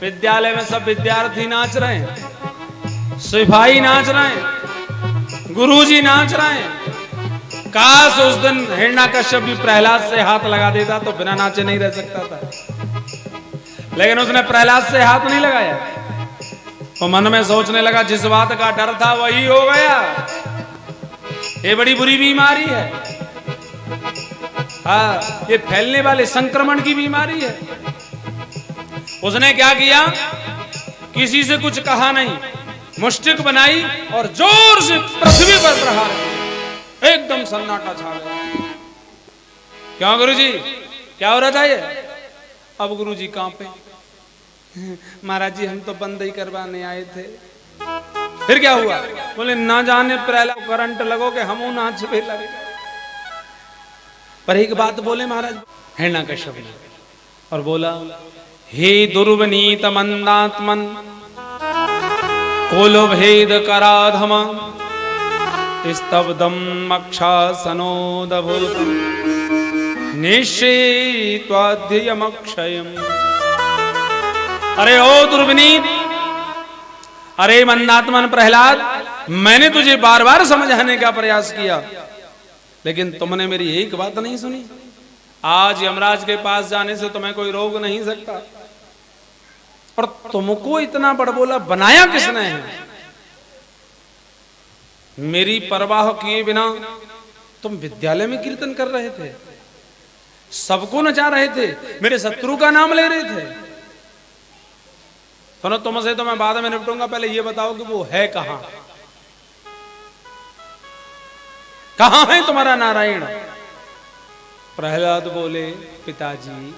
विद्यालय में सब विद्यार्थी नाच रहे हैं, सिपाही नाच रहे हैं, गुरुजी नाच रहे हैं। काश उस दिन हिरण्याकश्यप भी प्रहलाद से हाथ लगा देता तो बिना नाचे नहीं रह सकता था, लेकिन उसने प्रहलाद से हाथ नहीं लगाया। वो मन में सोचने लगा जिस बात का डर था वही हो गया, ये बड़ी बुरी बीमारी है। हाँ, ये फैलने वाले संक्रमण की बीमारी है। उसने क्या किया, किसी से कुछ कहा नहीं, मुष्टिक बनाई और जोर से पृथ्वी पर प्रहार किया। एकदम सन्नाटा छा गया। क्यों गुरुजी, क्या हो रहा था ये? अब गुरुजी कांपे, महाराज जी हम तो बंद ही करवाने आए थे। फिर क्या हुआ? बोले ना जाने प्रहलाद करंट लगो के हम नाचने लगे। पर एक बात बोले महाराज हिरण्याकश्यप ने, और बोला हे दुर्वनीत मंदात्मन कुल भेद कराधम स्तब्धम अक्षासनोदभूतम निश्चेत्वाध्ययमक्षयम्। अरे ओ दुर्विनीत, अरे मंदात्मन प्रहलाद, मैंने तुझे बार बार समझाने का प्रयास किया, लेकिन तुमने मेरी एक बात नहीं सुनी। आज यमराज के पास जाने से तुम्हें कोई रोक नहीं सकता। और तुमको इतना बड़बोला बनाया किसने है? मेरी परवाह किए बिना तुम विद्यालय में कीर्तन कर रहे थे, सबको नचा रहे थे, मेरे शत्रु का नाम ले रहे थे। सुनो, तुमसे तो मैं बाद में निपटूंगा, पहले ये बताओ कि वो है कहां? कहां है तुम्हारा नारायण? प्रहलाद बोले, पिताजी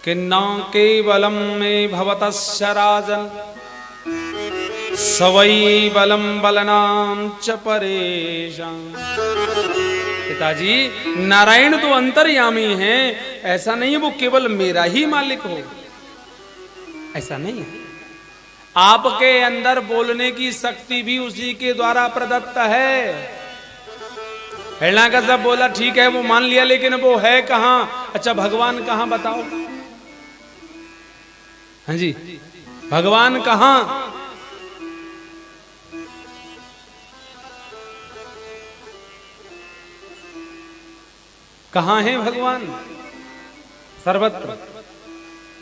किन्ना केवलम में भवतस्य राजन सवै बलम बलनाम च परेशान। पिताजी, नारायण तो अंतर्यामी है, ऐसा नहीं है वो केवल मेरा ही मालिक हो, ऐसा नहीं है। आपके अंदर बोलने की शक्ति भी उसी के द्वारा प्रदत्त है। हिरण्याकश्यप बोला, ठीक है वो मान लिया, लेकिन वो है कहां? अच्छा भगवान कहां बताओ? हाँ जी, भगवान कहां? कहां है भगवान? सर्वत्र।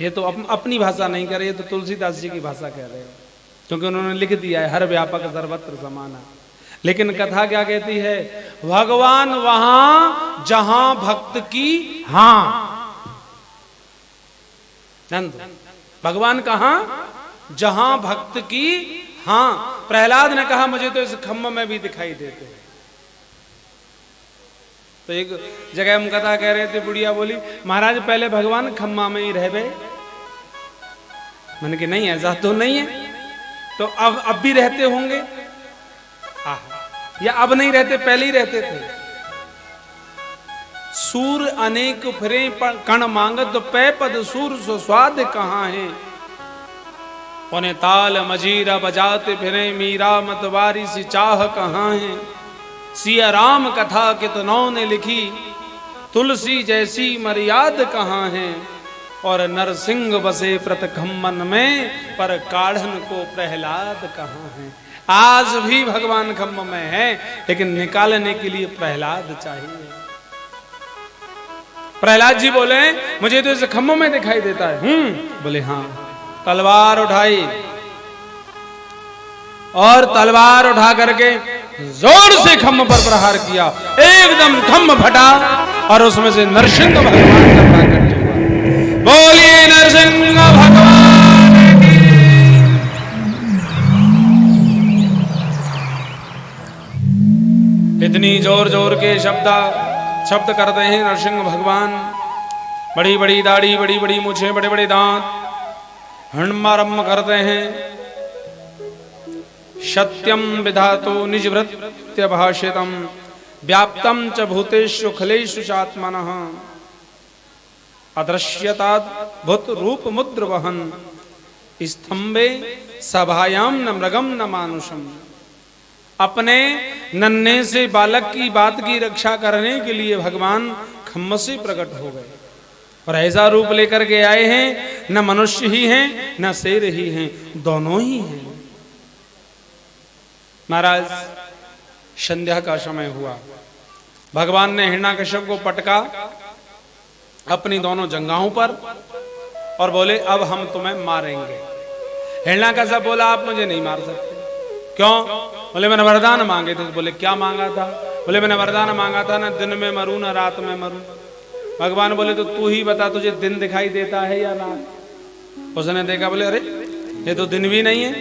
ये तो अपनी भाषा नहीं कह रहे, ये तो तुलसीदास जी की भाषा कह रहे हो, क्योंकि उन्होंने लिख दिया है हर व्यापक सर्वत्र समाना। लेकिन कथा क्या कहती है? भगवान वहां जहां भक्त की हां। भगवान कहां? जहां भक्त की हां। प्रहलाद ने कहा, मुझे तो इस खम्भ में भी दिखाई देते हैं। तो एक जगह हम कथा कह रहे थे, बुढ़िया बोली, महाराज पहले भगवान खम्मा में ही रह गए। मैंने कि नहीं, ऐसा तो नहीं है। तो अब भी रहते होंगे, या अब नहीं रहते, पहले ही रहते थे। सूर अनेक फिरे कण मांगत पै पद सूर सो स्वाद कहां है। पौने ताल मजीरा बजाते फिरे मीरा मतवारी सी चाह कहां है। सिया राम कथा कितनों ने लिखी, तुलसी जैसी मर्याद कहां है। और नरसिंह बसे प्रतिखम्मन में, पर काढ़न को प्रहलाद कहां है। आज भी भगवान खम्भ में है, लेकिन निकालने के लिए प्रहलाद चाहिए। प्रहलाद जी बोले, मुझे तो इस खम्भ में दिखाई देता है। बोले हाँ। तलवार उठाई और तलवार उठा करके जोर से खम्भ पर प्रहार किया। एकदम खम्भ फटा और उसमें से नरसिंह भगवान का प्राकट्य हुआ। बोलिए नरसिंह भगवान की। इतनी जोर जोर के शब्द करते हैं नरसिंह भगवान। बड़ी बड़ी दाढ़ी, बड़ी बड़ी मूछें, बड़े बड़े दांत, हणमारम करते हैं। सत्यम विधातो निजभृत्य भाषितम व्याप्तम च भूतेषु खलेषु चात्मनः अदृश्यतात् भूत रूप मुद्र वहन स्तंभे सभायाम न मृगम न मानुषम। अपने नन्हे से बालक की बात की रक्षा करने के लिए भगवान खम्भ से प्रकट हो गए और ऐसा रूप लेकर के आए हैं, न मनुष्य ही हैं न शेर ही हैं, दोनों ही हैं। महाराज, संध्या का समय हुआ। भगवान ने हिरण्याकश्यप को पटका अपनी दोनों जंघाओं पर और बोले, अब हम तुम्हें मारेंगे। हिरण्याकश्यप बोला, आप मुझे नहीं मार सकते। क्यों? बोले, मैंने वरदान मांगे थे। बोले, क्या मांगा था? बोले, मैंने वरदान मांगा था, ना दिन में मरूं ना रात में मरूं। भगवान बोले, तो तू ही बता, तुझे दिन दिखाई देता है या रात? उसने देखा, बोले, अरे ये तो दिन भी नहीं है,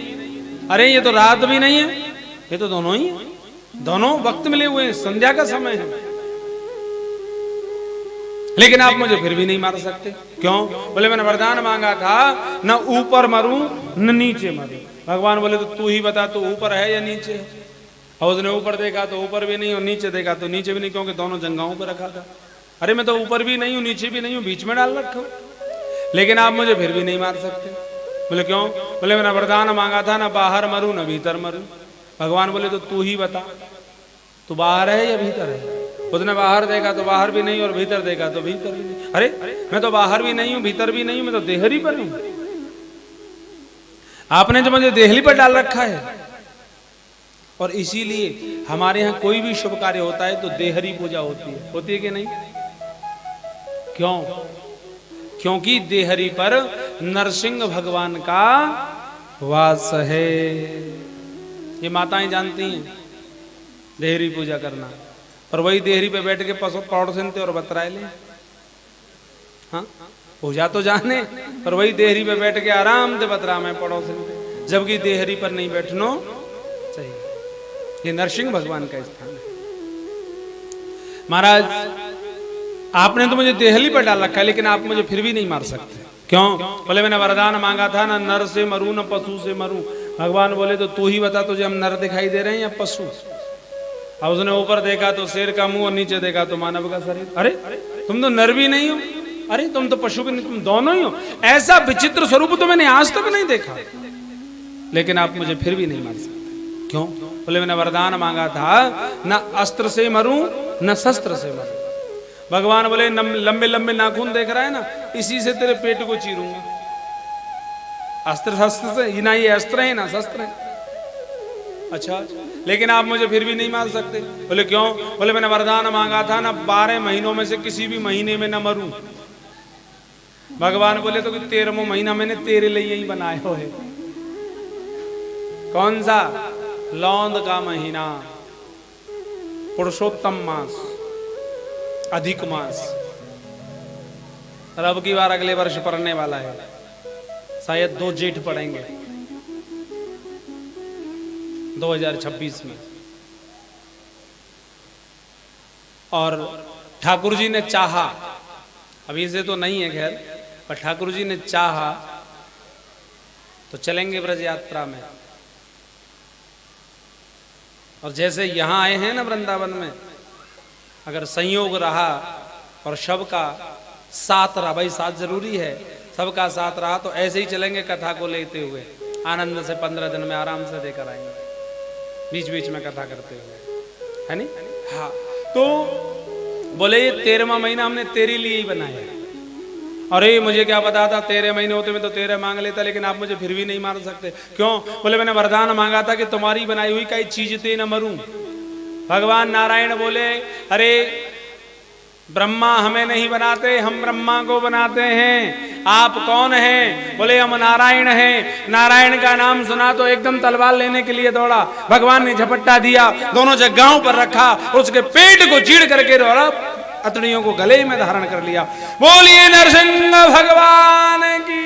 अरे ये तो रात भी नहीं है, ये तो दोनों ही है, दोनों वक्त मिले हुए हैं, संध्या का समय है, लेकिन आप मुझे फिर भी नहीं मार सकते। क्यों? बोले, मैंने वरदान मांगा था, न ऊपर मरूं न नीचे मरूं। भगवान बोले, तो तू ही बता, तू ऊपर है या नीचे है? और उसने ऊपर देखा तो ऊपर भी नहीं, और नीचे देखा तो नीचे भी नहीं, क्योंकि दोनों जंघाओं पर रखा था। अरे मैं तो ऊपर भी नहीं हूं, नीचे भी नहीं हूं, बीच में डाल रखा हूं, लेकिन आप मुझे फिर भी नहीं मार सकते। बोले क्यों? बोले मैंने वरदान मांगा था, ना बाहर मरूं ना भीतर मरूं। भगवान बोले तो तू ही बता, तू बाहर है या भीतर है? उसने बाहर देखा तो बाहर भी नहीं, और भीतर देखा तो भीतर भी नहीं। अरे मैं तो बाहर भी नहीं हूं, भीतर भी नहीं हूं, मैं तो देहरी पर हूं। आपने जो मुझे देहली पर डाल रखा है, और इसीलिए हमारे यहाँ कोई भी शुभ कार्य होता है तो देहरी पूजा होती है कि नहीं? क्यों? क्योंकि देहरी पर नरसिंह भगवान का वास है। ये माताएं जानती हैं देहरी पूजा करना, और वही देहरी पे बैठ के पड़ोसन और बतराए ले। हाँ, पूजा तो जाने, पर वही देहरी पे बैठ के आराम से बतरा में पड़ोसन, जबकि देहरी पर नहीं बैठनो चाहिए। ये नरसिंह भगवान का स्थान है। महाराज आपने तो मुझे देहली पर डाल रखा है, लेकिन आप मुझे फिर भी नहीं मार सकते। क्यों? बोले मैंने वरदान मांगा था, ना नर से मरूं ना पशु से मरूं। भगवान बोले तो तू ही बता, तुझे हम नर दिखाई दे रहे हैं या पशु? अब उसने ऊपर देखा तो शेर का मुंह, और नीचे देखा तो मानव का शरीर। अरे तुम तो नर भी नहीं हो, अरे तुम तो पशु भी नहीं, तुम दोनों ही हो। ऐसा विचित्र स्वरूप तो मैंने आज तक नहीं देखा, लेकिन आप मुझे फिर भी नहीं मार सकते। क्यों? बोले मैंने वरदान मांगा था, न अस्त्र से मरूं न शस्त्र से मरूं। भगवान बोले लंबे लंबे नाखून देख रहा है ना, इसी से तेरे पेट को चीरूंगा। अस्त्र शस्त्र से, ना ये अस्त्र है ना शस्त्र है। अच्छा, लेकिन आप मुझे फिर भी नहीं मार सकते। बोले क्यों? बोले मैंने वरदान मांगा था, ना 12 महीनों में से किसी भी महीने में न मरूं। भगवान बोले तो 13वां महीना मैंने तेरे लिए ही बनाया हो है। कौन सा? लौंद का महीना, पुरुषोत्तम मास, अधिक मास। अब की बार अगले वर्ष पढ़ने वाला है, शायद 2 जेठ पढ़ेंगे 2026 में। और ठाकुर जी ने चाहा, अभी से तो नहीं है खैर, पर ठाकुर जी ने चाहा तो चलेंगे ब्रज यात्रा में। और जैसे यहां आए हैं ना वृंदावन में, अगर संयोग रहा और सबका साथ रहा, भाई साथ जरूरी है, सबका साथ रहा, तो ऐसे ही चलेंगे कथा को लेते हुए, आनंद से 15 दिन में आराम से देकर आएंगे, बीच बीच में कथा करते हुए, है नहीं? हाँ, तो बोले ये 13वां महीना हमने तेरे लिए ही बनाया। अरे मुझे क्या पता था 13 महीने होते में तो 13 मांग लेता, लेकिन आप मुझे फिर भी नहीं मार सकते। क्यों? बोले मैंने वरदान मांगा था कि तुम्हारी बनाई हुई कई चीज ते न मरूं। भगवान नारायण बोले अरे ब्रह्मा हमें नहीं बनाते, हम ब्रह्मा को बनाते हैं। आप कौन हैं? बोले हम नारायण हैं। नारायण का नाम सुना तो एकदम तलवार लेने के लिए दौड़ा। भगवान ने झपट्टा दिया, दोनों जगहों पर रखा, उसके पेट को चीड़ करके दौड़ा, अतड़ियों को गले में धारण कर लिया। बोलिए नरसिंह भगवान की।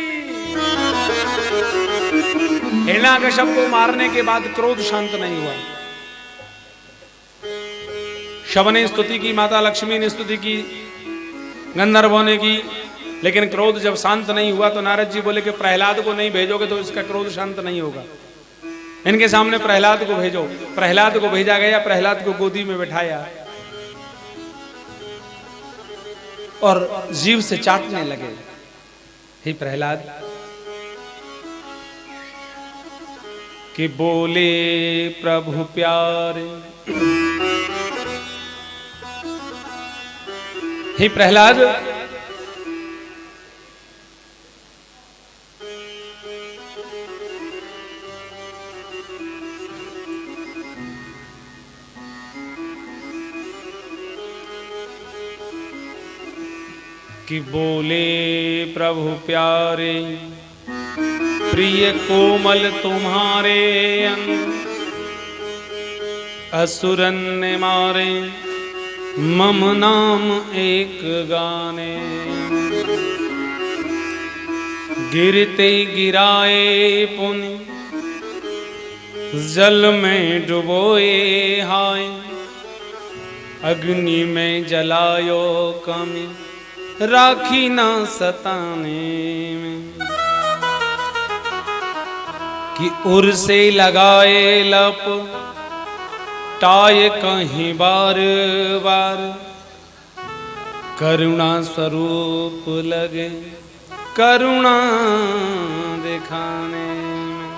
हिरण्याकश्यप को मारने के बाद क्रोध शांत नहीं हुआ। शव ने स्तुति की, माता लक्ष्मी ने स्तुति की, गंधर्वों ने की, लेकिन क्रोध जब शांत नहीं हुआ तो नारद जी बोले कि प्रहलाद को नहीं भेजोगे तो इसका क्रोध शांत नहीं होगा। इनके सामने प्रहलाद को भेजो। प्रहलाद को भेजा गया, प्रहलाद को गोदी में बिठाया और जीभ से चाटने लगे। हे प्रहलाद, कि बोले प्रभु प्यारे। हे प्रहलाद, कि बोले प्रभु प्यारे, प्रिय कोमल तुम्हारे अंग, असुरन ने मारे मम नाम एक गाने। गिरते गिराए पुनि जल में डुबोए हाय, अग्नि में जलायो कमी राखी ना सताने में। कि उर से लगाए लप टाय कहीं बार बार, करुणा स्वरूप लगे करुणा दिखाने में,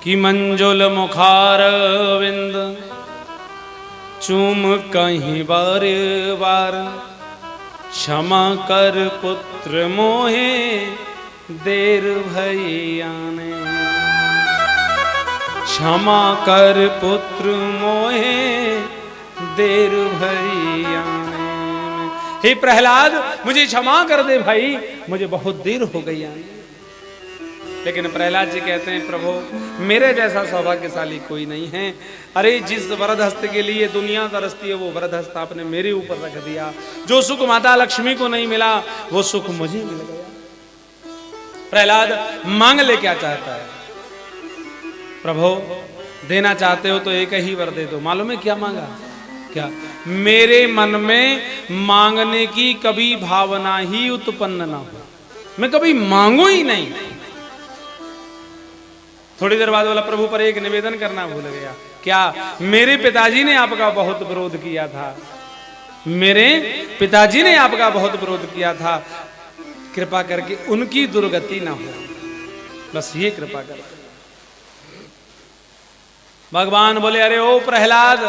कि मंजुल मुखार विंद चूम कहीं बार बार, क्षमा कर पुत्र मोहे देर भई आने, क्षमा कर पुत्र मोहे देर भई आने में। हे प्रहलाद, मुझे क्षमा कर दे भाई, मुझे बहुत देर हो गई आने। लेकिन प्रहलाद जी कहते हैं, प्रभु मेरे जैसा सौभाग्यशाली कोई नहीं है। अरे जिस वरद हस्त के लिए दुनिया तरसती है, वो वरद हस्त आपने मेरे ऊपर रख दिया। जो सुख माता लक्ष्मी को नहीं मिला, वो सुख मुझे मिल गया। प्रहलाद मांग ले क्या चाहता है? प्रभु देना चाहते हो तो एक ही वर दे दो। मालूम है क्या मांगा? क्या? मेरे मन में मांगने की कभी भावना ही उत्पन्न ना हो, मैं कभी मांगू ही नहीं। थोड़ी देर बाद बोला, प्रभु पर एक निवेदन करना भूल गया। क्या? मेरे पिताजी ने आपका बहुत विरोध किया था, मेरे पिताजी ने आपका बहुत विरोध किया था, कृपा करके उनकी दुर्गति ना हो, बस ये कृपा कर। भगवान बोले, अरे ओ प्रहलाद,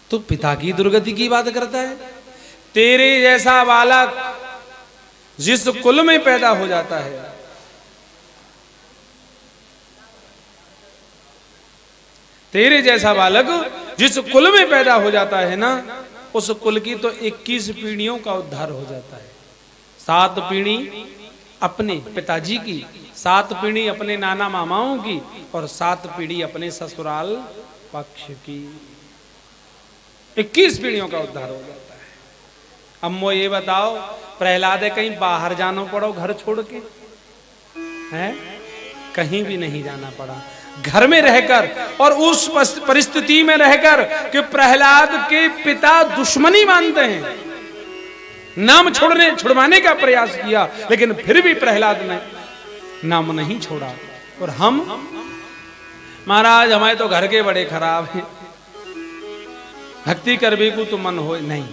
तू पिता की दुर्गति की बात करता है? तेरे जैसा बालक जिस कुल में पैदा हो जाता है, तेरे जैसा बालक जिस कुल में पैदा हो जाता है ना, उस कुल की तो 21 पीढ़ियों का उद्धार हो जाता है। 7 पीढ़ी अपने पिताजी की, 7 पीढ़ी अपने नाना मामाओं की, और 7 पीढ़ी अपने ससुराल पक्ष की। 21 पीढ़ियों का उद्धार हो जाता है। अब वो ये बताओ, प्रहलाद कहीं बाहर जाना पड़ो घर छोड़ के? है? कहीं भी नहीं जाना पड़ा, घर में रहकर, और उस परिस्थिति में रहकर कि प्रहलाद के पिता दुश्मनी मानते हैं, नाम छुड़वाने का प्रयास किया, लेकिन फिर भी प्रहलाद ने नाम नहीं छोड़ा। और हम, महाराज हमारे तो घर के बड़े खराब हैं, भक्ति कर भी को तो मन हो नहीं,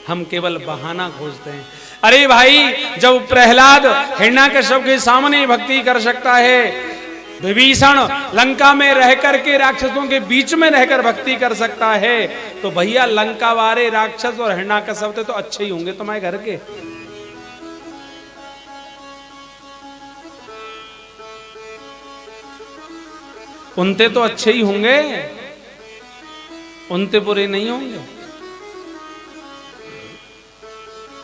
हम केवल बहाना खोजते हैं। अरे भाई, जब प्रहलाद हिरण्याकश्यप के सामने भक्ति कर सकता है, विभीषण लंका में रहकर के राक्षसों के बीच में रहकर भक्ति कर सकता है, तो भैया लंका वाले राक्षस और हिरण्याकश्यप तो अच्छे ही होंगे तुम्हारे घर के। उनते तो अच्छे ही होंगे, उनते बुरे नहीं होंगे।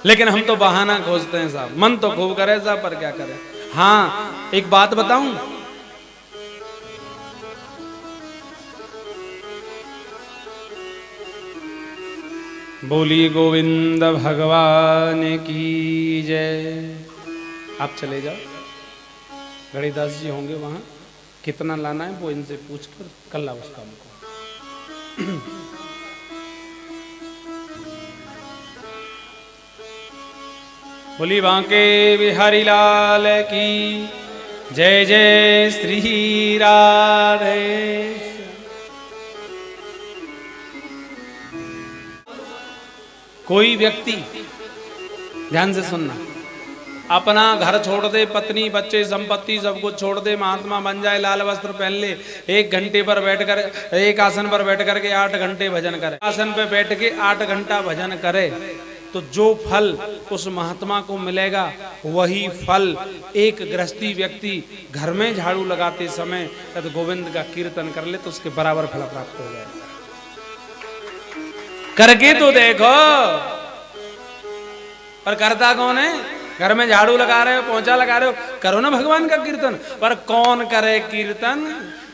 लेकिन हम तो बहाना खोजते हैं साहब, मन तो खूब करे साहब, पर क्या करें। हाँ, एक बात बताऊं, बोली गोविंद भगवान की जय। आप चले जाओ, गणिदास जी होंगे वहां, कितना लाना है वो इनसे पूछकर कर ला उस काम को। बोली बांके बिहारी लाल की जय, जय श्री राधे। कोई व्यक्ति, ध्यान से सुनना, अपना घर छोड़ दे, पत्नी बच्चे संपत्ति सब कुछ छोड़ दे, महात्मा बन जाए, लाल वस्त्र पहन ले, 1 घंटे पर बैठकर, एक आसन पर बैठ करके 8 घंटे भजन करे, आसन पे बैठ के 8 घंटा भजन करे, तो जो फल उस महात्मा को मिलेगा, वही फल एक गृहस्थी व्यक्ति घर में झाड़ू लगाते समय यदि गोविंद का कीर्तन कर ले तो उसके बराबर फल प्राप्त हो जाएगा। करके तो देखो। पर करता कौन है? घर में झाड़ू लगा रहे हो, पोंछा लगा रहे हो, करो ना भगवान का कीर्तन। पर कौन करे कीर्तन?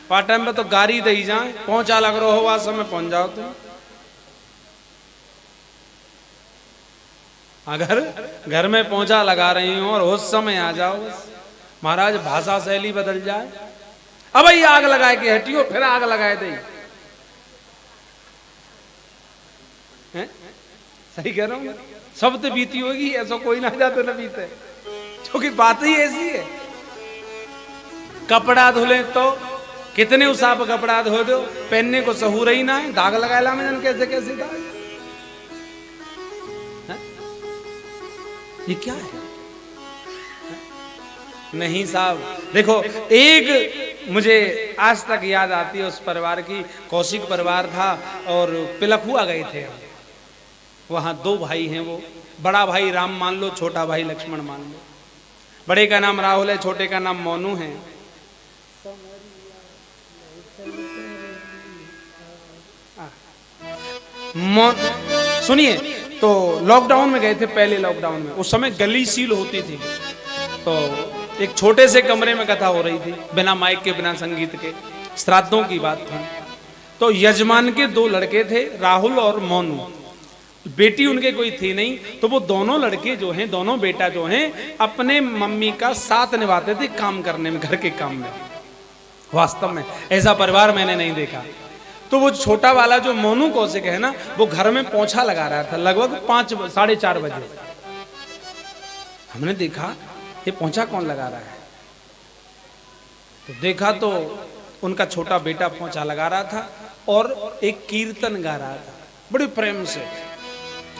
पाटन में तो गाड़ी दे जाए, पोंछा लग रहा हो वहां समय पहुंच जाओ तुम। अगर घर में पोंछा लगा रही हो और उस समय आ जाओ, महाराज भाषा शैली बदल जाए। अब ही आग लगाए के हटियो, फिर आग लगाए दे। सही कह रहा हूं? सब तो बीती होगी, ऐसा कोई ना जाते ना बीते, क्योंकि बात ही ऐसी है। कपड़ा धुले तो कितने उसाप कपड़ा धो दो, पहनने को सहूर ही ना है, दाग लगाए ला में कैसे कैसे दाग। ये क्या है? नहीं साहब, देखो एक मुझे आज तक याद आती है उस परिवार की। कौशिक परिवार था और पिलखुआ गए थे। वहां दो भाई हैं, वो बड़ा भाई राम मान लो, छोटा भाई लक्ष्मण मान लो। बड़े का नाम राहुल है, छोटे का नाम मोनू है। सुनिए, तो लॉकडाउन में गए थे, पहले लॉकडाउन में। उस समय गली सील होती थी, तो एक छोटे से कमरे में कथा हो रही थी, बिना माइक के, बिना संगीत के। श्राद्धों की बात थी। तो यजमान के दो लड़के थे, राहुल और मोनू। बेटी उनके कोई थी नहीं, तो वो दोनों लड़के जो हैं, दोनों बेटा जो हैं, अपने मम्मी का साथ निभाते थे काम करने में, घर के काम में। वास्तव में ऐसा परिवार मैंने नहीं देखा। तो वो छोटा वाला जो मोनू कौशिक है ना, वो घर में पोंछा लगा रहा था, लगभग 5 साढ़े 4 बजे। हमने देखा ये पोंछा कौन लगा रहा है, तो देखा तो उनका छोटा बेटा पोंछा लगा रहा था और एक कीर्तन गा रहा था बड़े प्रेम से।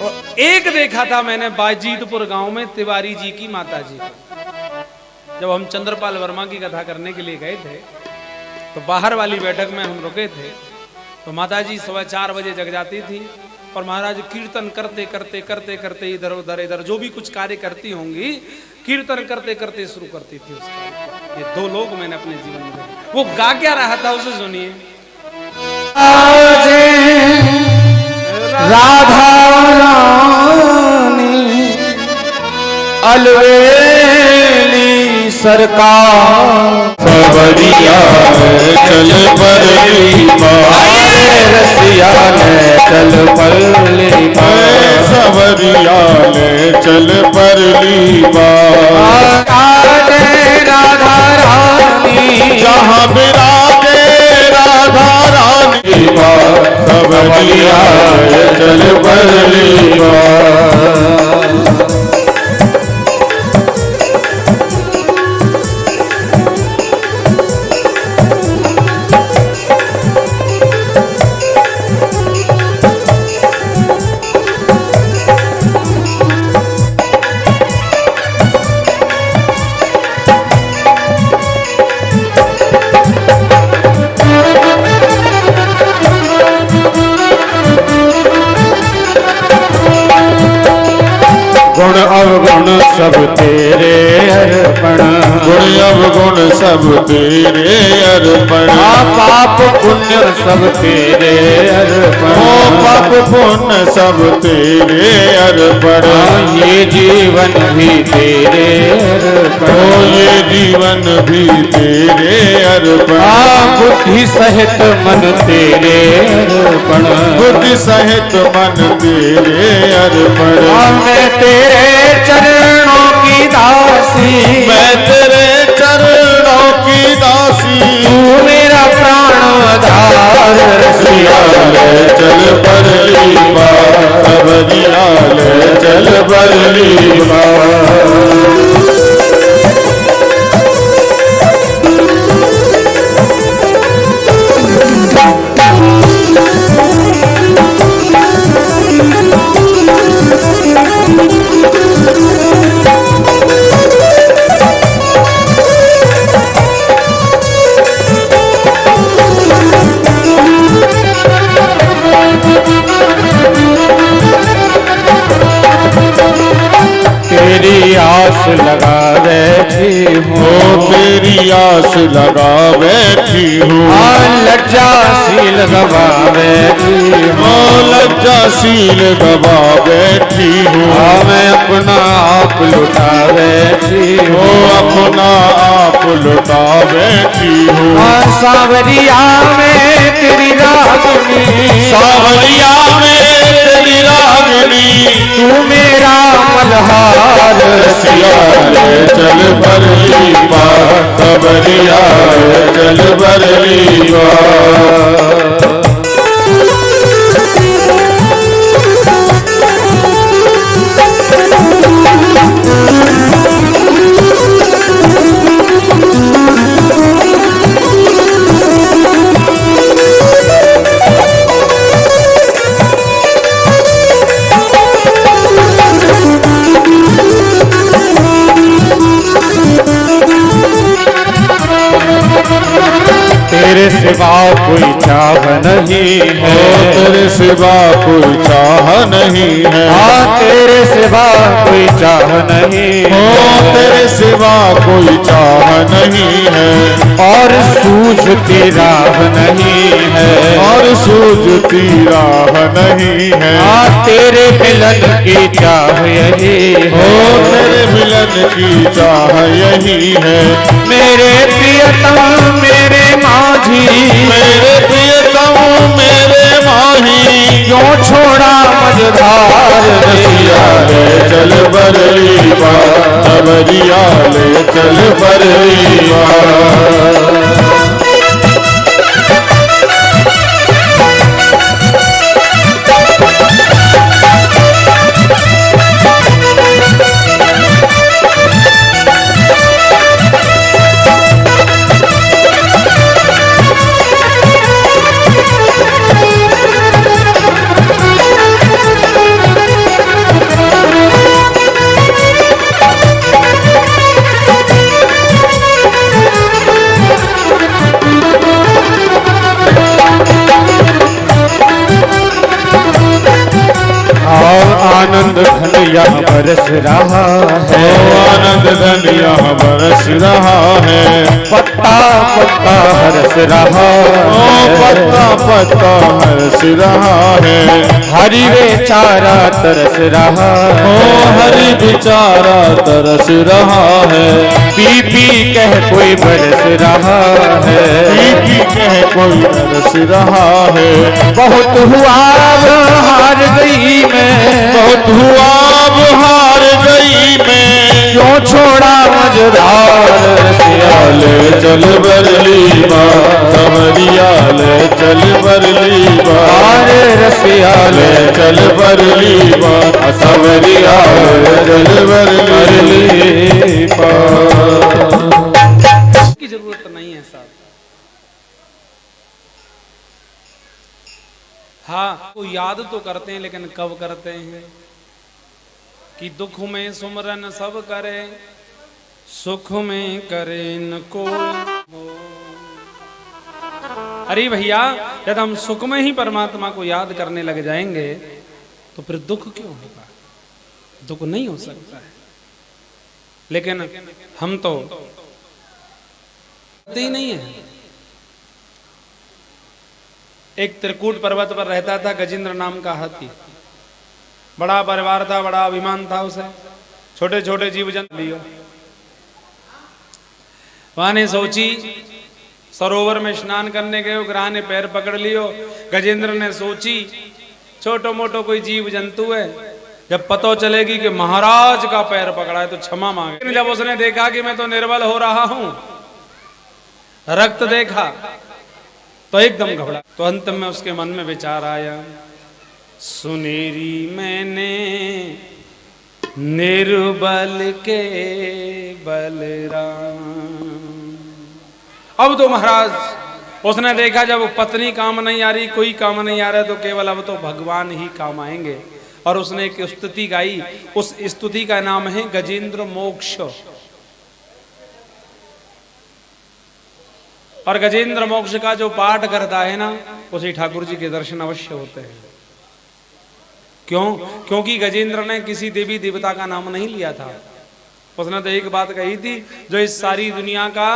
और एक देखा था मैंने बाजीतपुर गांव में तिवारी जी की माता जी को। जब हम चंद्रपाल वर्मा की कथा करने के लिए गए थे, तो बाहर वाली बैठक में हम रुके थे। तो माता जी सुबह 4 बजे जग जाती थी और महाराज कीर्तन करते करते करते करते इधर उधर इधर जो भी कुछ कार्य करती होंगी, कीर्तन करते करते शुरू करती थी उस कार्य। ये 2 लोग मैंने अपने जीवन में देखे। वो गा क्या रहा था उसे सुनिए। राधा रानी अलवेली सरकार, सवरिया चल परली रसिया ने चल परली सवरिया चल परली राधा रानी जहाँ बिराजे राधा रानी सवरिया चल परली गुण अवगुण सब तेरे अर्पण, गुण अवगुण सब तेरे अर्पण। पाप पुण्य सब तेरे अर्पण, ओ पाप पुण्य सब तेरे अर्पण। ये जीवन भी तेरे अर्पण, ओ ये जीवन भी तेरे अर्पण। बुद्धि सहित मन तेरे अर्पण, बुद्धि सहित मन तेरे अर्पण। मैं तेरे चरणों की दासी, मैं तेरे चरणों की दासी। तू मेरा प्राण आधार, रसिया ले चल परली सवरिया ले चल परली तेरी आस लगा बैठी हूँ, तेरी आस लगा बैठी हूँ। लज्जाशील गवा बैठी हूँ, लज्जाशील गवा बैठी हूँ। मैं अपना आप लुटा बैठी हूँ, अपना आप लुटा बैठी हूँ। सावरिया में तेरी रागनी, सावरिया में तेरी रागनी। तू मेरा मल्हार, रसिया ले चल परली सवरिया चल परली सिवा कोई चाह नहीं है, तेरे सिवा कोई चाह नहीं है, हाँ तेरे सिवा कोई चाह नहीं तेरे सिवा कोई चाह नहीं है, और सूझती राह नहीं है, और सूझती राह नहीं है, हाँ तेरे मिलन की चाह यही है, तेरे मिलन की चाह यही है, मेरे प्रियतम मेरे माझी, मेरे प्रियतम मेरे माही, क्यों छोड़ा मझधार रसिया ले चल बरली बार, सबरिया ले चल बरली बार। आनंद घन यहाँ बरस रहा है, आनंद घन यहाँ बरस रहा है, पत्ता पत्ता हरस रहा है, पत्ता पत्ता हरस रहा है, हरि बेचारा तरस रहा है, हरि बेचारा तरस रहा है, पी पी कह कोई बरस रहा है, पी कह कोई तरस रहा है, बहुत हुआ हार गई मैं, बहुत हुआ अब हार गई मैं, क्यों छोड़ा मझधार रसिया ले चल बरली बार, सबरिया ले चल बरली बार, रसिया ले चल बरली बार, सबरिया ले चल बरली बार। की जरूरत नहीं है साहब। हाँ वो याद तो करते हैं लेकिन कब करते हैं कि दुख में सुमरन सब करे, सुख में करे न कोई। अरे भैया जब हम सुख में ही परमात्मा को याद करने लग जाएंगे तो फिर दुख क्यों होगा? दुख नहीं हो सकता है। लेकिन हम तो ही नहीं है। एक त्रिकूट पर्वत पर रहता था गजेंद्र नाम का हाथी। बड़ा परिवार था, बड़ा अभिमान था उसे, छोटे छोटे जीव जंतु लियो। वहां ने सोची, सरोवर में स्नान करने गए, ग्राह ने पैर पकड़ लियो। गजेंद्र ने सोची छोटो मोटो कोई जीव जंतु है, जब पता चलेगी कि महाराज का पैर पकड़ा है तो क्षमा मांगे। जब उसने देखा कि मैं तो निर्बल हो रहा हूं, रक्त देखा तो एकदम घबरा। तो अंत में उसके मन में विचार आया, सुनेरी मैंने निर्बल के बलराम। अब तो महाराज उसने देखा जब पत्नी काम नहीं आ रही, कोई काम नहीं आ रहा, तो केवल अब तो भगवान ही काम आएंगे। और उसने एक स्तुति गाई, उस स्तुति का नाम है गजेंद्र मोक्ष। और गजेंद्र मोक्ष का जो पाठ करता है ना, उसे ठाकुर जी के दर्शन अवश्य होते हैं। क्यों? क्योंकि गजेंद्र ने किसी देवी देवता का नाम नहीं लिया था। उसने तो एक बात कही थी, जो इस सारी दुनिया का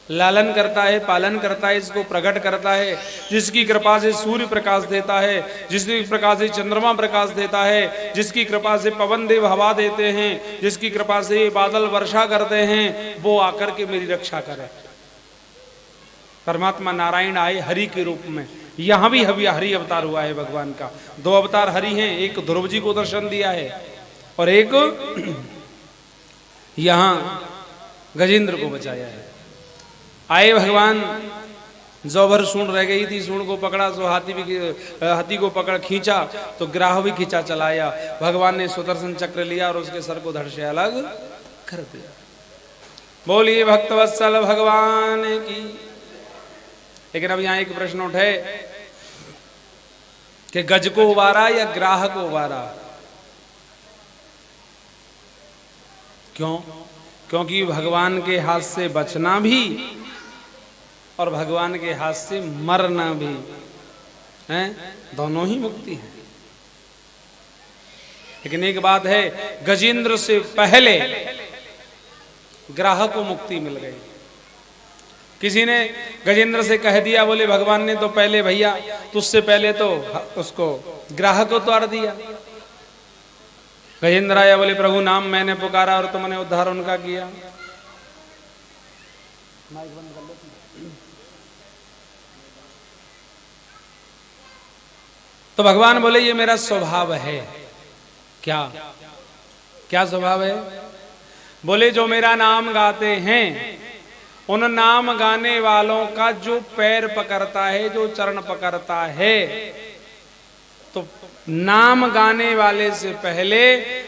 लालन करता है, पालन करता है, इसको प्रकट करता है, जिसकी कृपा से सूर्य प्रकाश देता है, जिसकी कृपा से चंद्रमा प्रकाश देता है, जिसकी कृपा से पवन देव हवा देते हैं, जिसकी कृपा से बादल वर्षा करते हैं, वो आकर के मेरी रक्षा करे। परमात्मा नारायण आए हरि के रूप में। यहां भी हरि अवतार हुआ है भगवान का। दो अवतार हरि हैं, एक ध्रुव जी को दर्शन दिया है और एक यहां गजेंद्र को बचाया है। आए भगवान, जो भर सूंड रह गई थी, सूंड को पकड़ा, सो हाथी को पकड़ खींचा तो ग्राह भी खींचा चलाया। भगवान ने सुदर्शन चक्र लिया और उसके सर को धड़ से अलग कर दिया। बोलिए भक्तवत्सल भगवान की। लेकिन अब यहां एक प्रश्न उठे कि गज को उबारा या ग्राह को उबारा? क्यों? क्योंकि भगवान के हाथ से बचना भी और भगवान के हाथ से मरना भी है, दोनों ही मुक्ति है। लेकिन एक बात है, गजेंद्र से पहले ग्राहक को मुक्ति मिल गई। किसी ने गजेंद्र से कह दिया, बोले भगवान ने तो पहले भैया तुझसे पहले तो उसको ग्राहक को तार दिया। गजेंद्र आया, बोले प्रभु नाम मैंने पुकारा और तुमने उद्धार उनका किया। तो भगवान बोले ये मेरा स्वभाव है। क्या क्या स्वभाव है? बोले जो मेरा नाम गाते हैं उन नाम गाने वालों का जो पैर पकड़ता है, जो चरण पकड़ता है, तो नाम गाने वाले से पहले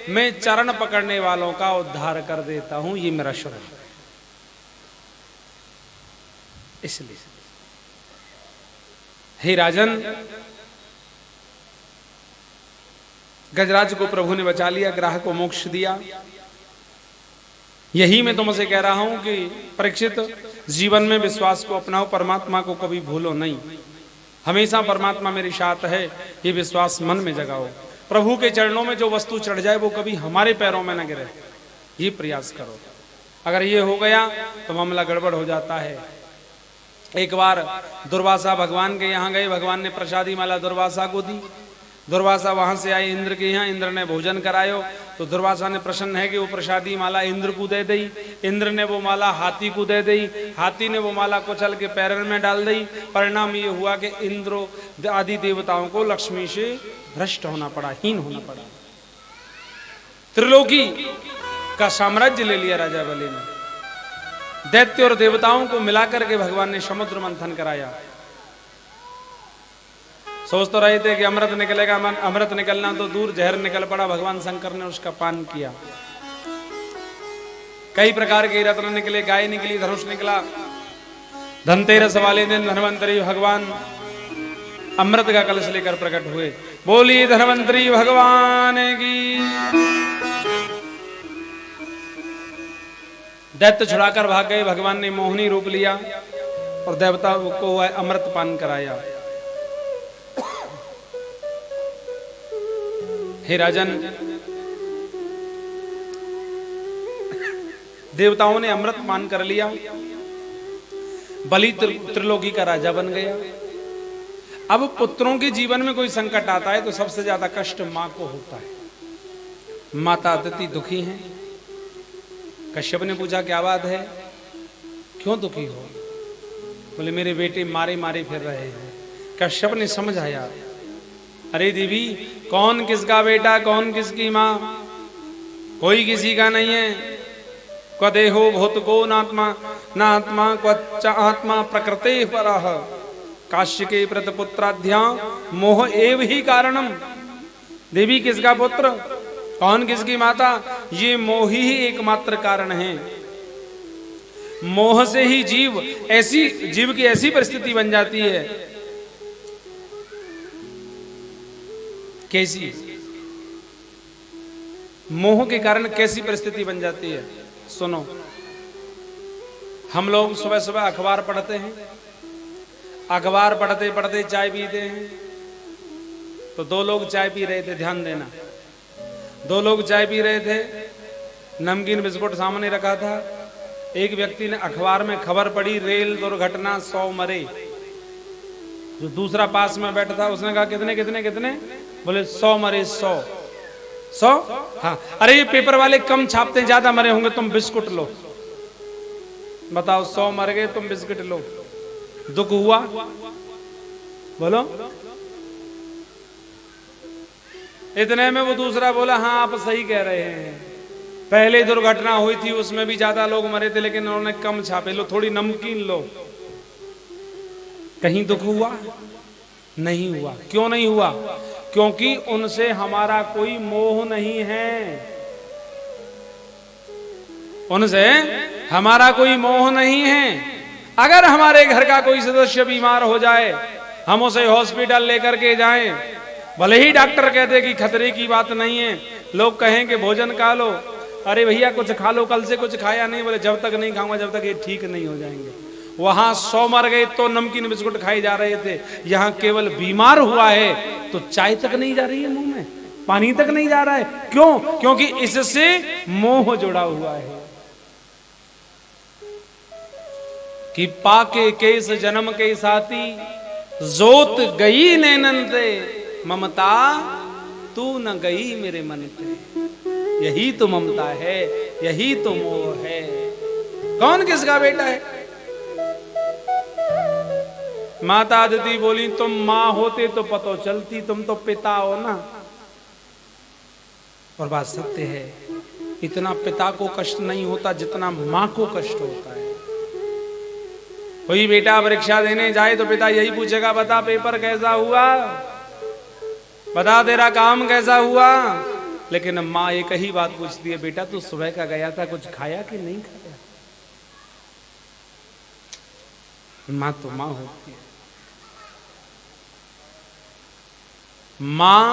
मैं चरण पकड़ने वालों का उद्धार कर देता हूं। ये मेरा स्वभाव है। इसलिए हे राजन, गजराज को प्रभु ने बचा लिया, ग्राहक को मोक्ष दिया। यही मैं तुमसे कह रहा हूं कि परीक्षित, जीवन में विश्वास को अपनाओ, परमात्मा को कभी भूलो नहीं। हमेशा परमात्मा मेरे साथ है, ये विश्वास मन में जगाओ। प्रभु के चरणों में जो वस्तु चढ़ जाए वो कभी हमारे पैरों में न गिरे, ये प्रयास करो। अगर ये हो गया तो मामला गड़बड़ हो जाता है। एक बार दुर्वासा भगवान के यहाँ गए, भगवान ने प्रसादी माला दुर्वासा को दी। दुर्वासा वहां से आए इंद्र के यहाँ, इंद्र ने भोजन करायो तो दुर्वासा ने प्रसन्न है कि वो प्रसादी माला इंद्र को दे दी। इंद्र ने वो माला हाथी को दे दी, हाथी ने वो माला कुचल के पैर में डाल दी। परिणाम ये हुआ कि इंद्र आदि देवताओं को लक्ष्मी से भ्रष्ट होना पड़ा, हीन होना पड़ा। त्रिलोकी का साम्राज्य ले लिया राजा बलि ने। दैत्य और देवताओं को मिलाकर के भगवान ने समुद्र मंथन कराया। सोच तो रहे थे कि अमृत निकलेगा, अमृत निकलना तो दूर, जहर निकल पड़ा। भगवान शंकर ने उसका पान किया। कई प्रकार के रत्न निकले, गाय निकली, धनुष निकला। धनतेरस वाले दिन धनवंतरी भगवान अमृत का कलश लेकर प्रकट हुए। बोलिए धनवंतरी भगवान की। दैत्य छुड़ाकर भाग गए। भगवान ने मोहिनी रूप लिया और देवता को अमृत पान कराया। हे राजन, देवताओं ने अमृत पान कर लिया। बलि त्रिलोकी का राजा बन गया। अब पुत्रों के जीवन में कोई संकट आता है तो सबसे ज्यादा कष्ट मां को होता है। माता अतिथि दुखी हैं। कश्यप ने पूछा क्या बात है, क्यों दुखी हो? बोले मेरे बेटे मारे मारे फिर रहे हैं। कश्यप ने समझाया, अरे देवी, कौन किसका बेटा, कौन किसकी माँ, कोई किसी का नहीं है। क्व देहो भूत को नात्मा नात्मा क्व आत्मा प्रकृते परः काश्य के व्रत पुत्राध्या मोह एव ही कारणम। देवी किसका पुत्र, कौन किसकी माता, ये मोह ही एकमात्र कारण है। मोह से ही जीव की ऐसी परिस्थिति बन जाती है। कैसी? मोह के कारण कैसी परिस्थिति बन जाती है, सुनो। हम लोग सुबह सुबह अखबार पढ़ते हैं, अखबार पढ़ते पढ़ते चाय पीते हैं। तो दो लोग चाय पी रहे थे, ध्यान देना। दो लोग चाय पी रहे थे, नमकीन बिस्कुट सामने रखा था। एक व्यक्ति ने अखबार में खबर पढ़ी, रेल दुर्घटना 100 मरे। जो दूसरा पास में बैठा था उसने कहा कितने कितने कितने? बोले 100 मरे। 100? हाँ। अरे ये पेपर वाले कम छापते हैं, ज्यादा मरे होंगे, तुम बिस्कुट लो। बताओ, 100 मर गए, तुम बिस्कुट लो। दुख हुआ? बोलो। इतने में वो दूसरा बोला, हाँ आप सही कह रहे हैं, पहले दुर्घटना हुई थी उसमें भी ज्यादा लोग मरे थे, लेकिन उन्होंने कम छापे, लो थोड़ी नमकीन लो। कहीं दुख हुआ? नहीं हुआ। क्यों नहीं हुआ? क्योंकि उनसे हमारा कोई मोह नहीं है। उनसे हमारा कोई मोह नहीं है। अगर हमारे घर का कोई सदस्य बीमार हो जाए, हम उसे हॉस्पिटल लेकर के जाएं, भले ही डॉक्टर कहते कि खतरे की बात नहीं है, लोग कहें कि भोजन खा लो, अरे भैया कुछ खा लो, कल से कुछ खाया नहीं, बोले जब तक नहीं खाऊंगा जब तक ये ठीक नहीं हो जाएंगे। वहां 100 मर गए तो नमकीन बिस्कुट खाए जा रहे थे, यहाँ केवल बीमार हुआ है तो चाय तक नहीं जा रही है मुंह में, पानी तक नहीं जा रहा है। क्यों? क्योंकि इससे मोह जुड़ा हुआ है कि पाके केस जन्म के साथी, जोत गई नैनन से, ममता तू न गई मेरे मन पे। यही तो ममता है, यही तो मोह है। कौन किसका बेटा है? माता अदिति बोली तुम मां होते तो पतो चलती, तुम तो पिता हो ना। और बात सत्य है, इतना पिता को कष्ट नहीं होता जितना मां को कष्ट होता है। कोई बेटा परीक्षा देने जाए तो पिता यही पूछेगा, बता पेपर कैसा हुआ, बता तेरा काम कैसा हुआ। लेकिन मां एक ही बात पूछती है, बेटा तू सुबह का गया था, कुछ खाया कि नहीं खाया। मां तो मां होती है। मां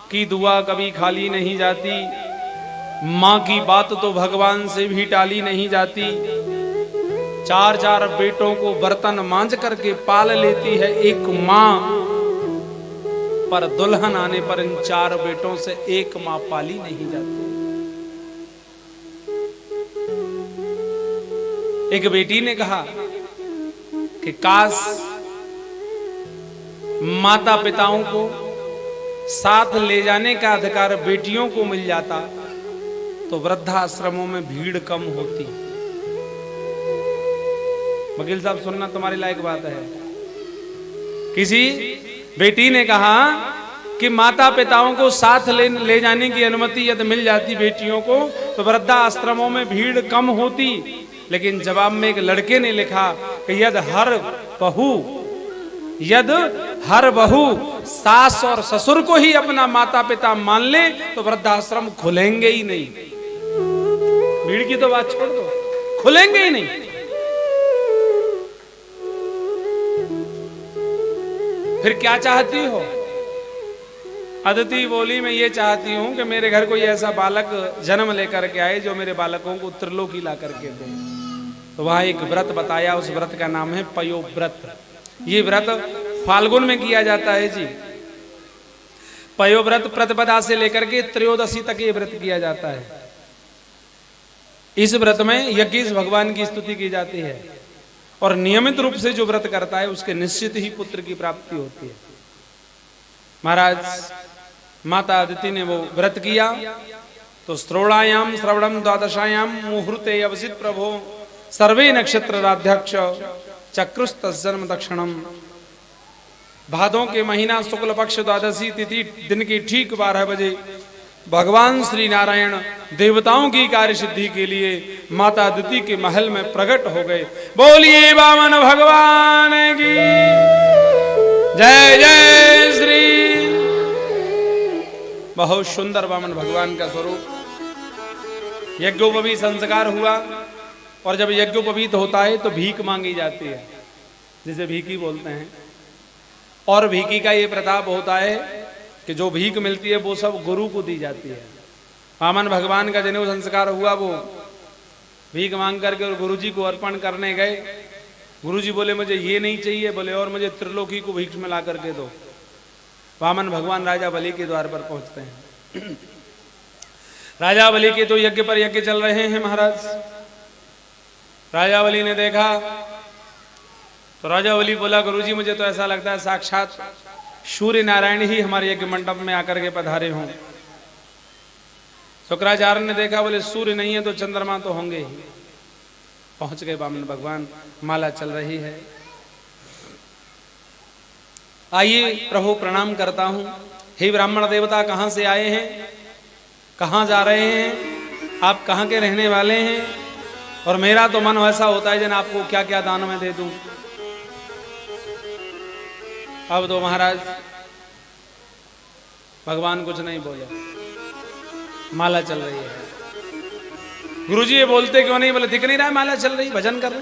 की दुआ कभी खाली नहीं जाती, मां की बात तो भगवान से भी टाली नहीं जाती। 4 बेटों को बर्तन मांझ करके पाल लेती है एक मां, पर दुल्हन आने पर इन 4 बेटों से एक मां पाली नहीं जाती। एक बेटी ने कहा कि काश माता पिताओं को साथ ले जाने का अधिकार बेटियों को मिल जाता तो वृद्धाश्रमों में भीड़ कम होती। वकील साहब सुनना तुम्हारे लायक बात है। किसी बेटी ने कहा कि माता पिताओं को साथ ले जाने की अनुमति यदि मिल जाती बेटियों को तो वृद्धाश्रमों में भीड़ कम होती। लेकिन जवाब में एक लड़के ने लिखा कि यदि हर बहू सास और ससुर को ही अपना माता पिता मान ले तो वृद्धाश्रम खुलेंगे ही नहीं। भीड़ की तो बात छोड़ दो, खुलेंगे ही नहीं। फिर क्या चाहती हो? अदिति बोली मैं ये चाहती हूं कि मेरे घर कोई ऐसा बालक जन्म लेकर के आए जो मेरे बालकों को त्रिलोकी ला करके दे। तो वहां एक व्रत बताया, उस व्रत का नाम है पयो व्रत। ये व्रत फाल्गुन में किया जाता है जी। पयो व्रत प्रतिपदा से लेकर के त्रयोदशी तक ये व्रत किया जाता है। इस व्रत में यज्ञेश भगवान की स्तुति की जाती है और नियमित रूप से जो व्रत करता है उसके निश्चित ही पुत्र की प्राप्ति होती है। महाराज माता अदिति ने वो व्रत किया तो श्रोणायाम श्रवणम द्वादशायाम मुहूर्ते अवसित प्रभो सर्वे नक्षत्र राध्यक्ष चक्रुस्तजन्म दक्षिणम। भादों के महीना शुक्ल पक्ष द्वादशी तिथि दिन की ठीक 12 बजे भगवान श्री नारायण देवताओं की कार्य सिद्धि के लिए माता अदिति के महल में प्रकट हो गए। बोलिए वामन भगवान की जय जय श्री। बहुत सुंदर वामन भगवान का स्वरूप। यज्ञोपवीत संस्कार हुआ और जब यज्ञोपवीत होता है तो भीख मांगी जाती है, जिसे भीखी बोलते हैं। और भीखी का ये प्रताप होता है कि जो भीख मिलती है वो सब गुरु को दी जाती है। वामन भगवान का जनेऊ संस्कार हुआ, वो भीख मांग करके और गुरुजी को अर्पण करने गए। गुरुजी बोले मुझे ये नहीं चाहिए, बोले और मुझे त्रिलोकी को भीख में ला करके दो। वामन भगवान राजा बलि के द्वार पर पहुंचते हैं। राजा बलि के तो यज्ञ पर यज्ञ चल रहे हैं महाराज। राजा बलि ने देखा तो राजा बलि बोला गुरुजी मुझे तो ऐसा लगता है साक्षात सूर्य नारायण ही हमारे यज्ञ मंडप में आकर के पधारे हों। शुक्राचार्य ने देखा, बोले सूर्य नहीं है तो चंद्रमा तो होंगे ही। पहुंच गए वामन भगवान, माला चल रही है। आइए प्रभु प्रणाम करता हूं। हे ब्राह्मण देवता कहां से आए हैं, कहां जा रहे हैं, आप कहां के रहने वाले हैं? और मेरा तो मन ऐसा होता है जन आपको क्या क्या दान में दे दूं। अब तो महाराज भगवान कुछ नहीं बोले, माला चल रही है। गुरुजी ये बोलते क्यों नहीं? बोले दिख नहीं रहा है माला चल रही, भजन कर रहे।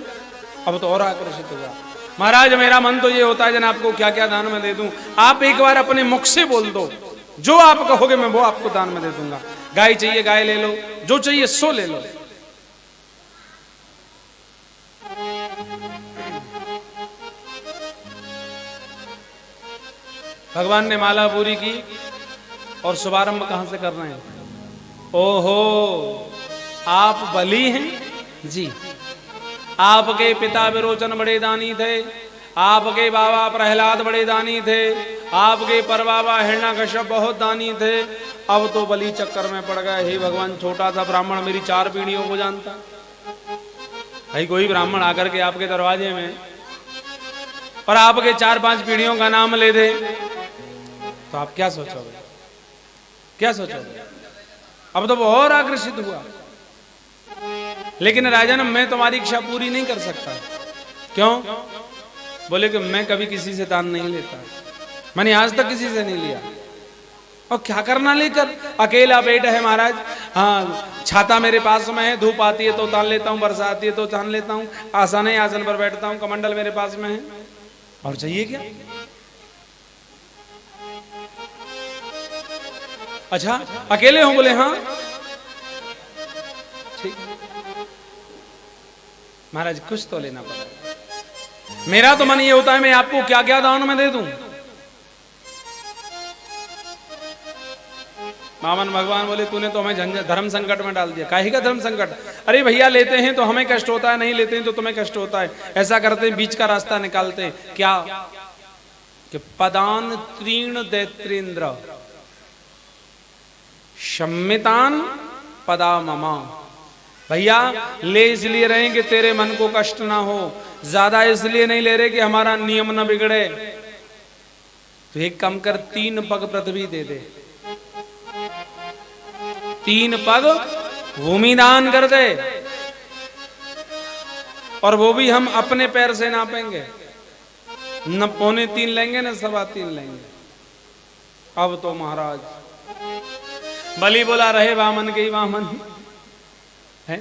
अब तो और आकर्षित हुआ। महाराज मेरा मन तो ये होता है जन आपको क्या क्या दान में दे दूं। आप एक बार अपने मुख से बोल दो, जो आप कहोगे मैं वो आपको दान में दे दूंगा। गाय चाहिए गाय ले लो, जो चाहिए सो ले लो। भगवान ने माला पूरी की और शुभारंभ कहां से कर रहे हैं? ओहो, आप बलि हैं जी। आपके पिता विरोचन बड़े दानी थे, आपके बाबा प्रहलाद बड़े दानी थे, आपके परबाबा हिरण्यकश्यप बहुत दानी थे। अब तो बलि चक्कर में पड़ गए। हे भगवान, छोटा सा ब्राह्मण मेरी 4 पीढ़ियों को जानता। भाई कोई ब्राह्मण आकर के आपके दरवाजे में और आपके 4-5 पीढ़ियों का नाम ले दे तो आप क्या सोचोगे? क्या सोचोगे? अब तो वो और आकर्षित हुआ। लेकिन राजन, मैं तुम्हारी इच्छा पूरी नहीं कर सकता। क्यों? बोले कि मैं कभी किसी से दान नहीं लेता, मैंने आज तक किसी से नहीं लिया। और क्या करना लेकर? अकेला पेट है महाराज। हाँ, छाता मेरे पास में है, धूप आती है तो तान लेता हूँ, बरसात आती है तो तान लेता हूँ, आसन है आसन पर बैठता हूँ, कमंडल मेरे पास में है, और चाहिए क्या? अच्छा, अकेले हो? बोले हाँ। ठीक महाराज, कुछ तो लेना पड़ेगा। मेरा तो मन ये होता है मैं आपको क्या क्या दान में दे दूं। मामन भगवान बोले तूने तो हमें झंझट धर्म संकट में डाल दिया। काहे का धर्म संकट? अरे भैया, लेते हैं तो हमें कष्ट होता है, नहीं लेते हैं तो तुम्हें कष्ट होता है। ऐसा करते हैं, बीच का रास्ता निकालते हैं। क्या? कि पदान तीर्ण दैत्रेंद्र सम्मितान पदा ममा। भैया, ले इसलिए रहे कि तेरे मन को कष्ट ना हो, ज्यादा इसलिए नहीं ले रहे कि हमारा नियम न बिगड़े। तो एक काम कर, 3 पग पृथ्वी दे दे, 3 पग भूमि दान कर दे, और वो भी हम अपने पैर से नापेंगे, न 3.25 लेंगे न 3.25 लेंगे। अब तो महाराज बलि बोला, रहे वामन के ही वामन है।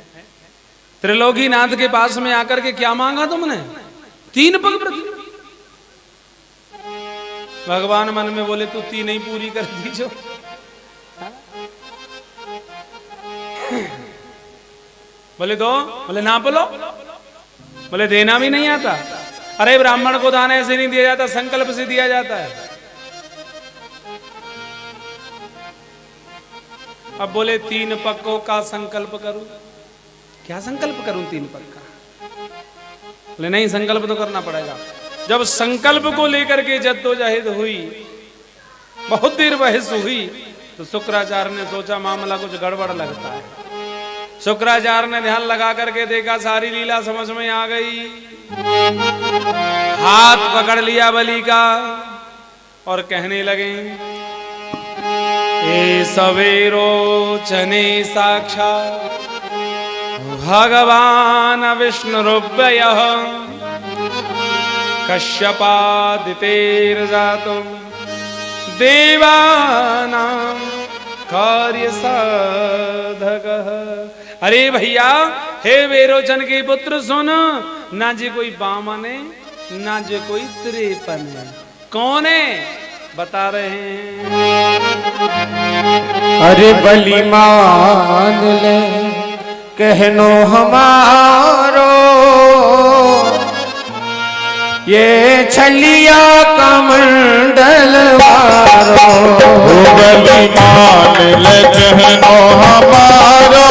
त्रिलोकीनाथ के पास में आकर के क्या मांगा तुमने? 3 पग पृथ्वी। भगवान मन में बोले तू 3 ही पूरी कर दीजो। बोले दो, बोले ना बोलो, बोले देना भी नहीं आता। अरे ब्राह्मण को दान ऐसे नहीं दिया जाता, संकल्प से दिया जाता है। अब बोले 3 पक्कों का संकल्प करूं। क्या संकल्प करूं 3 पग का? बोले नहीं, संकल्प तो करना पड़ेगा। जब संकल्प को लेकर के जद्दोजहद हुई, बहुत देर बहस हुई, तो शुक्राचार्य ने सोचा मामला कुछ गड़बड़ लगता है। शुक्राचार्य ने ध्यान लगा करके देखा, सारी लीला समझ में आ गई। हाथ पकड़ लिया बलि का और कहने लगे, ए सवेरो चने साक्षात् भगवान विष्णुरुव्ययः कश्यपादितेर्जातो देवानां कार्य साधकः। अरे भैया, हे विरोचन के पुत्र सुन, ना जे कोई बामन है ना जे कोई त्रेपन है। कौन है? बता रहे हैं। अरे बलि मान ले कहनो हमारो, ये छलिया कमंडल वारो। बलि मान ले कहनो हमारो,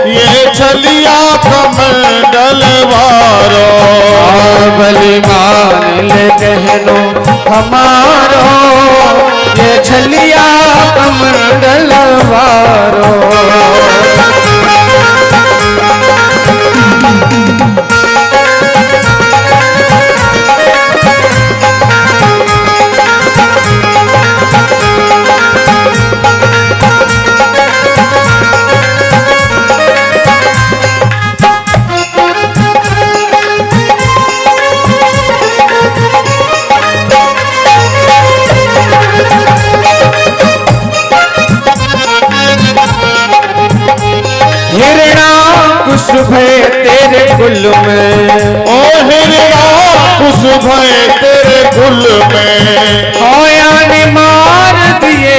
ये छलिया कमंडल वारो। बलि मान ले कहनो हमारो, ये छलिया कमंडल वारो। भय तेरे कुल में, ओ हिरणा कुछ भय तेरे कुल में। होया ने मार दिए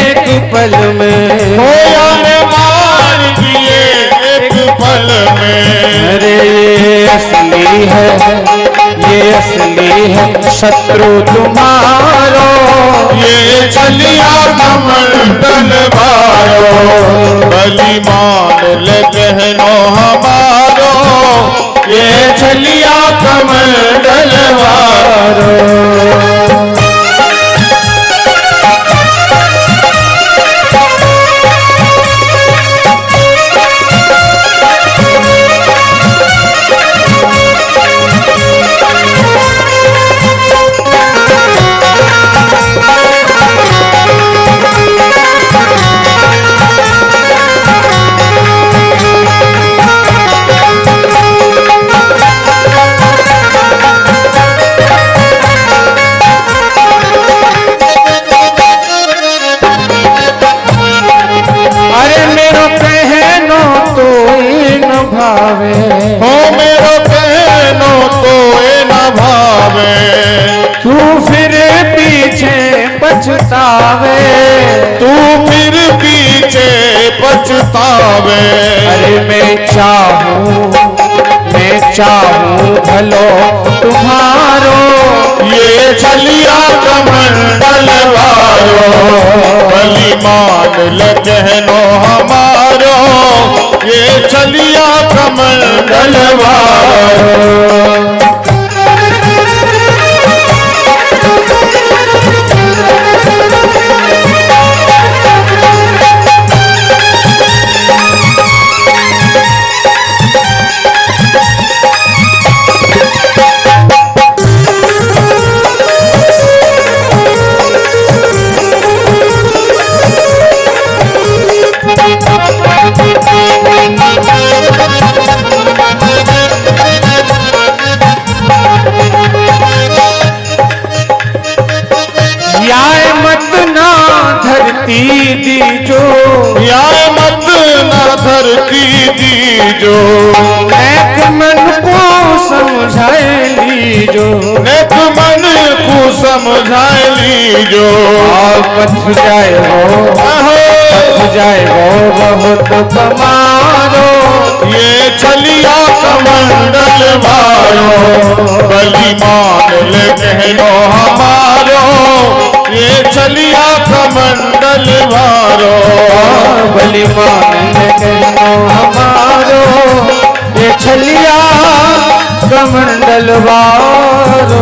एक पल में, होया ने मार दिए एक पल में। अरे ये असली है, ये असली है शत्रु तुम्हारो, ये छलिया कमंडल वारो बलि मान ले कहनो हमारो ये छलिया कमंडल वारो अरे मेरो कहनो तो न भावे हो मेरो कहनो तो न भावे तू फिर पीछे पछतावे तू फिर पीछे पछतावे अरे मैं चाहूं भलो तुम्हारो ये छलिया कमंडल वारो बलि मान ले कहनो हमारो ये छलिया कमंडल वारो याय मत ना धरती दीजो या मत न धरती दीजो एक मन को समझाए लीजो नेक मन को समझाए लीजो और पथ जाए वो बहुत कमारो ये छलिया कमंडल वारो बलि मान ले कहनो हमारो ये छलिया कमंडल वारो बलि मान कहनो हमारो ये छलिया कमंडल वारो